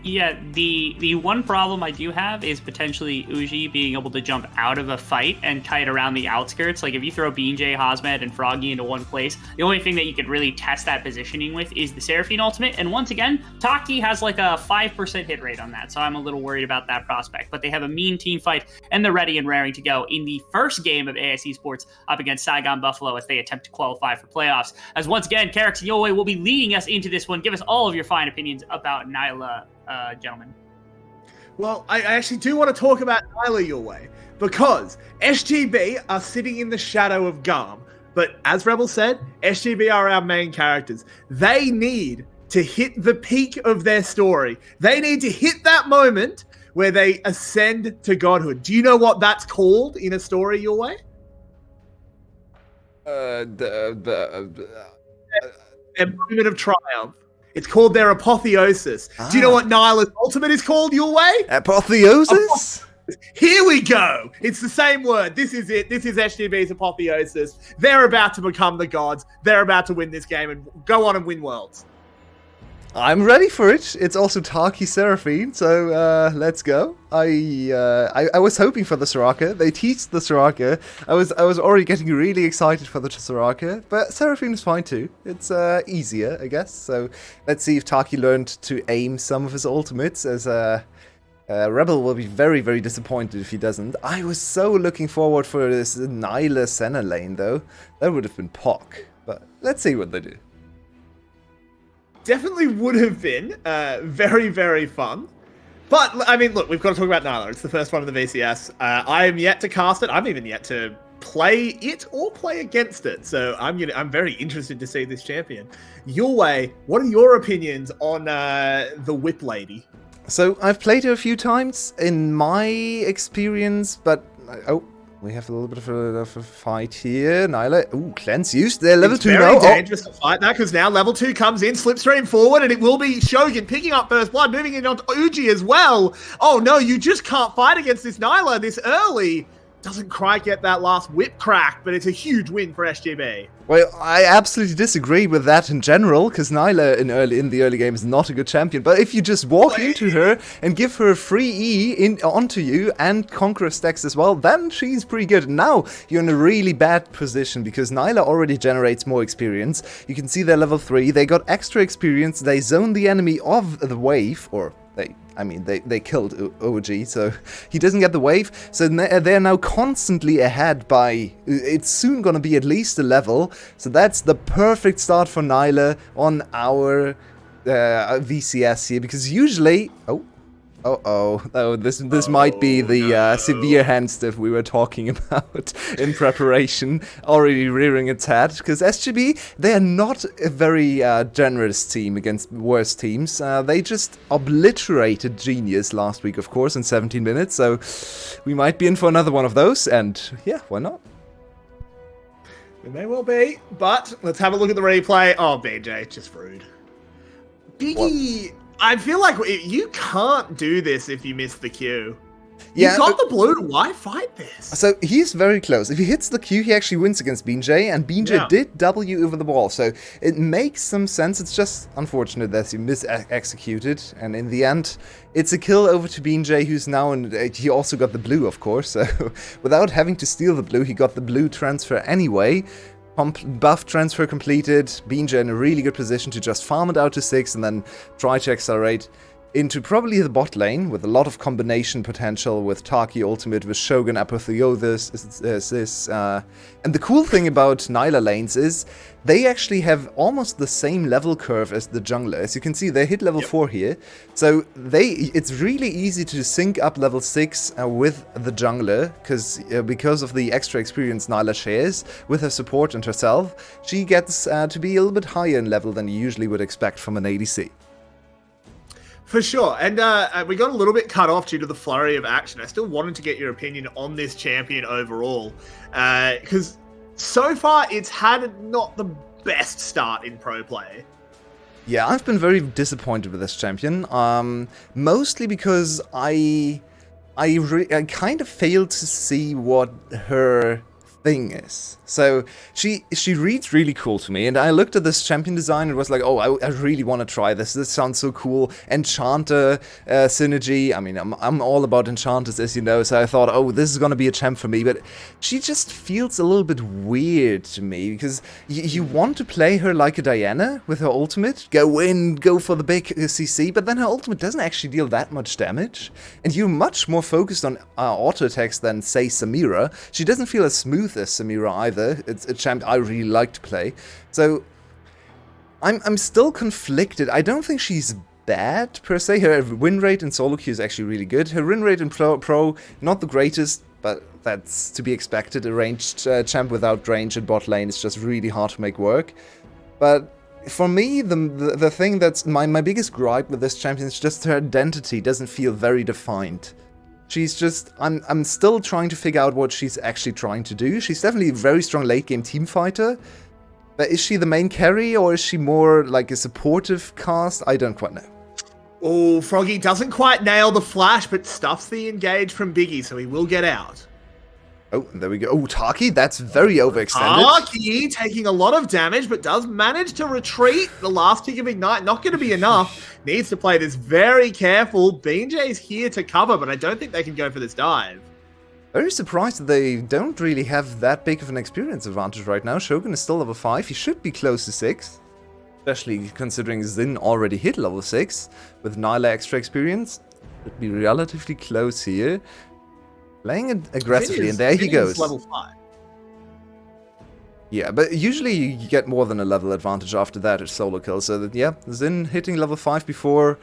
Yeah, the one problem I do have is potentially Uji being able to jump out of a fight and kite around the outskirts. Like if you throw BJ, Hosmed, and Froggy into one place, the only thing that you could really test that positioning with is the Seraphine ultimate. And once again, Taki has like a 5% hit rate on that, so I'm a little worried about that prospect. But they have a mean team fight, and they're ready and raring to go in the first game of AS Esports up against Saigon Buffalo as they attempt to qualify for playoffs. As once again, Carrix and Yolwei will be leading us into this one. Give us all of your fine opinions about Nyla, gentlemen. Well, I actually do want to talk about Nyla Yolwei, because SGB are sitting in the shadow of GAM. But as Rebel said, SGB are our main characters. They need to hit the peak of their story. They need to hit that moment where they ascend to godhood. Do you know what that's called in a story, Yolwei? A moment of triumph. It's called their apotheosis. Do you know what Nyla's ultimate is called, Yolwei? Apotheosis? Here we go. It's the same word. This is it. This is SGB's apotheosis. They're about to become the gods. They're about to win this game and go on and win worlds. I'm ready for it. It's also Taki Seraphine, so let's go. I was hoping for the Soraka. They teased the Soraka. I was already getting really excited for the Soraka, but Seraphine is fine too. It's easier, I guess. So let's see if Taki learned to aim some of his ultimates, as Rebel will be very, very disappointed if he doesn't. I was so looking forward for this Nyla Senna lane, though. That would have been POC, but let's see what they do. Definitely would have been very, very fun. But, I mean, look, we've got to talk about Nyla. It's the first one in the VCS. I am yet to cast it. I'm even yet to play it or play against it. So I'm very interested to see this champion. Yolwei, what are your opinions on the Whip Lady? So, I've played her a few times in my experience, but... Oh, We have a little bit of a fight here. Nyla, ooh, cleanse used. They're level It's 2 very now. dangerous to fight that because now level 2 comes in, slipstream forward, and it will be Shogun picking up first blood, moving in onto Uji as well. Oh no, you just can't fight against this Nyla this early. Doesn't quite get that last whip crack, but it's a huge win for SGB. Well, I absolutely disagree with that in general, because Nyla in the early game is not a good champion. But if you just walk into her and give her a free E onto you and Conqueror stacks as well, then she's pretty good. Now you're in a really bad position because Nyla already generates more experience. You can see they're level 3. They got extra experience. They zone the enemy of the wave, or they killed OG, so he doesn't get the wave. So they're now constantly ahead by... It's soon going to be at least a level. So that's the perfect start for Nyla on our VCS here. Because usually... Oh, this might be the severe hand stuff we were talking about in preparation, already rearing its head, because SGB, they are not a very generous team against worse teams. They just obliterated Genius last week, of course, in 17 minutes, so we might be in for another one of those, and yeah, why not? It may well be, but let's have a look at the replay. Oh, BJ, just rude. Biggie... I feel like you can't do this if you miss the Q. Yeah, you got the blue. Why fight this? So he's very close. If he hits the Q, he actually wins against BJ, and BJ did W over the wall. So it makes some sense. It's just unfortunate that he mis-executed, and in the end, it's a kill over to BJ, who's now in... He also got the blue, of course. So without having to steal the blue, he got the blue transfer anyway. Buff transfer completed, BJ in a really good position to just farm it out to 6 and then try to accelerate into probably the bot lane with a lot of combination potential with Taki ultimate, with Shogun Apotheosis, and the cool thing about Nyla lanes is they actually have almost the same level curve as the jungler. As you can see, they hit level 4 here, so it's really easy to sync up level 6 with the jungler, because of the extra experience Nyla shares with her support and herself, she gets to be a little bit higher in level than you usually would expect from an ADC. For sure, and we got a little bit cut off due to the flurry of action. I still wanted to get your opinion on this champion overall, because so far it's had not the best start in pro play. Yeah, I've been very disappointed with this champion, mostly because I kind of failed to see what her thing is. So she reads really cool to me, and I looked at this champion design and was like, oh, I really want to try this. This sounds so cool. Enchanter synergy. I mean, I'm all about enchanters, as you know, so I thought, oh, this is gonna be a champ for me. But she just feels a little bit weird to me, because you want to play her like a Diana with her ultimate, go in, go for the big CC, but then her ultimate doesn't actually deal that much damage, and you're much more focused on auto attacks than, say, Samira. She doesn't feel as smooth as Samira either. It's a champ I really like to play. So I'm still conflicted. I don't think she's bad per se. Her win rate in solo queue is actually really good. Her win rate in pro not the greatest, but that's to be expected. A ranged champ without range in bot lane is just really hard to make work. But for me, the thing that's my biggest gripe with this champion is just her identity doesn't feel very defined. She's just... I'm still trying to figure out what she's actually trying to do. She's definitely a very strong late-game team fighter. But is she the main carry, or is she more like a supportive cast? I don't quite know. Oh, Froggy doesn't quite nail the flash, but stuffs the engage from Biggie, so he will get out. Oh, and there we go. Oh, Taki, that's very overextended. Taki taking a lot of damage, but does manage to retreat. The last tick of Ignite, not going to be enough. Needs to play this very careful. BJ's here to cover, but I don't think they can go for this dive. Very surprised that they don't really have that big of an experience advantage right now. Shogun is still level 5. He should be close to 6. Especially considering Xin already hit level 6. With Nyla extra experience. Should be relatively close here. Playing it aggressively, and there he goes. Level 5. Yeah, but usually you get more than a level advantage after that at solo kill. So that, yeah, Xin hitting level 5 before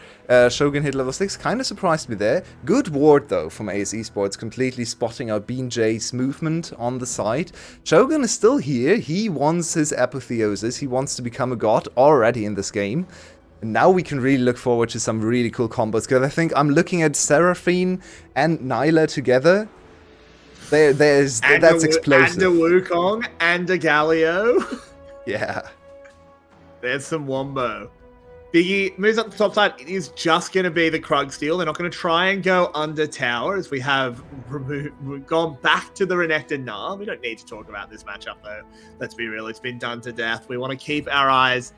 Shogun hit level 6 kind of surprised me there. Good ward though from ASE Esports, completely spotting out BJ's movement on the side. Shogun is still here. He wants his apotheosis. He wants to become a god already in this game. And now we can really look forward to some really cool combos, because I think I'm looking at Seraphine and Nyla together. That's explosive. And a Wukong and a Galio. Yeah. There's some Wombo. Biggie moves up the top side. It is just going to be the Krug steal. They're not going to try and go under tower as we have gone back to the Renekton Gnar. We don't need to talk about this matchup, though. Let's be real. It's been done to death. We want to keep our eyes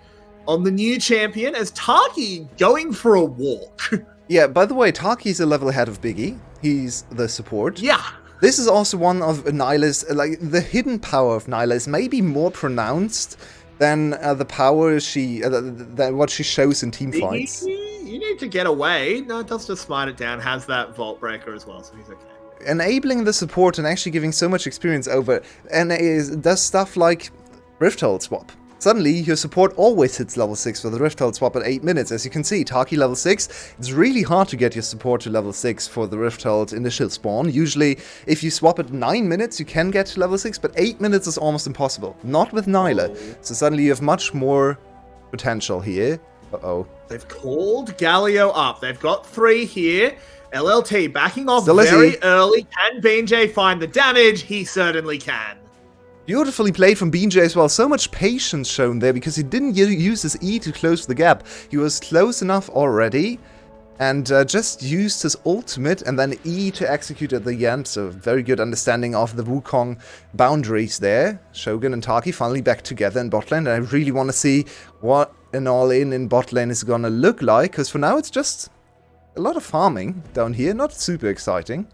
on the new champion as Taki going for a walk. Yeah, by the way, Taki's a level ahead of Biggie. He's the support. Yeah. This is also one of Nyla's, like, the hidden power of Nyla is maybe more pronounced than the power than what she shows in team fights. You need to get away. No, it does just smite it down. Has that Vault Breaker as well, so he's okay. Enabling the support and actually giving so much experience over, and does stuff like Rift Hold swap. Suddenly, your support always hits level 6 for the Rift Hold swap at 8 minutes. As you can see, Taki level 6, it's really hard to get your support to level 6 for the Rift Hold initial spawn. Usually, if you swap at 9 minutes, you can get to level 6, but 8 minutes is almost impossible. Not with Nyla. So suddenly you have much more potential here. Uh-oh. They've called Galio up. They've got 3 here. LLT backing off Still very early. Can BJ find the damage? He certainly can. Beautifully played from BJ as well. So much patience shown there because he didn't use his E to close the gap. He was close enough already and just used his ultimate and then E to execute at the end. So very good understanding of the Wukong boundaries there. Shogun and Taki finally back together in bot lane. And I really want to see what an all-in bot lane is going to look like, because for now it's just a lot of farming down here. Not super exciting.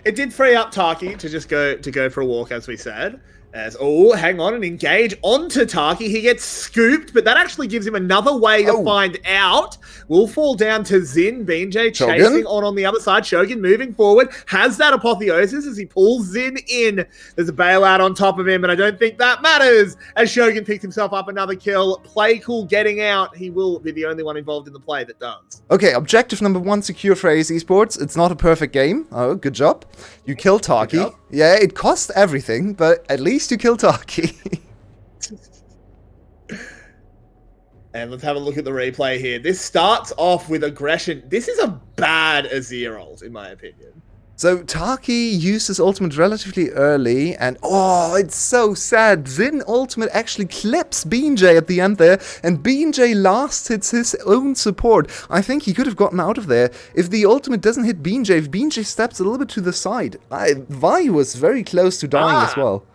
It did free up Taki to just go for a walk, as we said. Hang on, and engage onto Taki. He gets scooped, but that actually gives him another way to find out. Will fall down to Xin. BJ chasing on the other side. Shogun moving forward. Has that apotheosis as he pulls Xin in. There's a bailout on top of him, but I don't think that matters as Shogun picks himself up another kill. Play cool getting out. He will be the only one involved in the play that does. Okay, objective number 1 secure for ASE Esports. It's not a perfect game. Oh, good job. You kill Taki. Yeah, it cost everything, but at least you kill Taki. And let's have a look at the replay here. This starts off with aggression. This is a bad Azir ult, in my opinion. So Taki used his ultimate relatively early, and it's so sad. Xin ultimate actually clips BJ at the end there, and BJ last hits his own support. I think he could have gotten out of there if the ultimate doesn't hit BJ, if BJ steps a little bit to the side. Vi was very close to dying as well.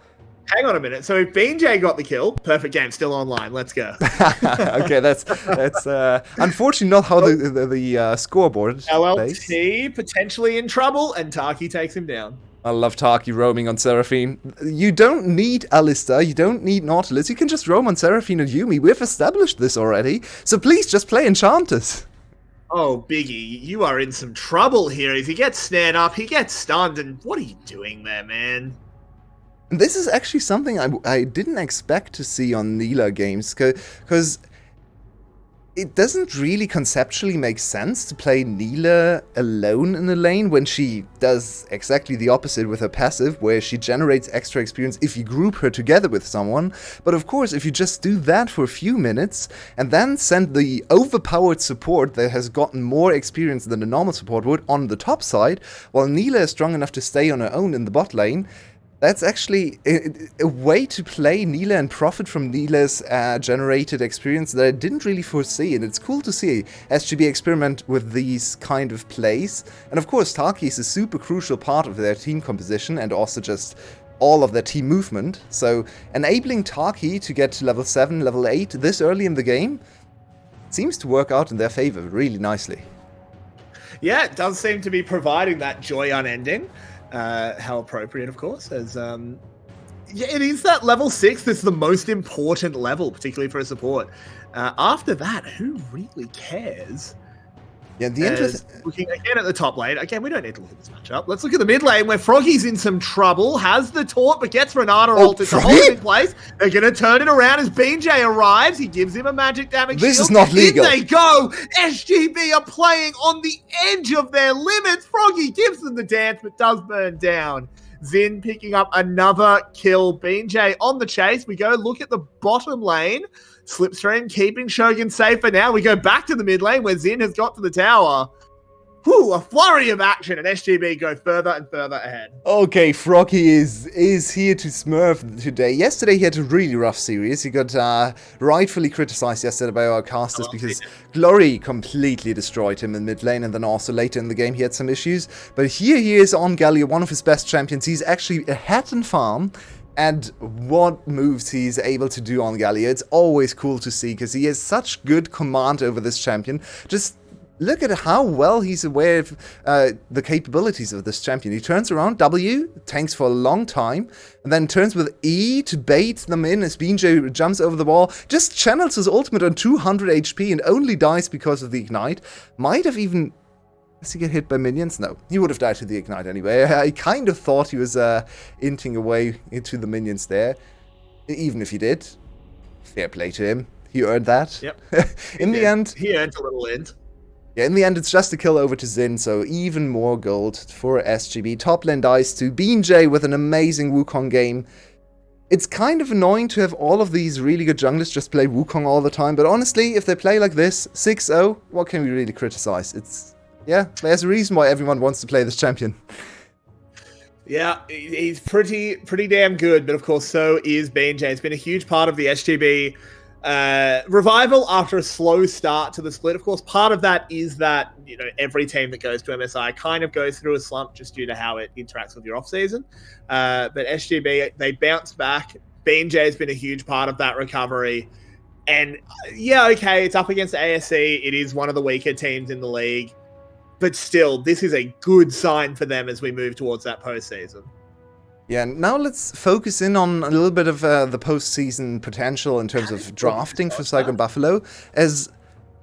Hang on a minute. So if BJ got the kill, perfect game, still online. Let's go. Okay, that's unfortunately not how the scoreboard LLT plays. potentially in trouble, and Taki takes him down. I love Taki roaming on Seraphine. You don't need Alistar, you don't need Nautilus, you can just roam on Seraphine and Yuumi. We've established this already, so please just play Enchanters. Oh, Biggie, you are in some trouble here. If he gets snared up, he gets stunned, and what are you doing there, man? This is actually something I didn't expect to see on Nilah games, because it doesn't really conceptually make sense to play Nilah alone in a lane when she does exactly the opposite with her passive, where she generates extra experience if you group her together with someone. But of course, if you just do that for a few minutes and then send the overpowered support that has gotten more experience than the normal support would on the top side, while Nilah is strong enough to stay on her own in the bot lane, that's actually a way to play Nilah and profit from Nilah's generated experience that I didn't really foresee, and it's cool to see SGB experiment with these kind of plays. And of course, Taki is a super crucial part of their team composition and also just all of their team movement. So enabling Taki to get to level 7, level 8 this early in the game seems to work out in their favor really nicely. Yeah, it does seem to be providing that joy unending. How appropriate, of course, as it is that level 6 that's the most important level, particularly for a support. After that, who really cares? Yeah, the interest. Looking again at the top lane. Again, we don't need to look at this matchup. Let's look at the mid lane where Froggy's in some trouble. Has the taunt, but gets Renata ulted to hold him in place. They're going to turn it around as BJ arrives. He gives him a magic damage This shield. is not legal. In they go. SGB are playing on the edge of their limits. Froggy gives them the dance, but does burn down. Xin picking up another kill. BJ on the chase. We go look at the bottom lane. Slipstream keeping Shogun safe for now. We go back to the mid lane where Xin has got to the tower. a flurry of action, and SGB go further and further ahead. Okay, Froggy is here to smurf today. Yesterday he had a really rough series. He got rightfully criticized yesterday by our casters because Glory completely destroyed him in mid lane, and then also later in the game he had some issues. But here he is on Galio, one of his best champions. He's actually ahead in farm. And what moves he's able to do on Galio, it's always cool to see because he has such good command over this champion. Just look at how well he's aware of the capabilities of this champion. He turns around, W, tanks for a long time, and then turns with E to bait them in as BJ jumps over the wall, just channels his ultimate on 200 HP and only dies because of the ignite. Might have even... Does he get hit by minions? No, he would have died to the ignite anyway. I kind of thought he was inting away into the minions there. Even if he did, fair play to him. He earned that. Yep. In the end... He earned a little int. Yeah, in the end, it's just a kill over to Xin, so even more gold for SGB. Top lane dies to BJ with an amazing Wukong game. It's kind of annoying to have all of these really good junglers just play Wukong all the time, but honestly, if they play like this, 6-0, what can we really criticize? Yeah, there's a reason why everyone wants to play this champion. Yeah, he's pretty damn good, but of course so is BJ. It's been a huge part of the SGB revival after a slow start to the split. Of course, part of that is that, you know, every team that goes to MSI kind of goes through a slump just due to how it interacts with your off-season. But SGB, they bounce back. BJ has been a huge part of that recovery. And yeah, okay, it's up against ASE. It is one of the weaker teams in the league. But still, this is a good sign for them as we move towards that postseason. Yeah, now let's focus in on a little bit of the postseason potential in terms of drafting for Saigon Buffalo, as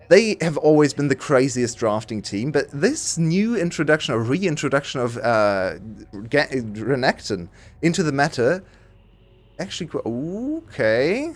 they have always been the craziest drafting team, but this new introduction or reintroduction of Renekton into the meta, actually, okay...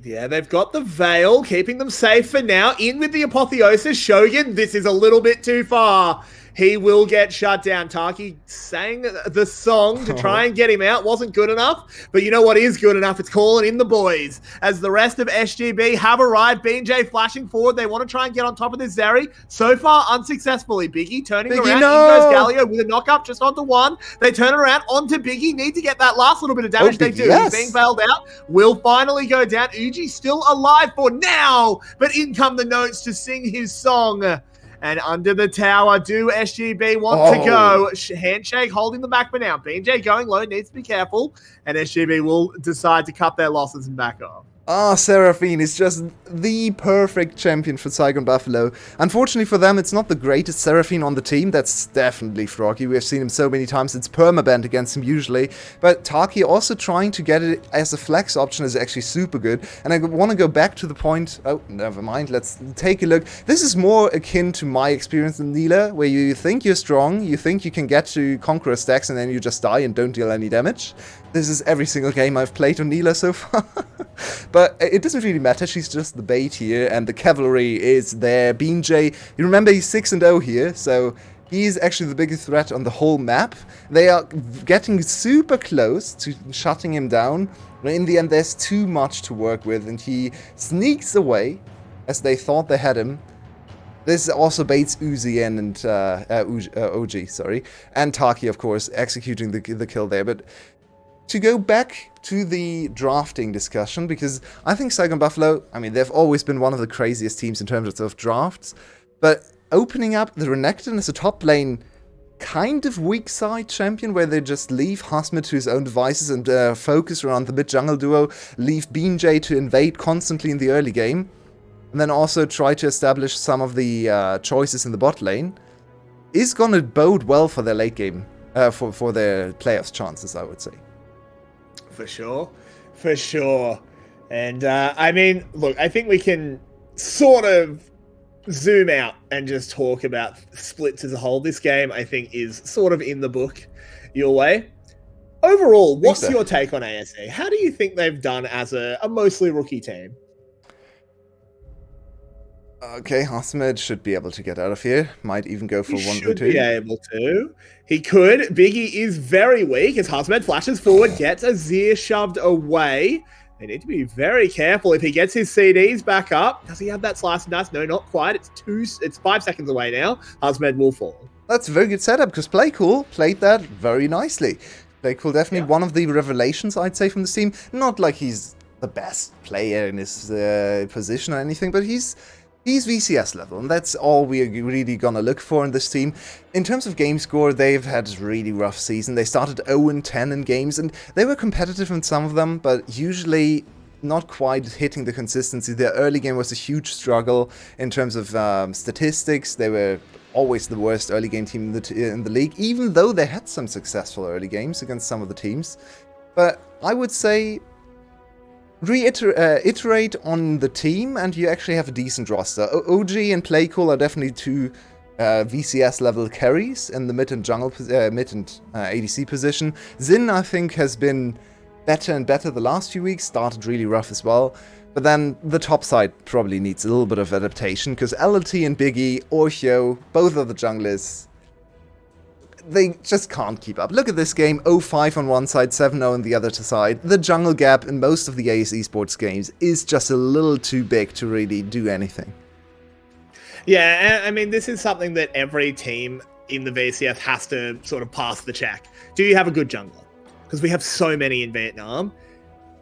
Yeah, they've got the Veil, keeping them safe for now. In with the Apotheosis. Shogun, this is a little bit too far. He will get shut down. Taki sang the song to try and get him out. Wasn't good enough. But you know what is good enough? It's calling in the boys. As the rest of SGB have arrived. BJ flashing forward. They want to try and get on top of this Zeri. So far, unsuccessfully. Biggie turning around. No. In goes Galio with a knock-up just onto one. They turn around onto Biggie. Need to get that last little bit of damage. They do. Yes. He's being bailed out. Will finally go down. Uji's still alive for now. But in come the notes to sing his song. And under the tower, do SGB want to go? Handshake holding them back for now. BJ going low, needs to be careful. And SGB will decide to cut their losses and back off. Seraphine is just the perfect champion for Saigon Buffalo. Unfortunately for them, it's not the greatest Seraphine on the team. That's definitely Froggy. We've seen him so many times. It's permabanned against him usually. But Taki also trying to get it as a flex option is actually super good. And I want to go back to the point... Oh, never mind. Let's take a look. This is more akin to my experience in Neela, where you think you're strong, you think you can get to Conqueror stacks, and then you just die and don't deal any damage. This is every single game I've played on Neela so far. But it doesn't really matter, she's just the bait here, and the cavalry is there. BJ, you remember he's 6-0 here, so he's actually the biggest threat on the whole map. They are getting super close to shutting him down. In the end, there's too much to work with, and he sneaks away, as they thought they had him. This also baits Uzi in and OG, sorry, and Taki, of course, executing the kill there. But to go back to the drafting discussion, because I think Saigon Buffalo, I mean, they've always been one of the craziest teams in terms of drafts, but opening up the Renekton as a top lane kind of weak side champion, where they just leave Hasmid to his own devices and focus around the mid-jungle duo, leave BJ to invade constantly in the early game, and then also try to establish some of the choices in the bot lane, is going to bode well for their late game, for their playoffs chances, I would say. For sure. And I mean, look, I think we can sort of zoom out and just talk about splits as a whole. This game, I think, is sort of in the book your way. Overall, what's your take on ASE? How do you think they've done as a mostly rookie team? Okay, Hasmed should be able to get out of here. Might even go for 1 or 2. He should be able to. He could. Biggie is very weak as Hasmed flashes forward, gets Azir shoved away. They need to be very careful. If he gets his CDs back up, does he have that slice and dice? No, not quite. It's 5 seconds away now. Husband will fall. That's a very good setup because Playcool played that very nicely. Playcool definitely one of the revelations, I'd say, from this team. Not like he's the best player in his position or anything, but he's VCS level, and that's all we're really gonna look for in this team. In terms of game score, they've had a really rough season. They started 0-10 in games, and they were competitive in some of them, but usually not quite hitting the consistency. Their early game was a huge struggle in terms of statistics. They were always the worst early game team in the league, even though they had some successful early games against some of the teams. But I would say iterate on the team, and you actually have a decent roster. OG and Playcool are definitely two VCS level carries in the mid and jungle, mid and ADC position. Xin, I think, has been better and better the last few weeks. Started really rough as well. But then the top side probably needs a little bit of adaptation, because LLT and Biggie, Orhyo, both of the junglers, they just can't keep up. Look at this game, 0-5 on one side, 7-0 on the other side. The jungle gap in most of the ASE Esports games is just a little too big to really do anything. Yeah, I mean, this is something that every team in the VCS has to sort of pass the check. Do you have a good jungler? Because we have so many in Vietnam.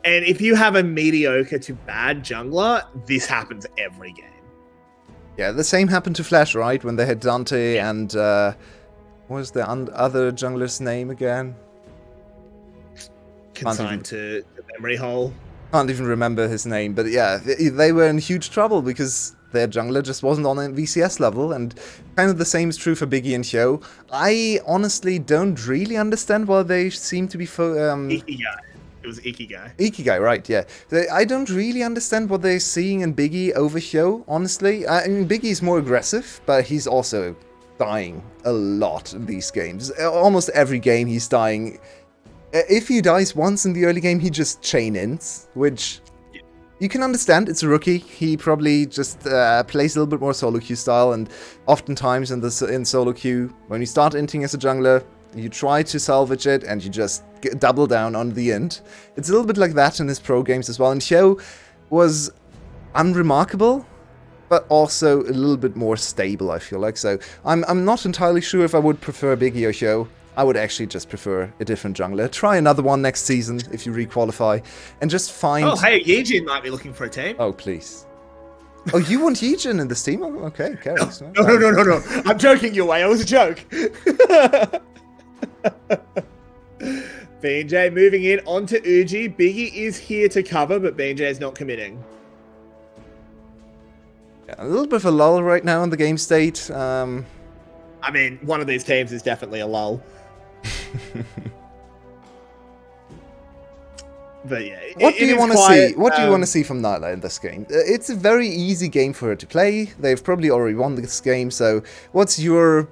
And if you have a mediocre to bad jungler, this happens every game. Yeah, the same happened to Flash, right? When they had Dante and... what was the other jungler's name again? Consigned to the memory hole. Can't even remember his name, but yeah, they were in huge trouble because their jungler just wasn't on a VCS level, and kind of the same is true for Biggie and Hyo. I honestly don't really understand why they seem to be... Ikigai. It was Ikigai. Ikigai, right, yeah. I don't really understand what they're seeing in Biggie over Hyo, honestly. I mean, Biggie's more aggressive, but he's also dying a lot in these games. Almost every game he's dying. If he dies once in the early game, he just chain-ins, which you can understand. It's a rookie. He probably just plays a little bit more solo queue style, and oftentimes in solo queue, when you start inting as a jungler, you try to salvage it, and you just double down on the int. It's a little bit like that in his pro games as well, and Hyo was unremarkable, but also a little bit more stable, I feel like. So I'm not entirely sure if I would prefer Biggie or Hyo. I would actually just prefer a different jungler. Try another one next season if you requalify, and just find... Oh, hey, Yijin might be looking for a team. Oh, please. Oh, you want Yijin in this team? Oh, okay, carries. No. I'm joking your way. It was a joke. BJ moving in onto Uji. Biggie is here to cover, but BJ is not committing. A little bit of a lull right now in the game state. I mean, one of these teams is definitely a lull. But yeah, what do you want to see? What do you want to see from Nyla in this game? It's a very easy game for her to play. They've probably already won this game. So, what's your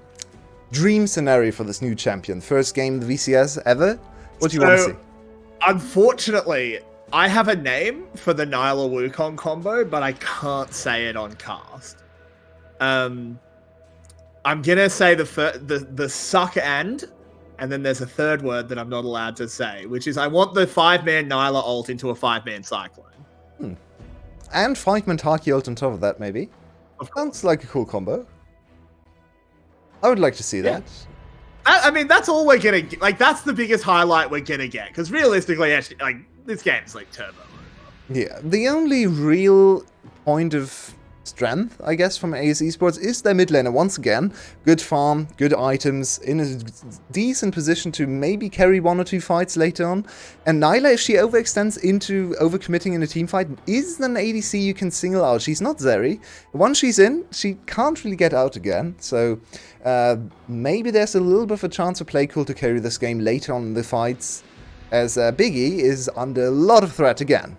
dream scenario for this new champion? First game in the VCS ever? What do you want to see? Unfortunately, I have a name for the Nyla Wukong combo, but I can't say it on cast. I'm gonna say the suck and then there's a third word that I'm not allowed to say, which is I want the 5-man Nyla ult into a 5-man Cyclone. And 5-man Taki ult on top of that, maybe. Sounds like a cool combo. I would like to see that. I mean, that's all we're gonna get. Like, that's the biggest highlight we're gonna get, because realistically, actually, like, this game's like turbo. Yeah, the only real point of strength, I guess, from ASE Esports is their mid laner. Once again, good farm, good items, in a decent position to maybe carry 1 or 2 fights later on. And Nyla, if she overextends into overcommitting in a team fight, is an ADC you can single out. She's not Zeri. Once she's in, she can't really get out again. So maybe there's a little bit of a chance for Playcool to carry this game later on in the fights, as Biggie is under a lot of threat again.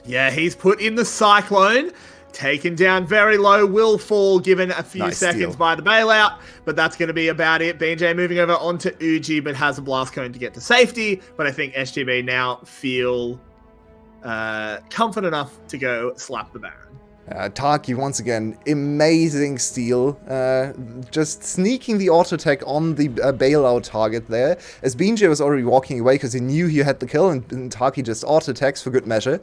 Yeah, he's put in the Cyclone. Taken down very low, will fall given a few seconds by the bailout, but that's going to be about it. BJ moving over onto Uji, but has a blast cone to get to safety, but I think SGB now feel confident enough to go slap the Baron. Taki, once again, amazing steal. Just sneaking the auto attack on the bailout target there. As BJ was already walking away because he knew he had the kill, and Taki just auto attacks for good measure.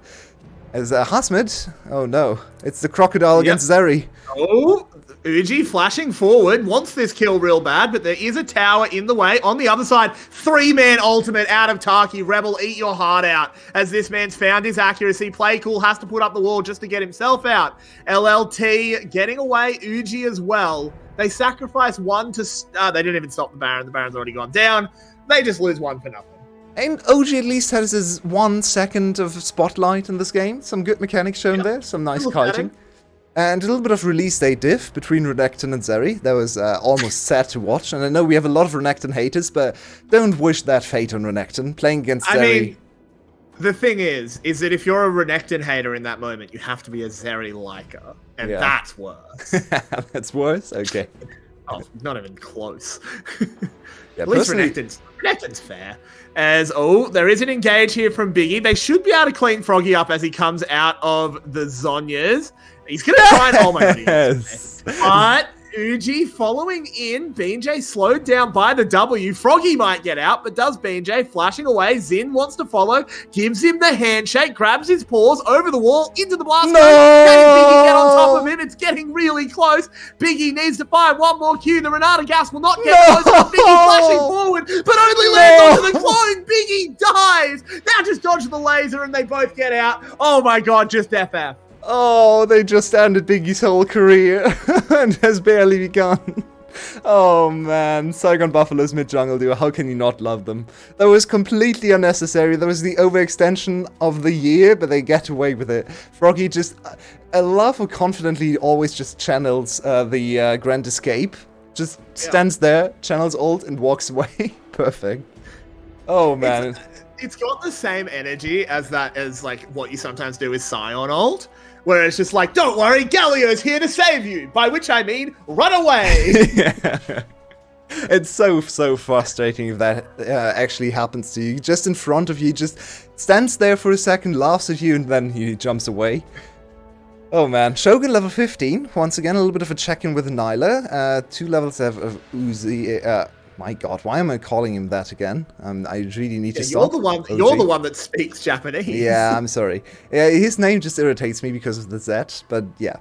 As Hasmid, oh no, it's the crocodile against Zeri. Oh, Uji flashing forward, wants this kill real bad, but there is a tower in the way. On the other side, 3-man ultimate out of Taki. Rebel, eat your heart out. As this man's found his accuracy. Play cool, has to put up the wall just to get himself out. LLT getting away, Uji as well. They sacrifice one to... they didn't even stop the Baron. The Baron's already gone down. They just lose one for nothing. And OG at least has his 1 second of spotlight in this game. Some good mechanics shown there, some nice kiting. And a little bit of release day diff between Renekton and Zeri. That was almost sad to watch. And I know we have a lot of Renekton haters, but don't wish that fate on Renekton. Playing against Zeri... I mean, the thing is that if you're a Renekton hater in that moment, you have to be a Zeri liker. And that's worse. That's worse? Okay. Oh, not even close. Yeah, at least Renekton's fair. As, there is an engage here from Biggie. They should be able to clean Froggy up as he comes out of the Zonyas. He's going to try and... Oh my god. Yes. But Uji following in. BJ slowed down by the W. Froggy might get out, but does BJ flashing away. Zin wants to follow. Gives him the handshake. Grabs his paws over the wall into the blast zone. Can Biggie get on top of him? It's getting really close. Biggie needs to find one more Q. The Renata gas will not get close. Biggie flashing forward, but only lands onto the clone. Biggie dies. Now just dodge the laser and they both get out. Oh my god, just FF. Oh, they just ended Biggie's whole career and has barely begun. Oh man, Saigon Buffalo's mid-jungle duo, how can you not love them? That was completely unnecessary. That was the overextension of the year, but they get away with it. Froggy just, I love how confidently he always just channels the Grand Escape. Just stands there, channels ult, and walks away. Perfect. Oh man. It's got the same energy as like what you sometimes do with Scion ult, where it's just like, don't worry, Galio's here to save you, by which I mean, run away! Yeah. It's so frustrating if that actually happens to you. Just in front of you, just stands there for a second, laughs at you, and then he jumps away. Oh man, Shogun level 15, once again, a little bit of a check-in with Nyla. 2 levels of Uzi, my god, why am I calling him that again? I really need to stop. You're the one that speaks Japanese. Yeah, I'm sorry. Yeah, his name just irritates me because of the Z, but yeah.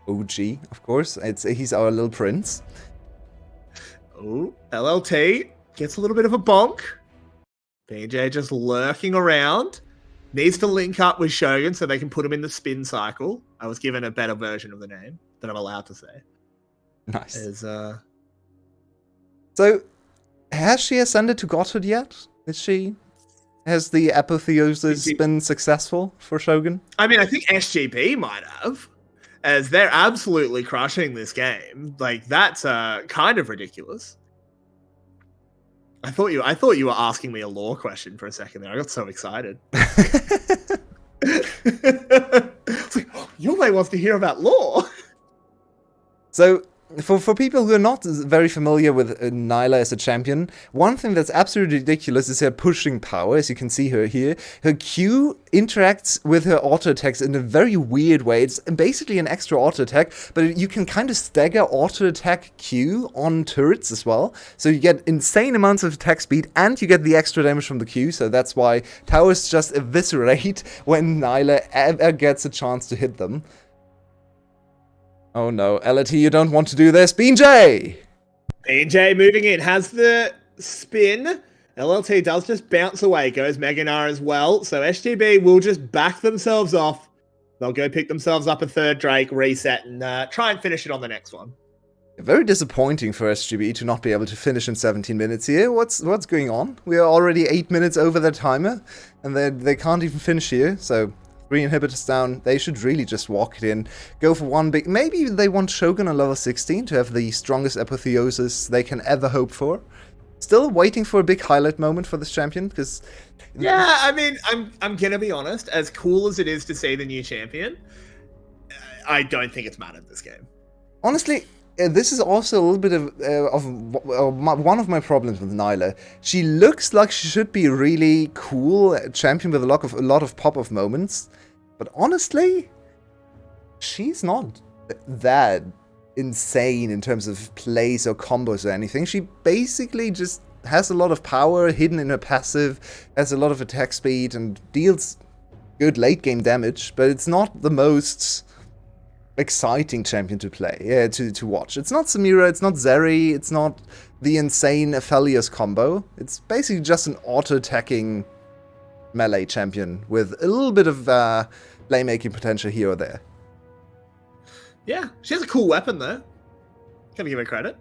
OG, of course. He's our little prince. Oh, LLT gets a little bit of a bonk. BJ just lurking around. Needs to link up with Shogun so they can put him in the spin cycle. I was given a better version of the name that I'm allowed to say. Nice. So, has she ascended to godhood yet? Is she? Has the apotheosis been successful for Shogun? I mean, I think SGB might have, as they're absolutely crushing this game. Like, that's kind of ridiculous. I thought you were asking me a lore question for a second there. I got so excited. It's like, oh, Yulei wants to hear about lore. So, for people who are not very familiar with Nyla as a champion, one thing that's absolutely ridiculous is her pushing power, as you can see her here. Her Q interacts with her auto attacks in a very weird way. It's basically an extra auto attack, but you can kind of stagger auto attack Q on turrets as well. So you get insane amounts of attack speed and you get the extra damage from the Q, so that's why towers just eviscerate when Nyla ever gets a chance to hit them. Oh no, LT, you don't want to do this. BJ! BJ moving in, has the spin. LLT does just bounce away, goes Meganar as well. So SGB will just back themselves off. They'll go pick themselves up a third Drake, reset, and try and finish it on the next one. Very disappointing for SGB to not be able to finish in 17 minutes here. What's going on? We are already 8 minutes over their timer, and they can't even finish here, so... 3 inhibitors down, they should really just walk it in, go for one big... Maybe they want Shogun on level 16 to have the strongest apotheosis they can ever hope for. Still waiting for a big highlight moment for this champion, because... Yeah, I mean, I'm gonna be honest, as cool as it is to see the new champion, I don't think it's mattered this game. Honestly, this is also a little bit of one of my problems with Nyla. She looks like she should be a really cool champion with a lot of pop-off moments. But honestly, she's not that insane in terms of plays or combos or anything. She basically just has a lot of power hidden in her passive, has a lot of attack speed, and deals good late game damage, but it's not the most exciting champion to play, to watch. It's not Samira, it's not Zeri, it's not the insane Aphelios combo. It's basically just an auto-attacking melee champion with a little bit of playmaking potential here or there. Yeah, she has a cool weapon though. Can give her credit.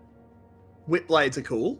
Whip blades are cool.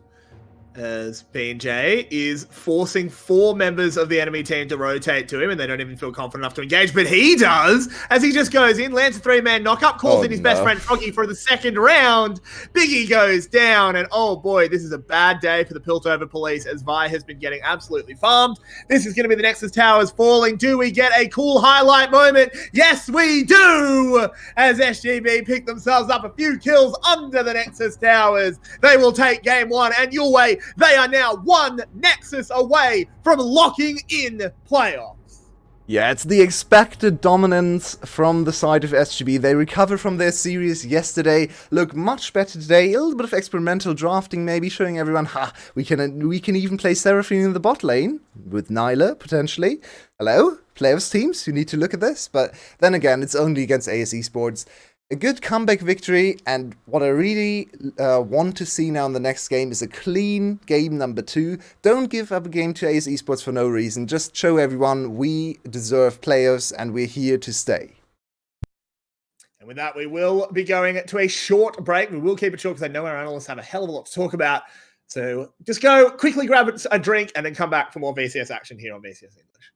As B&J is forcing 4 members of the enemy team to rotate to him, and they don't even feel confident enough to engage, but he does, as he just goes in, lands a 3-man knockup, calls in his best friend Froggy for the second round. Biggie goes down, and oh boy, this is a bad day for the Piltover police, as Vi has been getting absolutely farmed. This is going to be the Nexus Towers falling. Do we get a cool highlight moment? Yes, we do! As SGB pick themselves up a few kills under the Nexus Towers. They will take game 1, and Yulwei, they are now 1 Nexus away from locking in playoffs. Yeah, it's the expected dominance from the side of SGB. They recovered from their series yesterday, look much better today. A little bit of experimental drafting maybe, showing everyone, we can even play Seraphine in the bot lane, with Nyla, potentially. Hello, players teams, you need to look at this. But then again, it's only against ASE Esports. A good comeback victory, and what I really want to see now in the next game is a clean game number 2. Don't give up a game to ASE Esports for no reason. Just show everyone we deserve playoffs and we're here to stay. And with that, we will be going to a short break. We will keep it short because I know our analysts have a hell of a lot to talk about. So just go quickly grab a drink and then come back for more VCS action here on VCS English.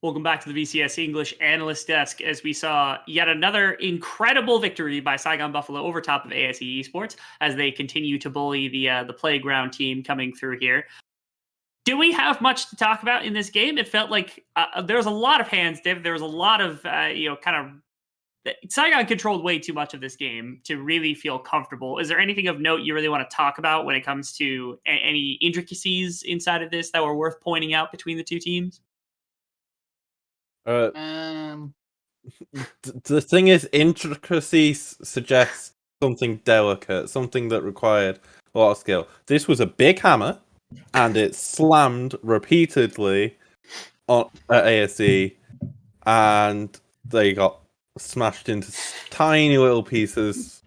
Welcome back to the VCS English Analyst Desk as we saw yet another incredible victory by Saigon Buffalo over top of ASE Esports as they continue to bully the Playground team coming through here. Do we have much to talk about in this game? It felt like there was a lot of hands, Div. There was a lot of, Saigon controlled way too much of this game to really feel comfortable. Is there anything of note you really want to talk about when it comes to any intricacies inside of this that were worth pointing out between the two teams? The thing is, intricacies suggests something delicate, something that required a lot of skill. This was a big hammer, and it slammed repeatedly at ASE, and they got smashed into tiny little pieces.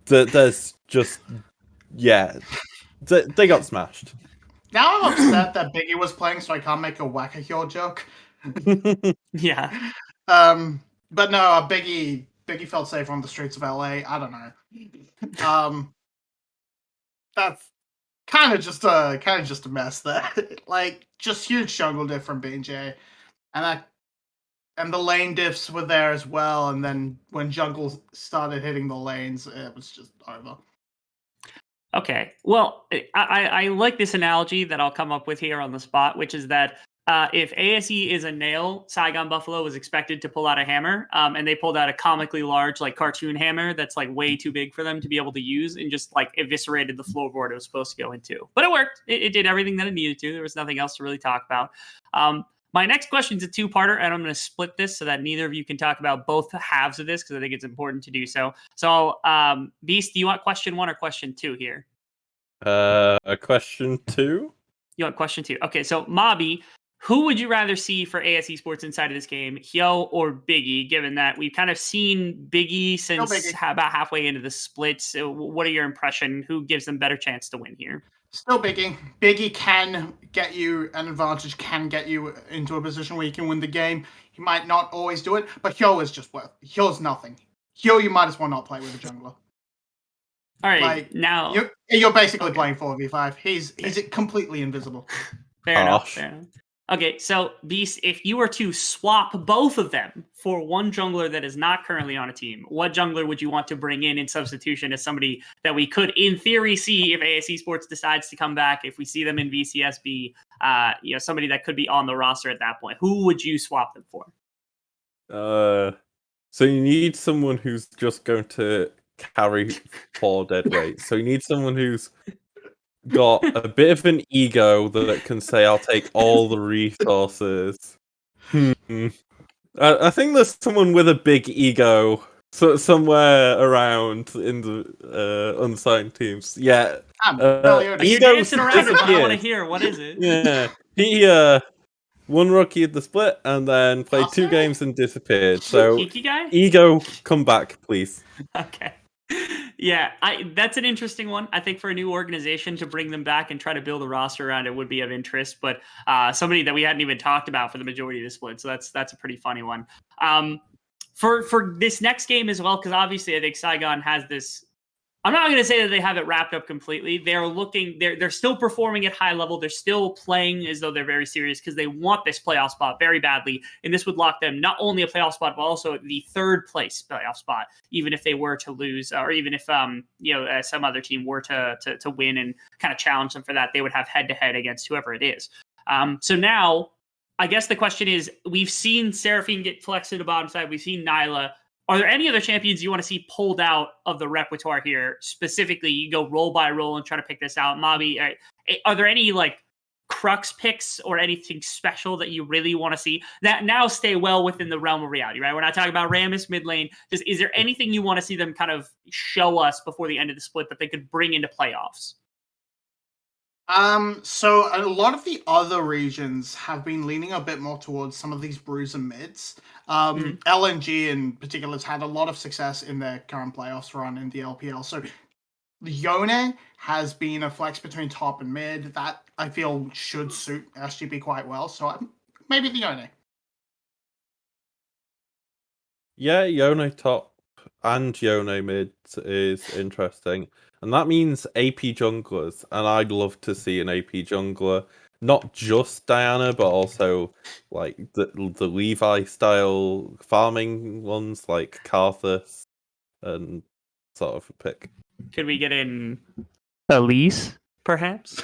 There's just, they got smashed. Now I'm upset that Biggie was playing, so I can't make a Whack-a-Cure joke. Yeah. But no, Biggie felt safe on the streets of LA. I don't know. That's kind of just a mess there. Like, just huge jungle diff from BJ, and the lane diffs were there as well. And then when jungle started hitting the lanes, it was just over. Okay. Well, I like this analogy that I'll come up with here on the spot, which is that if ASE is a nail, Saigon Buffalo was expected to pull out a hammer, and they pulled out a comically large, like, cartoon hammer that's like way too big for them to be able to use, and just like eviscerated the floorboard it was supposed to go into. But it worked. It did everything that it needed to. There was nothing else to really talk about. My next question is a two-parter, and I'm going to split this so that neither of you can talk about both halves of this because I think it's important to do so. So, Beast, do you want question 1 or question 2 here? Question 2? You want question 2? Okay, so Mobby, who would you rather see for AS Esports inside of this game, Hyo or Biggie, given that we've kind of seen Biggie since about halfway into the splits? What are your impression? Who gives them better chance to win here? Still Biggie. Biggie can get you an advantage, can get you into a position where you can win the game. He might not always do it, but Hyo is just Hyo's nothing. Hyo, you might as well not play with a jungler. All right, like, now you're basically playing 4v5. He's completely invisible. Fair enough. Okay, so Beast, if you were to swap both of them for one jungler that is not currently on a team, what jungler would you want to bring in substitution as somebody that we could, in theory, see if AS Esports decides to come back, if we see them in VCS be, somebody that could be on the roster at that point? Who would you swap them for? So you need someone who's just going to carry 4 dead weight. So you need someone who's got a bit of an ego that can say, I'll take all the resources. I think there's someone with a big ego somewhere around in the unsigned teams. Yeah. You're dancing around it, but I want to hear. What is it? Yeah. He won rookie at the split and then played 2 games and disappeared. So Kiki guy? Ego, come back, please. Okay. Yeah, that's an interesting one. I think for a new organization to bring them back and try to build a roster around it would be of interest, but somebody that we hadn't even talked about for the majority of the split, so that's a pretty funny one. For this next game as well, because obviously I think Saigon has this. I'm not going to say that they have it wrapped up completely. They're still performing at high level. They're still playing as though they're very serious because they want this playoff spot very badly. And this would lock them not only a playoff spot, but also the 3rd place playoff spot, even if they were to lose, or even if some other team were to win and kind of challenge them for that, they would have head-to-head against whoever it is. So now, I guess the question is, we've seen Seraphine get flexed to the bottom side. We've seen Nyla. Are there any other champions you want to see pulled out of the repertoire here? Specifically, you go role by role and try to pick this out. Mobby, are there any like crux picks or anything special that you really want to see that now stay well within the realm of reality, right? We're not talking about Rammus mid lane. Is there anything you want to see them kind of show us before the end of the split that they could bring into playoffs? So a lot of the other regions have been leaning a bit more towards some of these bruiser mids. LNG in particular has had a lot of success in their current playoffs run in the LPL. So Yone has been a flex between top and mid that I feel should suit SGB quite well. So maybe the Yone. Yeah, Yone top and Yone mid is interesting. And that means AP junglers, and I'd love to see an AP jungler. not just Diana, but also like the Levi style farming ones like Karthus and sort of a pick. Could we get in Elise, perhaps?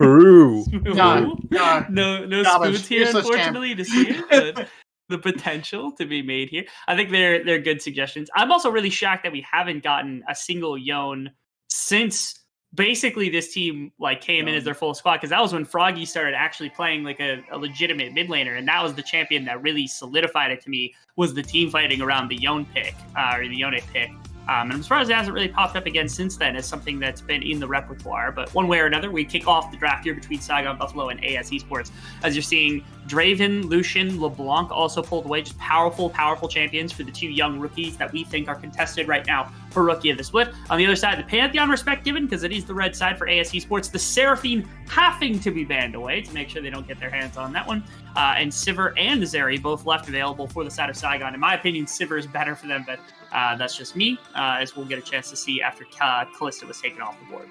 True. No, no. No Garbage. spoons here, Useless champ. unfortunately, to see it, but the potential to be made here. I think they're good suggestions. I'm also really shocked that we haven't gotten a single Yone since basically this team like came in as their full squad, because that was when Froggy started actually playing like a legitimate mid laner, and that was the champion that really solidified it to me, was the team fighting around the Yone pick, or the Yone pick. And I'm surprised it hasn't really popped up again since then as something that's been in the repertoire. But one way or another, we kick off the draft here between Saigon Buffalo and AS Esports. As you're seeing, Draven, Lucian, LeBlanc also pulled away. Just powerful, powerful champions for the two young rookies that we think are contested right now for Rookie of the Split. On the other side, the Pantheon respect given, because it is the red side for AS Esports. The Seraphine having to be banned away to make sure they don't get their hands on that one. And Sivir and Zeri both left available for the side of Saigon. In my opinion, Sivir is better for them, but that's just me, as we'll get a chance to see after Kalista was taken off the board.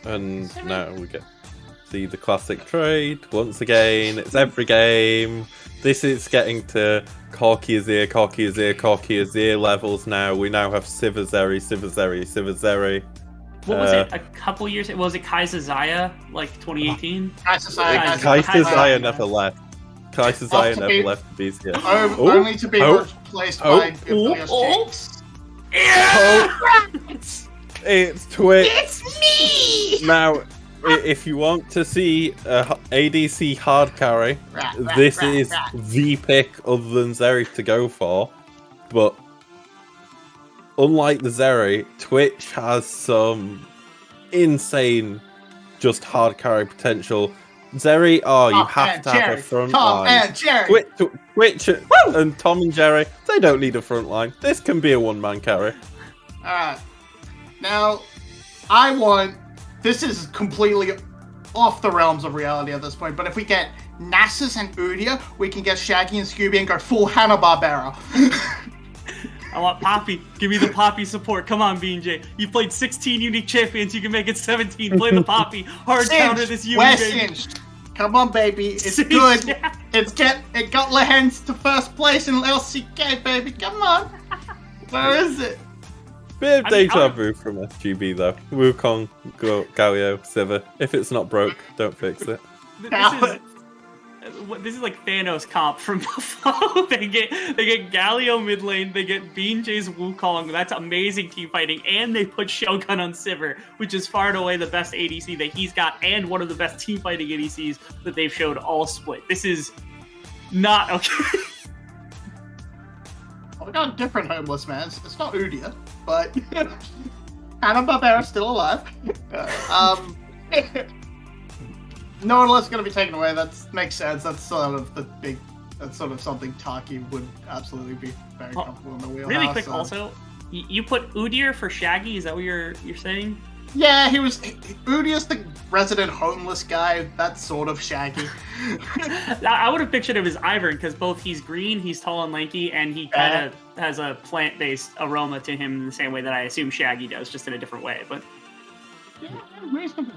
And now we get see the classic trade once again. It's every game. This is getting to Corky Azir levels now. We now have Sivir Zeri. What was it? A couple years? Was it Kaiser Zaya, like 2018? Kaiser Zaya never left. Kaiser Zaya never left the VCS. Only to be replaced by Ilias Jinx. It's Twitch. It's me! Now, if you want to see ADC hard carry, this is the pick other than Zeri to go for. But unlike the Zeri, Twitch has some insane just hard carry potential. Zeri, you have to have a front line. Twitch and Tom and Jerry, they don't need a front line. This can be a one-man carry. Alright. Now, this is completely off the realms of reality at this point, but if we get Nasus and Udyr, we can get Shaggy and Scooby and go full Hanna-Barbera. I want Poppy. Give me the Poppy support. Come on, B&J. You played 16 unique champions. You can make it 17. Play the Poppy. Hard counter this Yumi, we're baby. Singed. Come on, baby. It's Singed, good. yeah. It got Lehens to first place in LCK, baby. Come on. Where is it? Bit of deja vu from SGB though. Wukong, Galio, Sivir. If it's not broke, don't fix it. This is like Thanos comp from Buffalo. they get Galio mid lane, they get BJ's Wukong. That's amazing team fighting, and they put Shogun on Sivir, which is far and away the best ADC that he's got, and one of the best team fighting ADCs that they've showed all split. This is not okay. We got different homeless man. It's not Udyr, but Hanna-Barbera's still alive. Nautilus is going to be taken away. That makes sense. That's sort of something Taki would absolutely be very comfortable in the wheelhouse. Really quick, also, you put Udyr for Shaggy. Is that what you're saying? Yeah, Udyr's the resident homeless guy. That's sort of Shaggy. I would have pictured him as Ivern, because both he's green, he's tall and lanky, and he kind of has a plant-based aroma to him in the same way that I assume Shaggy does, just in a different way. But yeah, reasonable.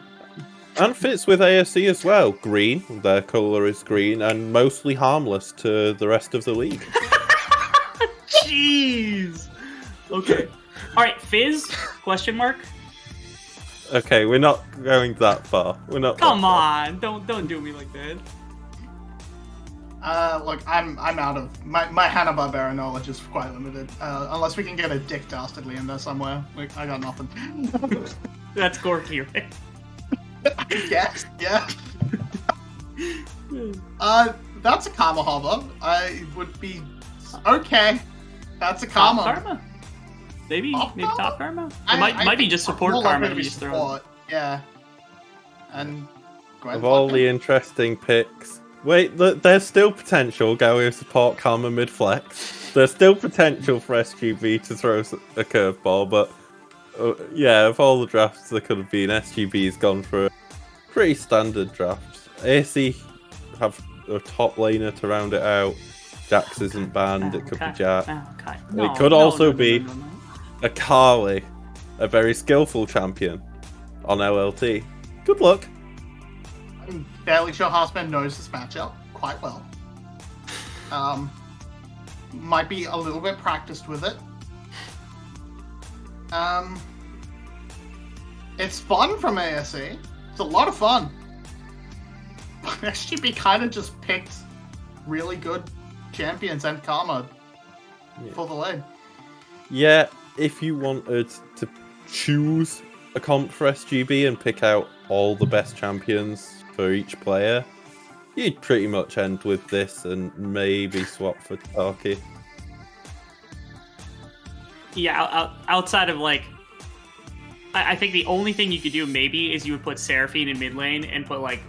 And fits with ASE as well. Green, their colour is green, and mostly harmless to the rest of the league. Jeez! Okay. Alright, Fizz? Question mark? Okay, we're not going that far. We're not. Come on! Don't do me like that. Look, I'm out of my Hanna-Barbera knowledge is quite limited. Unless we can get a Dick Dastardly in there somewhere. I got nothing. That's Gorky, right? Yes, yeah. That's a Karma hover. I would be okay. That's a Karma. Top Karma? Maybe top Karma? It might be just support more Karma likely to be you just throw. support. Yeah. And Of all the interesting picks, wait, there's still potential. Galio support Karma mid flex. There's still potential for SGB to throw a curveball, but yeah, of all the drafts that could have been, SGB's gone for a pretty standard draft. ASE have a top laner to round it out. Jax isn't banned. It could be Jack. It could also be a Carly, a very skillful champion on LLT. Good luck. Daily Show Horseman knows this matchup quite well. Might be a little bit practiced with it. It's fun from ASE. It's a lot of fun. SGB kind of just picked really good champions and Karma for the lane. Yeah, if you wanted to choose a comp for SGB and pick out all the best champions for each player, you'd pretty much end with this and maybe swap for Taki. Yeah, outside of like, I think the only thing you could do maybe is you would put Seraphine in mid lane and put like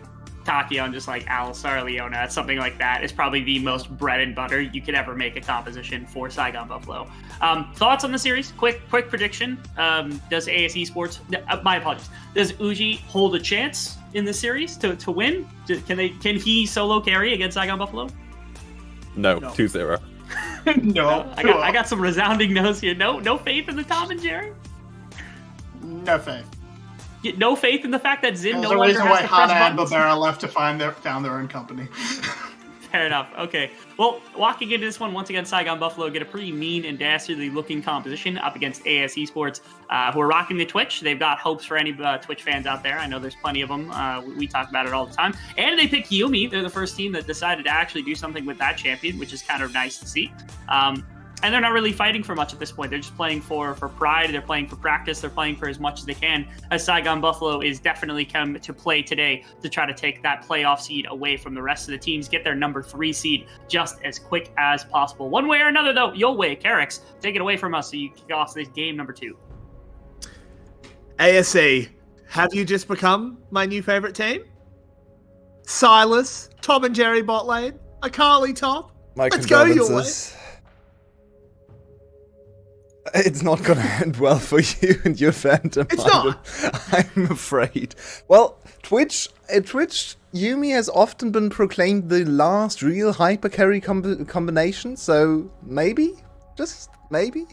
Taki on just like Alistar, Leona, something like that is probably the most bread and butter you could ever make a composition for Saigon Buffalo. Thoughts on the series? Quick prediction. Does ASE Esports, my apologies, does Uji hold a chance in the series to win? Can he solo carry against Saigon Buffalo? No. 2-0. No. I got some resounding no's here. No faith in the Tom and Jerry? No faith. No faith in the fact that Zin There's no a longer reason has why to press Hana and buttons? Barbera left to found their own company. Fair enough. Okay. Well, walking into this one, once again, Saigon Buffalo get a pretty mean and dastardly looking composition up against AS Esports, who are rocking the Twitch. They've got hopes for any Twitch fans out there. I know there's plenty of them. We talk about it all the time. And they picked Yumi. They're the first team that decided to actually do something with that champion, which is kind of nice to see. And they're not really fighting for much at this point. They're just playing for pride. They're playing for practice. They're playing for as much as they can, as Saigon Buffalo is definitely come to play today to try to take that playoff seed away from the rest of the teams, get their number 3 seed just as quick as possible. One way or another, though, your way, Carrix, take it away from us so you kick off this game number 2. ASE, have you just become my new favorite team? Silas, Tom and Jerry bot lane, Akali top. My Let's go your way. condolences. It's not gonna end well for you and your fandom. It's not. I'm afraid. Well, Twitch, Yumi has often been proclaimed the last real hyper carry combination. So maybe, just maybe.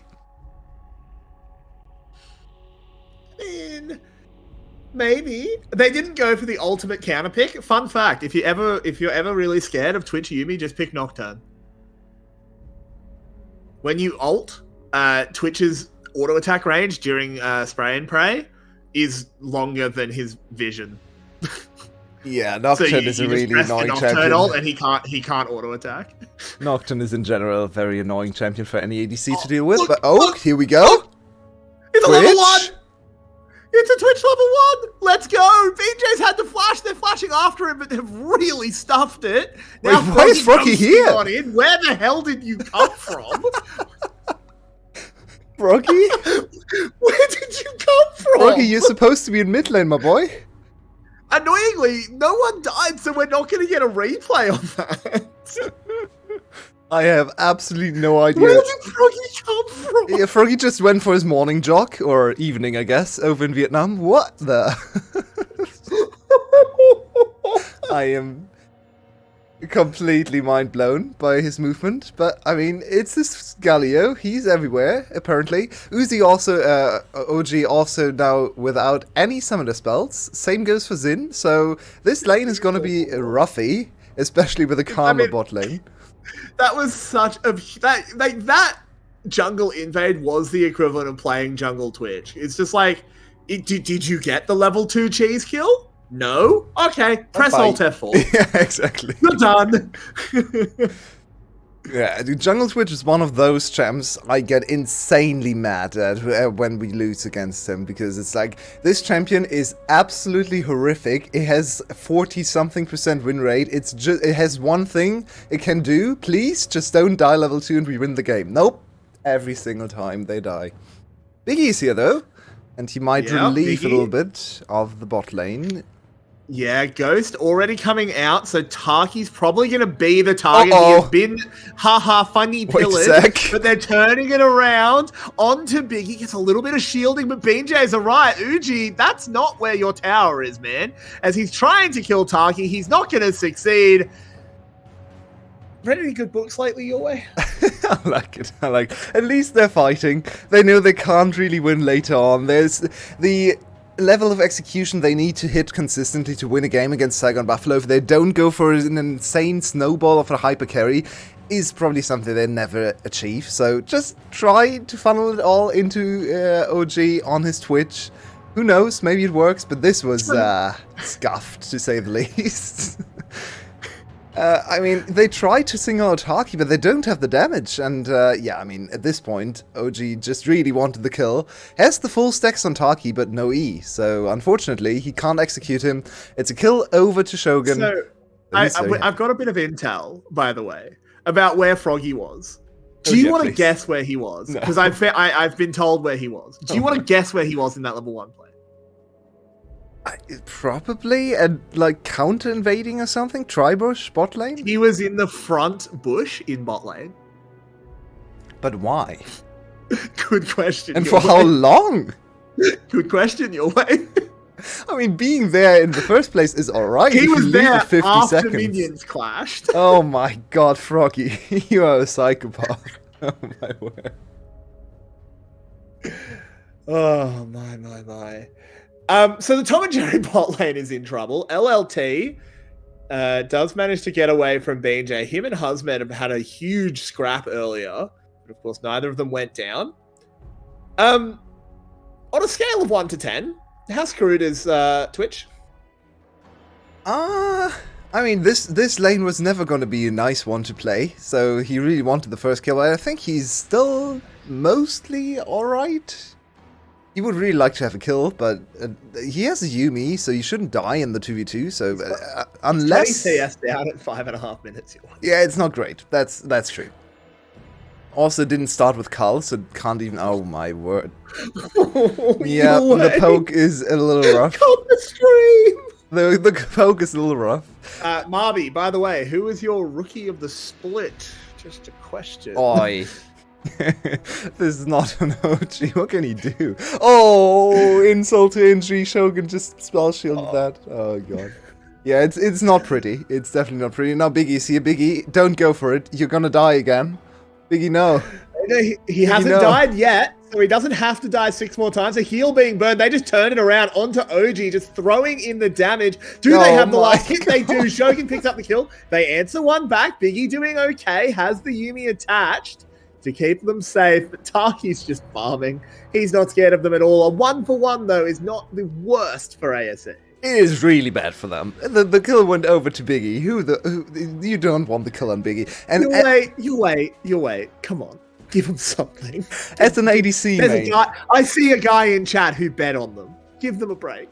Maybe they didn't go for the ultimate counter pick. Fun fact: if you're ever really scared of Twitch Yumi, just pick Nocturne. When you ult, Twitch's auto attack range during spray and pray is longer than his vision. Yeah, Nocturne is a really annoying champion. Ult and he can't auto attack. Nocturne is in general a very annoying champion for any ADC to deal with. But here we go. It's a Twitch. level 1. It's a Twitch level 1. Let's go. BJ's had the flash. They're flashing after him, but they've really stuffed it. Now Wait, why is Froggy here? Where the hell did you come from? Froggy? Where did you come from? Froggy, you're supposed to be in mid lane, my boy. Annoyingly, no one died, so we're not going to get a replay of that. I have absolutely no idea. Where did Froggy come from? Yeah, Froggy just went for his morning jog, or evening, I guess, over in Vietnam. What the? I am completely mind blown by his movement, but I mean, it's this Galio. He's everywhere, apparently. Uzi also, OG also now without any summoner spells. Same goes for Zin, so this lane is gonna be roughy, especially with a Karma bot lane. That was such a that jungle invade was the equivalent of playing jungle Twitch. It's just like, did you get the level 2 cheese kill? No. Okay, press Alt F4. Yeah, exactly. You're done. Yeah, Jungle Twitch is one of those champs I get insanely mad at when we lose against him, because it's like, this champion is absolutely horrific. It has 40-something% win rate. It has one thing it can do. Please, just don't die level 2 and we win the game. Nope. Every single time they die. Biggie's here though, and he might relieve a little bit of the bot lane. Yeah, Ghost already coming out, so Taki's probably going to be the target. He has been, funny pillared, but they're turning it around onto Biggie. Gets a little bit of shielding, but BJ's alright. Uji, that's not where your tower is, man. As he's trying to kill Taki, he's not going to succeed. Read any good books lately your way? I like it. At least they're fighting. They know they can't really win later on. There's the level of execution they need to hit consistently to win a game against Saigon Buffalo, if they don't go for an insane snowball of a hyper carry, is probably something they never achieve. So just try to funnel it all into OG on his Twitch. Who knows, maybe it works, but this was scuffed, to say the least. I mean, they try to single out Haki, but they don't have the damage. And yeah, I mean, at this point, OG just really wanted the kill. Has the full stacks on Taki, but no E. So unfortunately, he can't execute him. It's a kill over to Shogun. So, I've got a bit of intel, by the way, about where Froggy was. Do you want to guess where he was? Because I've been told where he was. Do you want to guess where he was in that level 1 play? Probably like counter invading or something. Tri-bush bot lane. He was in the front bush in bot lane. But why? Good question. And for how long? Good question. Your way. I mean, being there in the first place is alright. He was there 50 after seconds. minions clashed. Oh my god, Froggy, you are a psychopath. Oh my word. Oh my. So the Tom and Jerry bot lane is in trouble. LLT does manage to get away from BJ. Him and Husmed have had a huge scrap earlier, but of course neither of them went down. On a scale of 1 to 10, how screwed is Twitch? I mean, this lane was never going to be a nice one to play, so he really wanted the first kill. I think he's still mostly alright. He would really like to have a kill, but he has a Yumi, so you shouldn't die in the 2v2, so unless... 20 CS down at 5.5 minutes. Yeah, it's not great. That's true. Also didn't start with Cull, so can't even... Oh my word. Yeah, the poke is a little rough. Cut the stream! The poke is a little rough. Marby, by the way, who is your rookie of the split? Just a question. Oi. This is not an OG. What can he do? Oh, insult to injury. Shogun just spell shielded that. Oh god. Yeah, it's not pretty. It's definitely not pretty. Now Biggie's here. Biggie, don't go for it. You're gonna die again. Biggie, no. He hasn't died yet, so he doesn't have to die 6 more times. A heal being burned, they just turn it around onto OG, just throwing in the damage. Do they have the last hit? They do. Shogun picks up the kill. They answer one back. Biggie doing okay, has the Yumi attached to keep them safe, but Taki's just farming. He's not scared of them at all. A 1-for-1, though, is not the worst for ASE. It is really bad for them. The kill went over to Biggie. You don't want the kill on Biggie. And You wait. Come on. Give him something. As an ADC, mate. I see a guy in chat who bet on them. Give them a break.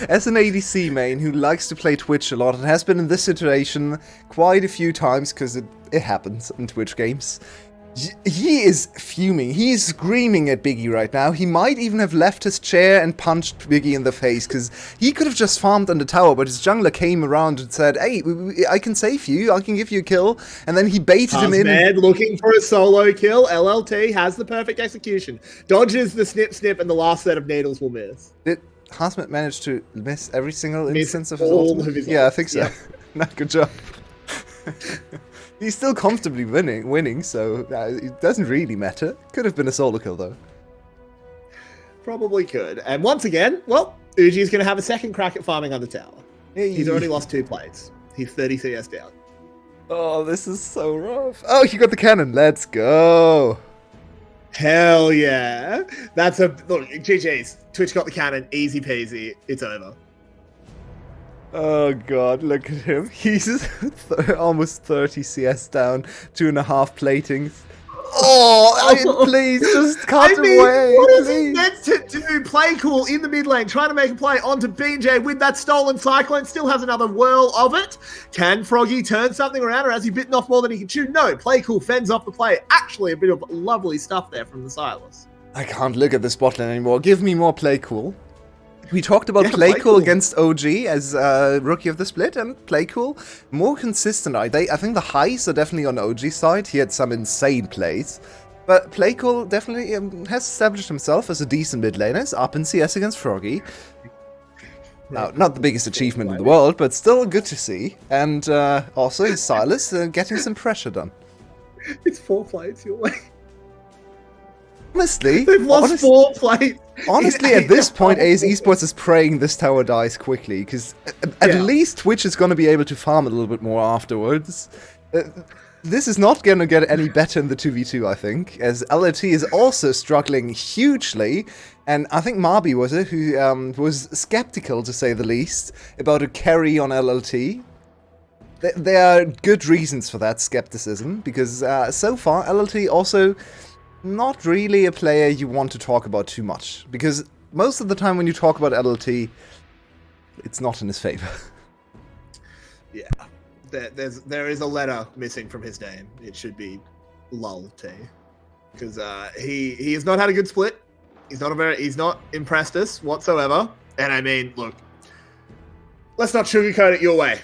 As an ADC main who likes to play Twitch a lot and has been in this situation quite a few times because it happens in Twitch games, he is fuming. He is screaming at Biggie right now. He might even have left his chair and punched Biggie in the face because he could have just farmed on the tower, but his jungler came around and said, hey, I can save you. I can give you a kill. And then he baited him in. Looking for a solo kill. LLT has the perfect execution. Dodges the snip, and the last set of needles will miss. Did Hasmet manage to miss every single instance of his ultimate? Yeah, I think so. Yeah. Good job. He's still comfortably winning, so it doesn't really matter. Could have been a solo kill, though. Probably could. And once again, well, Uji's going to have a second crack at farming on the tower. Hey. He's already lost 2 plays. He's 30 CS down. Oh, this is so rough. Oh, you got the cannon. Let's go. Hell yeah. That's look, GG's. Twitch got the cannon. Easy peasy. It's over. Oh god, look at him. He's almost 30 CS down, 2.5 platings. Oh, please, just cut away. What is he meant to do? Play cool in the mid lane, trying to make a play onto BJ with that stolen Cyclone. Still has another whirl of it. Can Froggy turn something around, or has he bitten off more than he can chew? No, play cool fends off the play. Actually, a bit of lovely stuff there from the Silas. I can't look at this bot lane anymore. Give me more play cool. We talked about play cool against OG as rookie of the split, and play cool more consistent. I think the highs are definitely on OG's side. He had some insane plays, but play cool definitely has established himself as a decent mid laner. He's up in CS against Froggy. Now, not the biggest achievement in the world, but still good to see. And also, his Silas getting some pressure done. It's 4 plays your way. Honestly, they've lost 4 plays. Honestly, at this point, ASE Esports is praying this tower dies quickly, because at least Twitch is going to be able to farm a little bit more afterwards. This is not going to get any better in the 2v2, I think, as LLT is also struggling hugely, and I think Marby was it, who was skeptical, to say the least, about a carry on LLT. There are good reasons for that skepticism, because so far, LLT also not really a player you want to talk about too much, because most of the time when you talk about LLT, it's not in his favor. Yeah, there is a letter missing from his name. It should be LULT, because he has not had a good split. He's not impressed us whatsoever. And I mean, look, let's not sugarcoat it your way.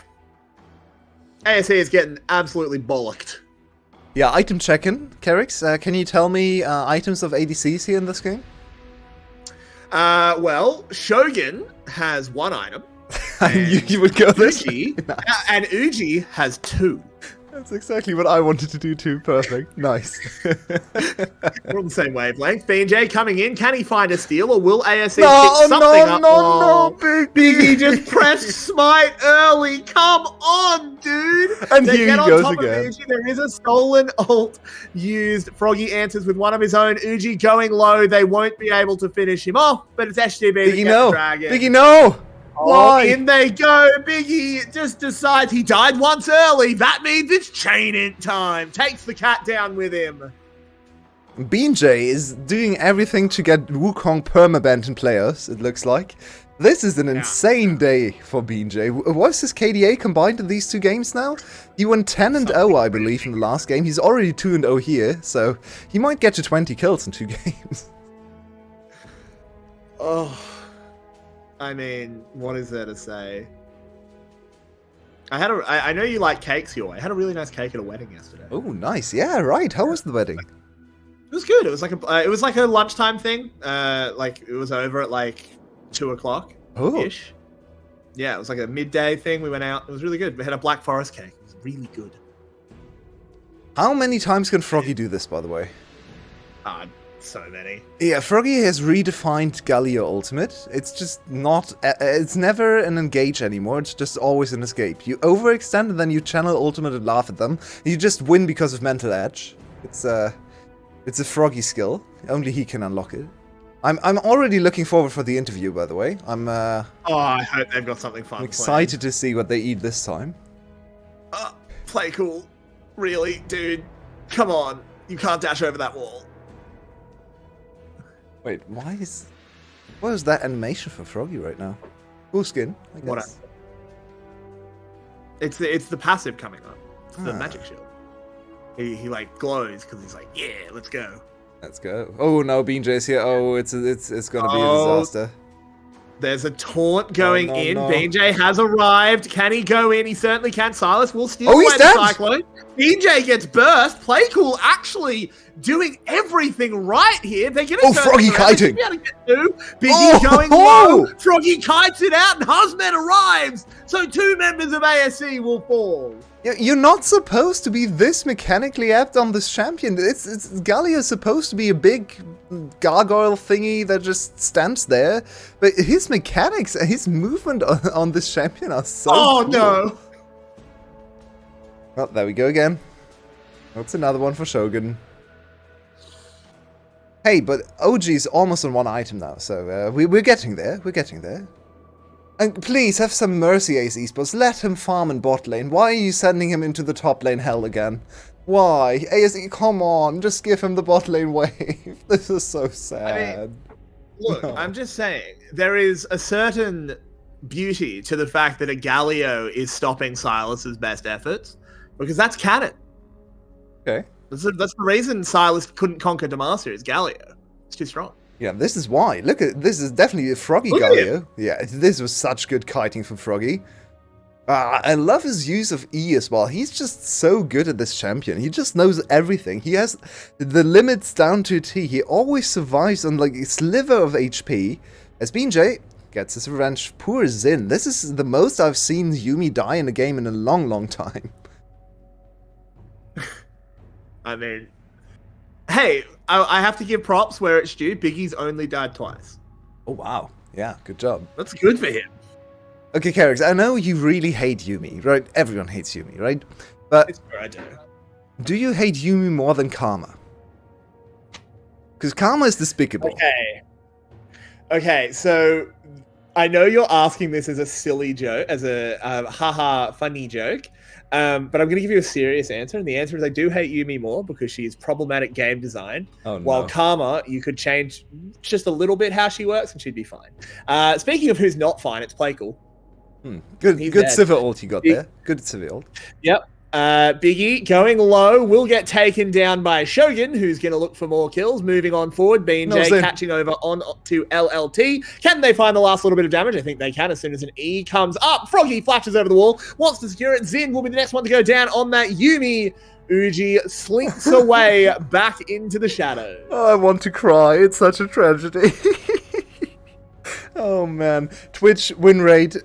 ASE is getting absolutely bollocked. Yeah, item check-in, Kerrix. Can you tell me items of ADCs here in this game? Well, Shogun has 1 item. I knew you would go this Uji, way. and Uji has 2. That's exactly what I wanted to do too. Perfect. Nice. We're on the same wavelength. BJ coming in. Can he find a steal, or will ASE pick No, something up? no, Biggie just pressed smite early. Come on, dude. And They here get he on goes top of again. Uji. There is a stolen ult used. Froggy answers with one of his own. Uji going low. They won't be able to finish him off, but it's SGB that Biggie, gets no. the dragon. Biggie, no. Oh, Why? in they go. Biggie just decides he died once early. That means it's chain int time. Takes the cat down with him. BJ is doing everything to get Wukong permabanned in players, it looks like. This is an insane day for BJ. What's his KDA combined in these 2 games now? He went 10-0, I believe, in the last game. He's already 2-0 here, so he might get to 20 kills in 2 games. Oh, I mean, what is there to say? I know you like cakes, Yoy. I had a really nice cake at a wedding yesterday. Oh, nice. Yeah, right. How was the wedding? It was good. It was like a lunchtime thing. Like it was over at like 2:00 ish. Yeah, it was like a midday thing. We went out. It was really good. We had a Black Forest cake. It was really good. How many times can Froggy do this, by the way? So many. Yeah, Froggy has redefined Galio Ultimate. It's just not... it's never an engage anymore. It's just always an escape. You overextend and then you channel Ultimate and laugh at them. You just win because of Mental Edge. It's a Froggy skill. Only he can unlock it. I'm already looking forward for the interview, by the way. I hope they've got something fun. I'm excited to see what they eat this time. Play cool. Really, dude. Come on. You can't dash over that wall. Wait, what is that animation for Froggy right now? Cool skin, I guess. It's the passive coming up. It's the magic shield. He like glows because he's like, yeah, let's go. Let's go. Oh no, BJ's here. Oh, it's gonna be a disaster. There's a taunt going in. No. BJ has arrived. Can he go in? He certainly can. Silas will steal he's away dead. the Cyclone. BJ gets burst. Playcool actually doing everything right here. They're getting Froggy kiting. Biggie going low. Froggy kites it out and Husman arrives. So 2 members of ASE will fall. You're not supposed to be this mechanically apt on this champion. Galio's supposed to be a big gargoyle thingy that just stands there, but his mechanics and his movement on this champion are so cool. No. Well, there we go again. That's another one for Shogun. Hey, but OG's almost on 1 item now, so we're getting there. We're getting there. And please, have some mercy, ASE Esports. Let him farm in bot lane. Why are you sending him into the top lane hell again? Why? ASE, come on. Just give him the bot lane wave. This is so sad. Look, I'm just saying, there is a certain beauty to the fact that a Galio is stopping Silas's best efforts, because that's canon. Okay. That's the reason Silas couldn't conquer Demacia is Galio. It's too strong. Yeah, this is why. Look at this is definitely a Froggy Galio. Yeah, this was such good kiting from Froggy. I love his use of E as well. He's just so good at this champion. He just knows everything. He has the limits down to a T. He always survives on like a sliver of HP. As BJ gets his revenge. Poor Zin. This is the most I've seen Yumi die in a game in a long, long time. I mean, hey, I have to give props where it's due. Biggie's only died twice. Oh, wow. Yeah, good job. That's good for him. Okay, Carrix, I know you really hate Yumi, right? Everyone hates Yumi, right? But It's fair, I do. do you hate Yumi more than Karma? Because Karma is despicable. Okay, so I know you're asking this as a silly joke, as a haha funny joke, but I'm going to give you a serious answer, and the answer is I do hate Yumi more because she's problematic game design. Oh, While no. Karma, you could change just a little bit how she works, and she'd be fine. Speaking of who's not fine, it's Playcool. Good He's good dead. civil ult you got there. Good civil ult. Yep. Biggie going low will get taken down by Shogun, who's going to look for more kills. Moving on forward, BJ catching over on to LLT. Can they find the last little bit of damage? I think they can as soon as an E comes up. Froggy flashes over the wall, wants to secure it. Zin will be the next one to go down on that Yumi. Uji slinks away back into the shadow. Oh, I want to cry. It's such a tragedy. Oh, man. Twitch win rate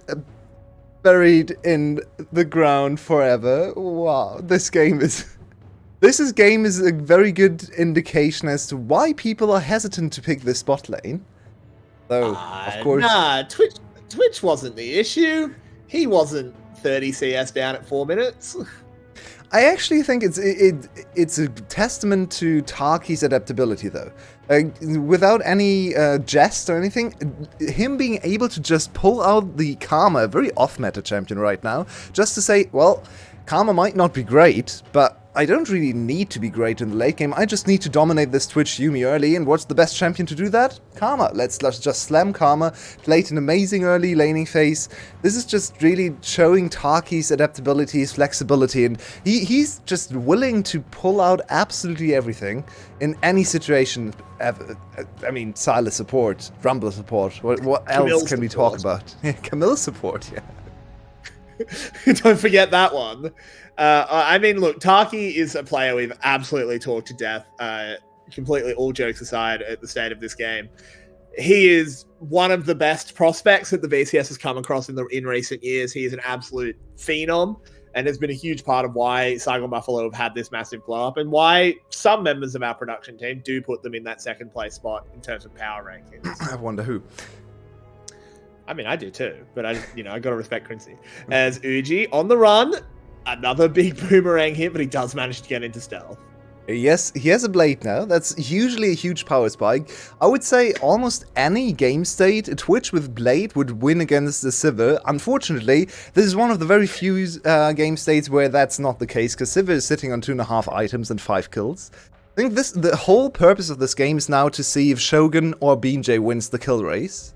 buried in the ground forever. Wow, this game is a very good indication as to why people are hesitant to pick this bot lane. Though, of course, Nah, Twitch wasn't the issue. He wasn't 30 CS down at 4 minutes. I actually think it's a testament to Taki's adaptability, though. Without any jest or anything, him being able to just pull out the Karma, a very off-meta champion right now, just to say, well, Karma might not be great, but I don't really need to be great in the late game. I just need to dominate this Twitch Yumi early, and what's the best champion to do that? Karma. Let's just slam Karma. Played an amazing early laning phase. This is just really showing Taki's adaptability, his flexibility, and he's just willing to pull out absolutely everything in any situation ever. I mean, Sylas support, Rumble support. What else can we talk about? Camille support, yeah. Don't forget that one. I mean, look, Taki is a player we've absolutely talked to death. Completely, all jokes aside, at the state of this game, he is one of the best prospects that the VCS has come across in recent years. He is an absolute phenom, and has been a huge part of why Saigon Buffalo have had this massive glow up, and why some members of our production team do put them in that second place spot in terms of power rankings. I wonder who. I mean, I do too, but I got to respect Quincy. As Uji on the run, another big boomerang hit, but he does manage to get into stealth. Yes, he has a blade now. That's usually a huge power spike. I would say almost any game state, a Twitch with blade would win against the Sivir. Unfortunately, this is one of the very few game states where that's not the case, because Sivir is sitting on 2.5 items and 5 kills. I think the whole purpose of this game is now to see if Shogun or BJ wins the kill race.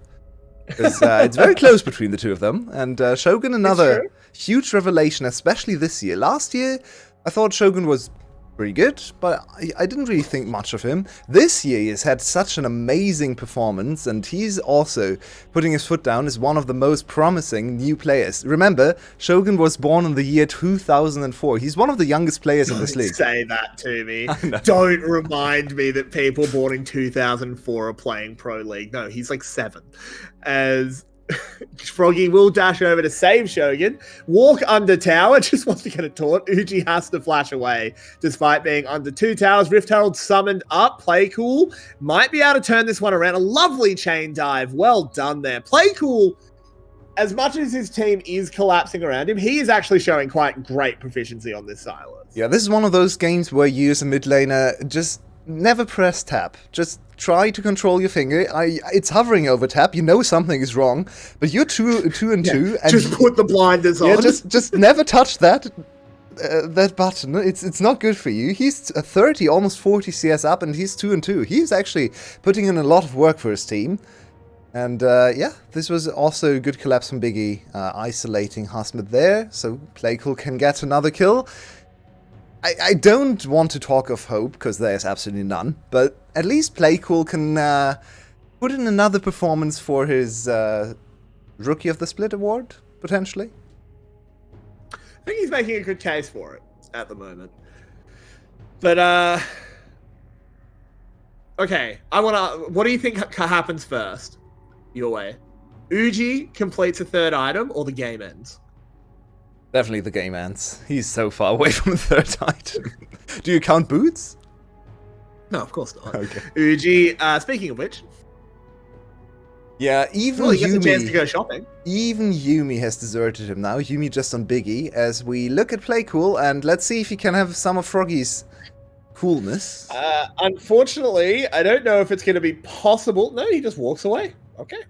Because it's very close between the two of them. And Shogun, another huge revelation, especially this year. Last year, I thought Shogun was pretty good, but I didn't really think much of him. This year, he has had such an amazing performance, and he's also putting his foot down as one of the most promising new players. Remember, Shogun was born in the year 2004. He's one of the youngest players in this league. Don't say that to me. Don't remind me that people born in 2004 are playing Pro League. No, he's like 7. As Froggy will dash over to save Shogun, walk under tower, just wants to get a taunt. Uji has to flash away despite being under 2 towers. Rift Herald summoned up. Play cool. Might be able to turn this one around. A lovely chain dive. Well done there. Play cool. As much as his team is collapsing around him, he is actually showing quite great proficiency on this Silas. Yeah, this is one of those games where you as a mid laner just never press tap. Just try to control your finger. It's hovering over tap. You know something is wrong, but you're 2 and 2. And just put the blinders on. Yeah, just never touch that button. It's not good for you. He's 30, almost 40 CS up, and he's 2 and 2. He's actually putting in a lot of work for his team. And yeah, this was also a good collapse from Biggie, isolating Hasmith there, so Playcool can get another kill. I don't want to talk of hope, because there's absolutely none, but at least Playcool can put in another performance for his Rookie of the Split award, potentially. I think he's making a good case for it at the moment. But, okay, what do you think happens first? Your way. Uji completes a 3rd item, or the game ends? Definitely the game ends. He's so far away from the 3rd item. Do you count boots? No, of course not. Okay. Uji, speaking of which. Yeah, even Well, he gets a chance to Yumi. go shopping. Even Yumi has deserted him now. Yumi just on Biggie as we look at Play Cool, and let's see if he can have some of Froggy's coolness. Unfortunately, I don't know if it's going to be possible. No, he just walks away. Okay.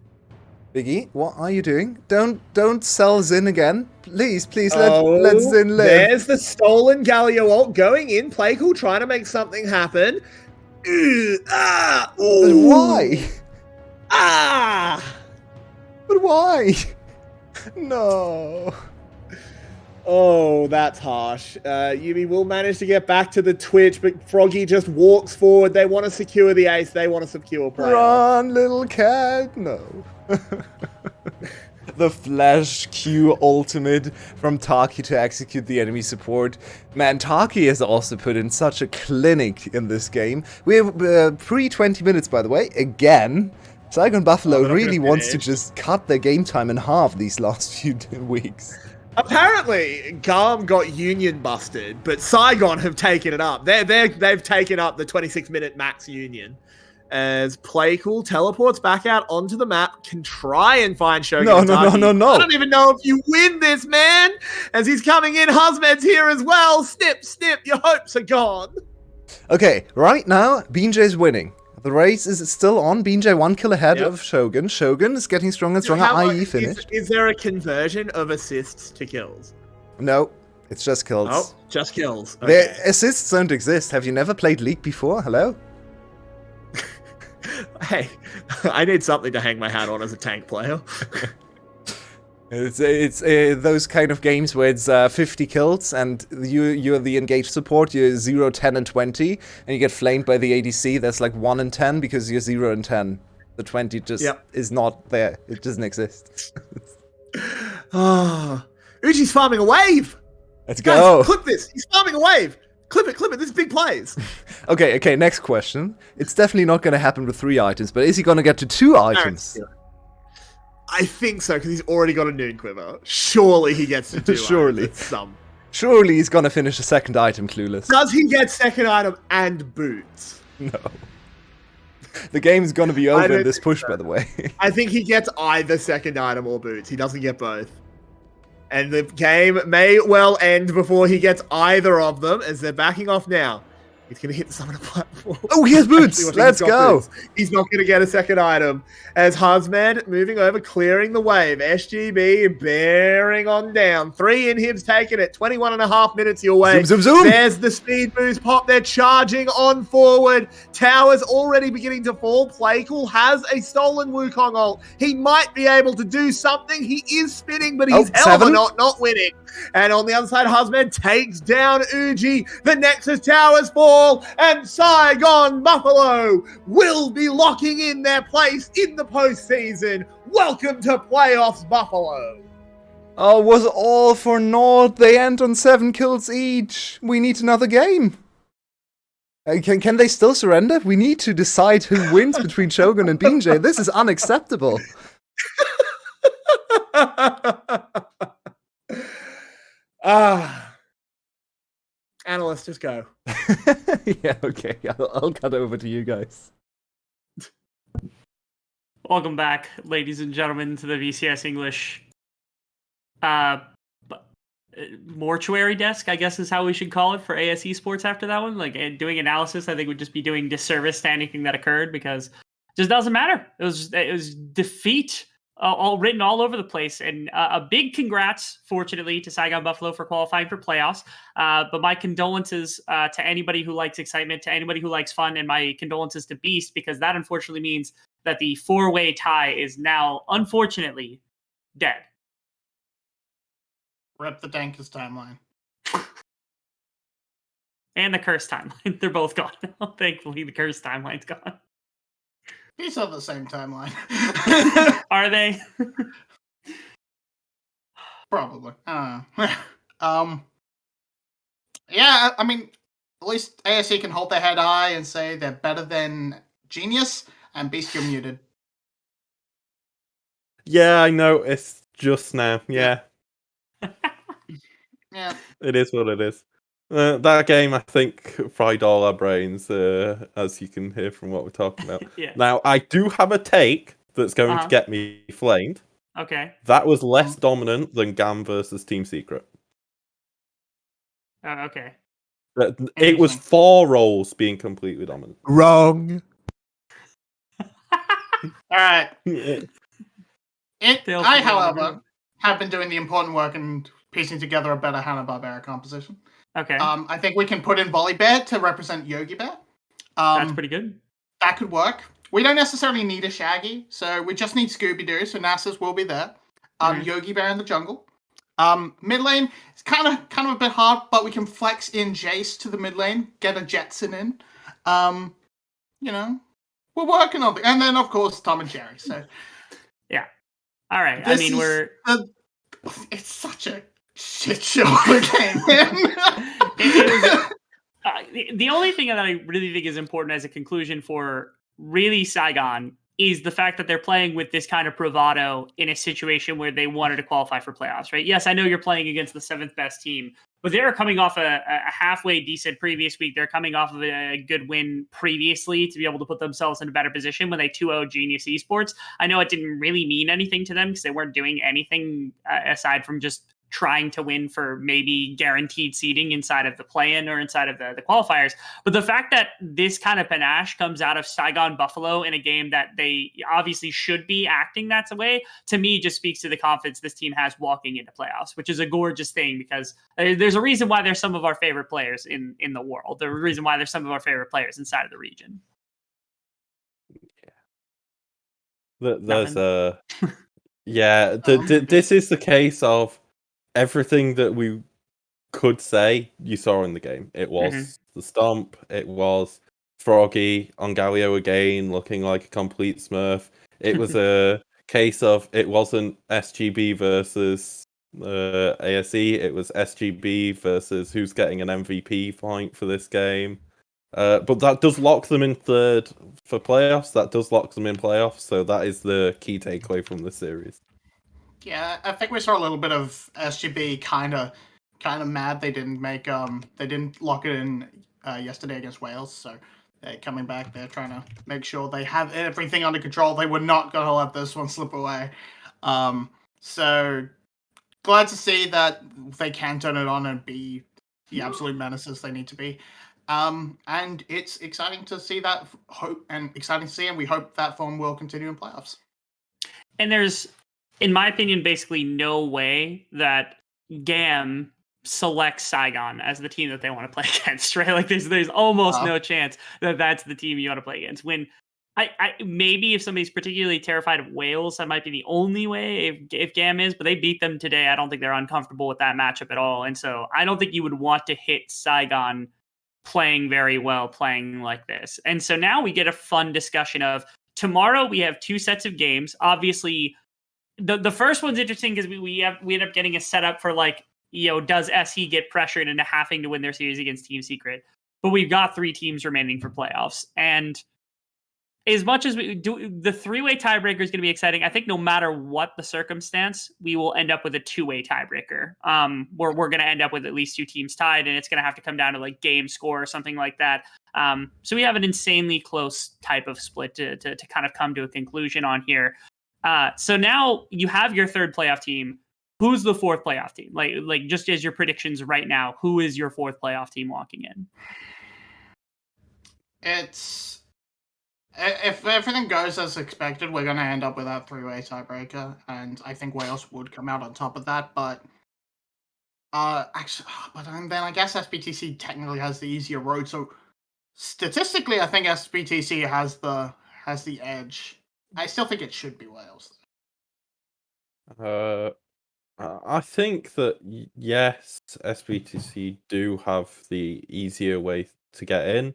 Biggie, what are you doing? Don't sell Zin again. Please, let Zin live. There's the stolen Galio ult going in. Playcool trying to make something happen. But why? But why? No. Oh, that's harsh. Yumi will manage to get back to the Twitch, but Froggy just walks forward. They want to secure the ace. They want to secure play. Run, little cat. No. The Flash Q ultimate from Taki to execute the enemy support. Man, Taki has also put in such a clinic in this game. We're pre-20 minutes, by the way, again. Saigon Buffalo really wants to just cut their game time in half these last few weeks. Apparently, GAM got union busted, but Saigon have taken it up. They've taken up the 26-minute max union. As Playcool teleports back out onto the map, can try and find Shogun. No. I don't even know if you win this, man. As he's coming in, Husmed's here as well. Snip, your hopes are gone. Okay, right now, Binjay's winning. The race is still on. Binjay 1 kill ahead of Shogun. Shogun is getting stronger and stronger, i.e. finished. Is there a conversion of assists to kills? No, it's just kills. Oh, just kills. Okay. Their assists don't exist. Have you never played League before? Hello? Hey, I need something to hang my hat on as a tank player. It's those kind of games where it's 50 kills and you're the engaged support, you're 0, 10, and 20, and you get flamed by the ADC that's like 1 and 10 because you're 0 and 10. The 20 just is not there. It doesn't exist. Uji's farming a wave! Let's go! Guys, clip this! He's farming a wave! Clip it, this is big plays! Okay, next question. It's definitely not going to happen with 3 items, but is he going to get to 2 items? I think so, because he's already got a noon quiver. Surely he gets to 2 Surely. items. Surely he's going to finish a second item, Clueless. Does he get second item and boots? No. The game's going to be over in this push, by the way. I think he gets either second item or boots. He doesn't get both. And the game may well end before he gets either of them, as they're backing off now. He's going to hit the summoner platform. Oh, he has boots! Let's go! Boots. He's not going to get a second item. As Husmed moving over, clearing the wave. SGB bearing on down. 3 inhibs taken it. 21.5 minutes your way. Zoom. There's the speed boost pop. They're charging on forward. Towers already beginning to fall. Playcool has a stolen Wukong ult. He might be able to do something. He is spinning, but he's hell of a not winning. And on the other side, Husmed takes down Uji. The Nexus towers fall, and Saigon Buffalo will be locking in their place in the postseason. Welcome to playoffs, Buffalo. Oh, was all for naught. They end on 7 kills each. We need another game. Can they still surrender? We need to decide who wins between Shogun and Binjay. This is unacceptable. Analyst, just go. Yeah, okay. I'll cut over to you guys. Welcome back, ladies and gentlemen, to the VCS English mortuary desk, I guess is how we should call it for ASE Esports after that one. Like, doing analysis, I think would just be doing disservice to anything that occurred because it just doesn't matter. It was defeat all written all over the place. And a big congrats, fortunately, to Saigon Buffalo for qualifying for playoffs. But my condolences to anybody who likes excitement, to anybody who likes fun, and my condolences to Beast, because that unfortunately means that the 4-way tie is now, unfortunately, dead. Rip the Dankers timeline. And the curse timeline. They're both gone now. Thankfully, the curse timeline's gone. These are the same timeline. Are they? Probably. Yeah, I mean, at least ASE can hold their head high and say they're better than Genius, and Beast, you're muted. Yeah, I noticed just now. Yeah. Yeah. It is what it is. That game, I think, fried all our brains, as you can hear from what we're talking about. Yeah. Now, I do have a take that's going to get me flamed. Okay. That was less dominant than GAM versus Team Secret. Okay. It was 4 roles being completely dominant. Wrong. All right. Tales I, from the however, have been doing the important work and piecing together a better Hanna-Barbera composition. Okay. I think we can put in Volley Bear to represent Yogi Bear. That's pretty good. That could work. We don't necessarily need a Shaggy, so we just need Scooby-Doo, so Nasus will be there. Yogi Bear in the jungle. Mid lane, it's kind of a bit hard, but we can flex in Jace to the mid lane, get a Jetson in. We're working on it. And then, of course, Tom and Jerry. So yeah. All right. I mean, it's such a shit show of a game. The only thing that I really think is important as a conclusion for really Saigon is the fact that they're playing with this kind of bravado in a situation where they wanted to qualify for playoffs, right? Yes, I know you're playing against the 7th best team, but they're coming off a halfway decent previous week. They're coming off of a good win previously to be able to put themselves in a better position when they 2-0 Genius Esports. I know it didn't really mean anything to them because they weren't doing anything aside from just trying to win for maybe guaranteed seeding inside of the play-in or inside of the qualifiers. But the fact that this kind of panache comes out of Saigon Buffalo in a game that they obviously should be acting that way, to me just speaks to the confidence this team has walking into playoffs, which is a gorgeous thing because there's a reason why they're some of our favorite players in the world. There's a reason why they're some of our favorite players inside of the region. There's this is the case of everything that we could say you saw in the game. It was the stomp, it was Froggy on Galio again looking like a complete smurf. It was a case of it wasn't SGB versus ASE, it was SGB versus who's getting an MVP point for this game. But that does lock them in 3rd for playoffs. That does lock them in playoffs, so that is the key takeaway from this series. Yeah, I think we saw a little bit of SGB kind of mad they didn't lock it in yesterday against Wales. So they're coming back. They're trying to make sure they have everything under control. They were not going to let this one slip away. So glad to see that they can turn it on and be the absolute menaces they need to be. And it's exciting to see that and we hope that form will continue in playoffs. And there's, in my opinion, basically no way that GAM selects Saigon as the team that they want to play against, right? Like there's almost no chance that that's the team you want to play against. When I maybe if somebody's particularly terrified of Wales, that might be the only way if GAM is, but they beat them today. I don't think they're uncomfortable with that matchup at all. And so I don't think you would want to hit Saigon playing very well, playing like this. And so now we get a fun discussion of tomorrow we have 2 sets of games. Obviously, the first one's interesting because we end up getting a setup for like, does SE get pressured into having to win their series against Team Secret? But we've got 3 teams remaining for playoffs. And as much as we do, the 3-way tiebreaker is going to be exciting. I think no matter what the circumstance, we will end up with a 2-way tiebreaker. We're going to end up with at least 2 teams tied, and it's going to have to come down to like game score or something like that. So we have an insanely close type of split to kind of come to a conclusion on here. So now you have your 3rd playoff team. Who's the 4th playoff team? Like just as your predictions right now, who is your 4th playoff team walking in? If everything goes as expected, we're going to end up with that 3-way tiebreaker, and I think Wales would come out on top of that. But then I guess SBTC technically has the easier road. So statistically, I think SBTC has the edge. I still think it should be Wales. I think that yes, SBTC do have the easier way to get in.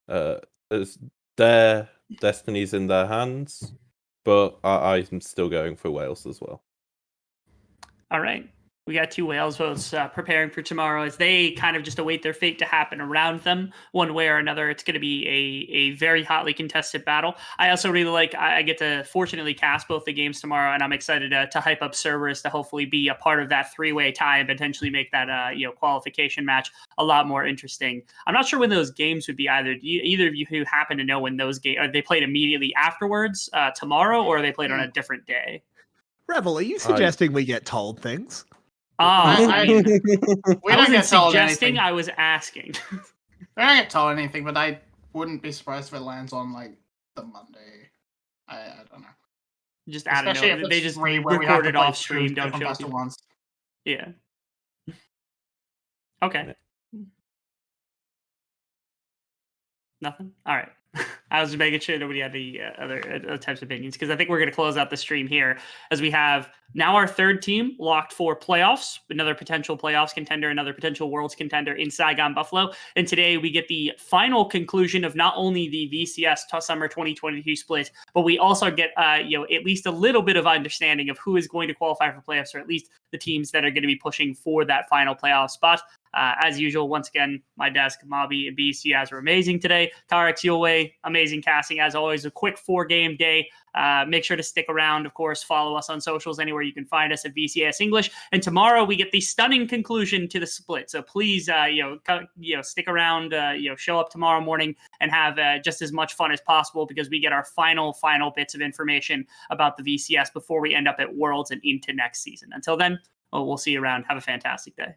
As their destiny's in their hands, but I'm still going for Wales as well. All right. We got two Wales votes preparing for tomorrow as they kind of just await their fate to happen around them one way or another. It's going to be a very hotly contested battle. I also really like, I get to fortunately cast both the games tomorrow, and I'm excited to hype up Cerberus to hopefully be a part of that three-way tie and potentially make that qualification match a lot more interesting. I'm not sure when those games would be either. Either of you who happen to know when those games, are they played immediately afterwards tomorrow, or are they played on a different day? Rebel, are you suggesting we get told things? I we wasn't don't get told suggesting, anything. I was asking. I don't get told anything, but I wouldn't be surprised if it lands on like the Monday. I don't know. Just out of Especially if nowhere. it's They just free where we have record to it play off stream, two don't different show best of people. ones. Yeah. Okay. Nothing? All right. I was just making sure nobody had the other types of opinions, because I think we're going to close out the stream here as we have now our third team locked for playoffs, another potential playoffs contender, another potential Worlds contender in Saigon Buffalo. And today we get the final conclusion of not only the VCS Summer 2022 split, but we also get at least a little bit of understanding of who is going to qualify for playoffs, or at least the teams that are going to be pushing for that final playoff spot. As usual, once again, my desk, Mobby, and BCS were amazing today. Tarek, Yulway, amazing casting as always. A quick 4-game day. Make sure to stick around. Of course, follow us on socials anywhere you can find us at VCS English. And tomorrow we get the stunning conclusion to the split. So please, stick around. Show up tomorrow morning and have just as much fun as possible, because we get our final bits of information about the VCS before we end up at Worlds and into next season. Until then, we'll see you around. Have a fantastic day.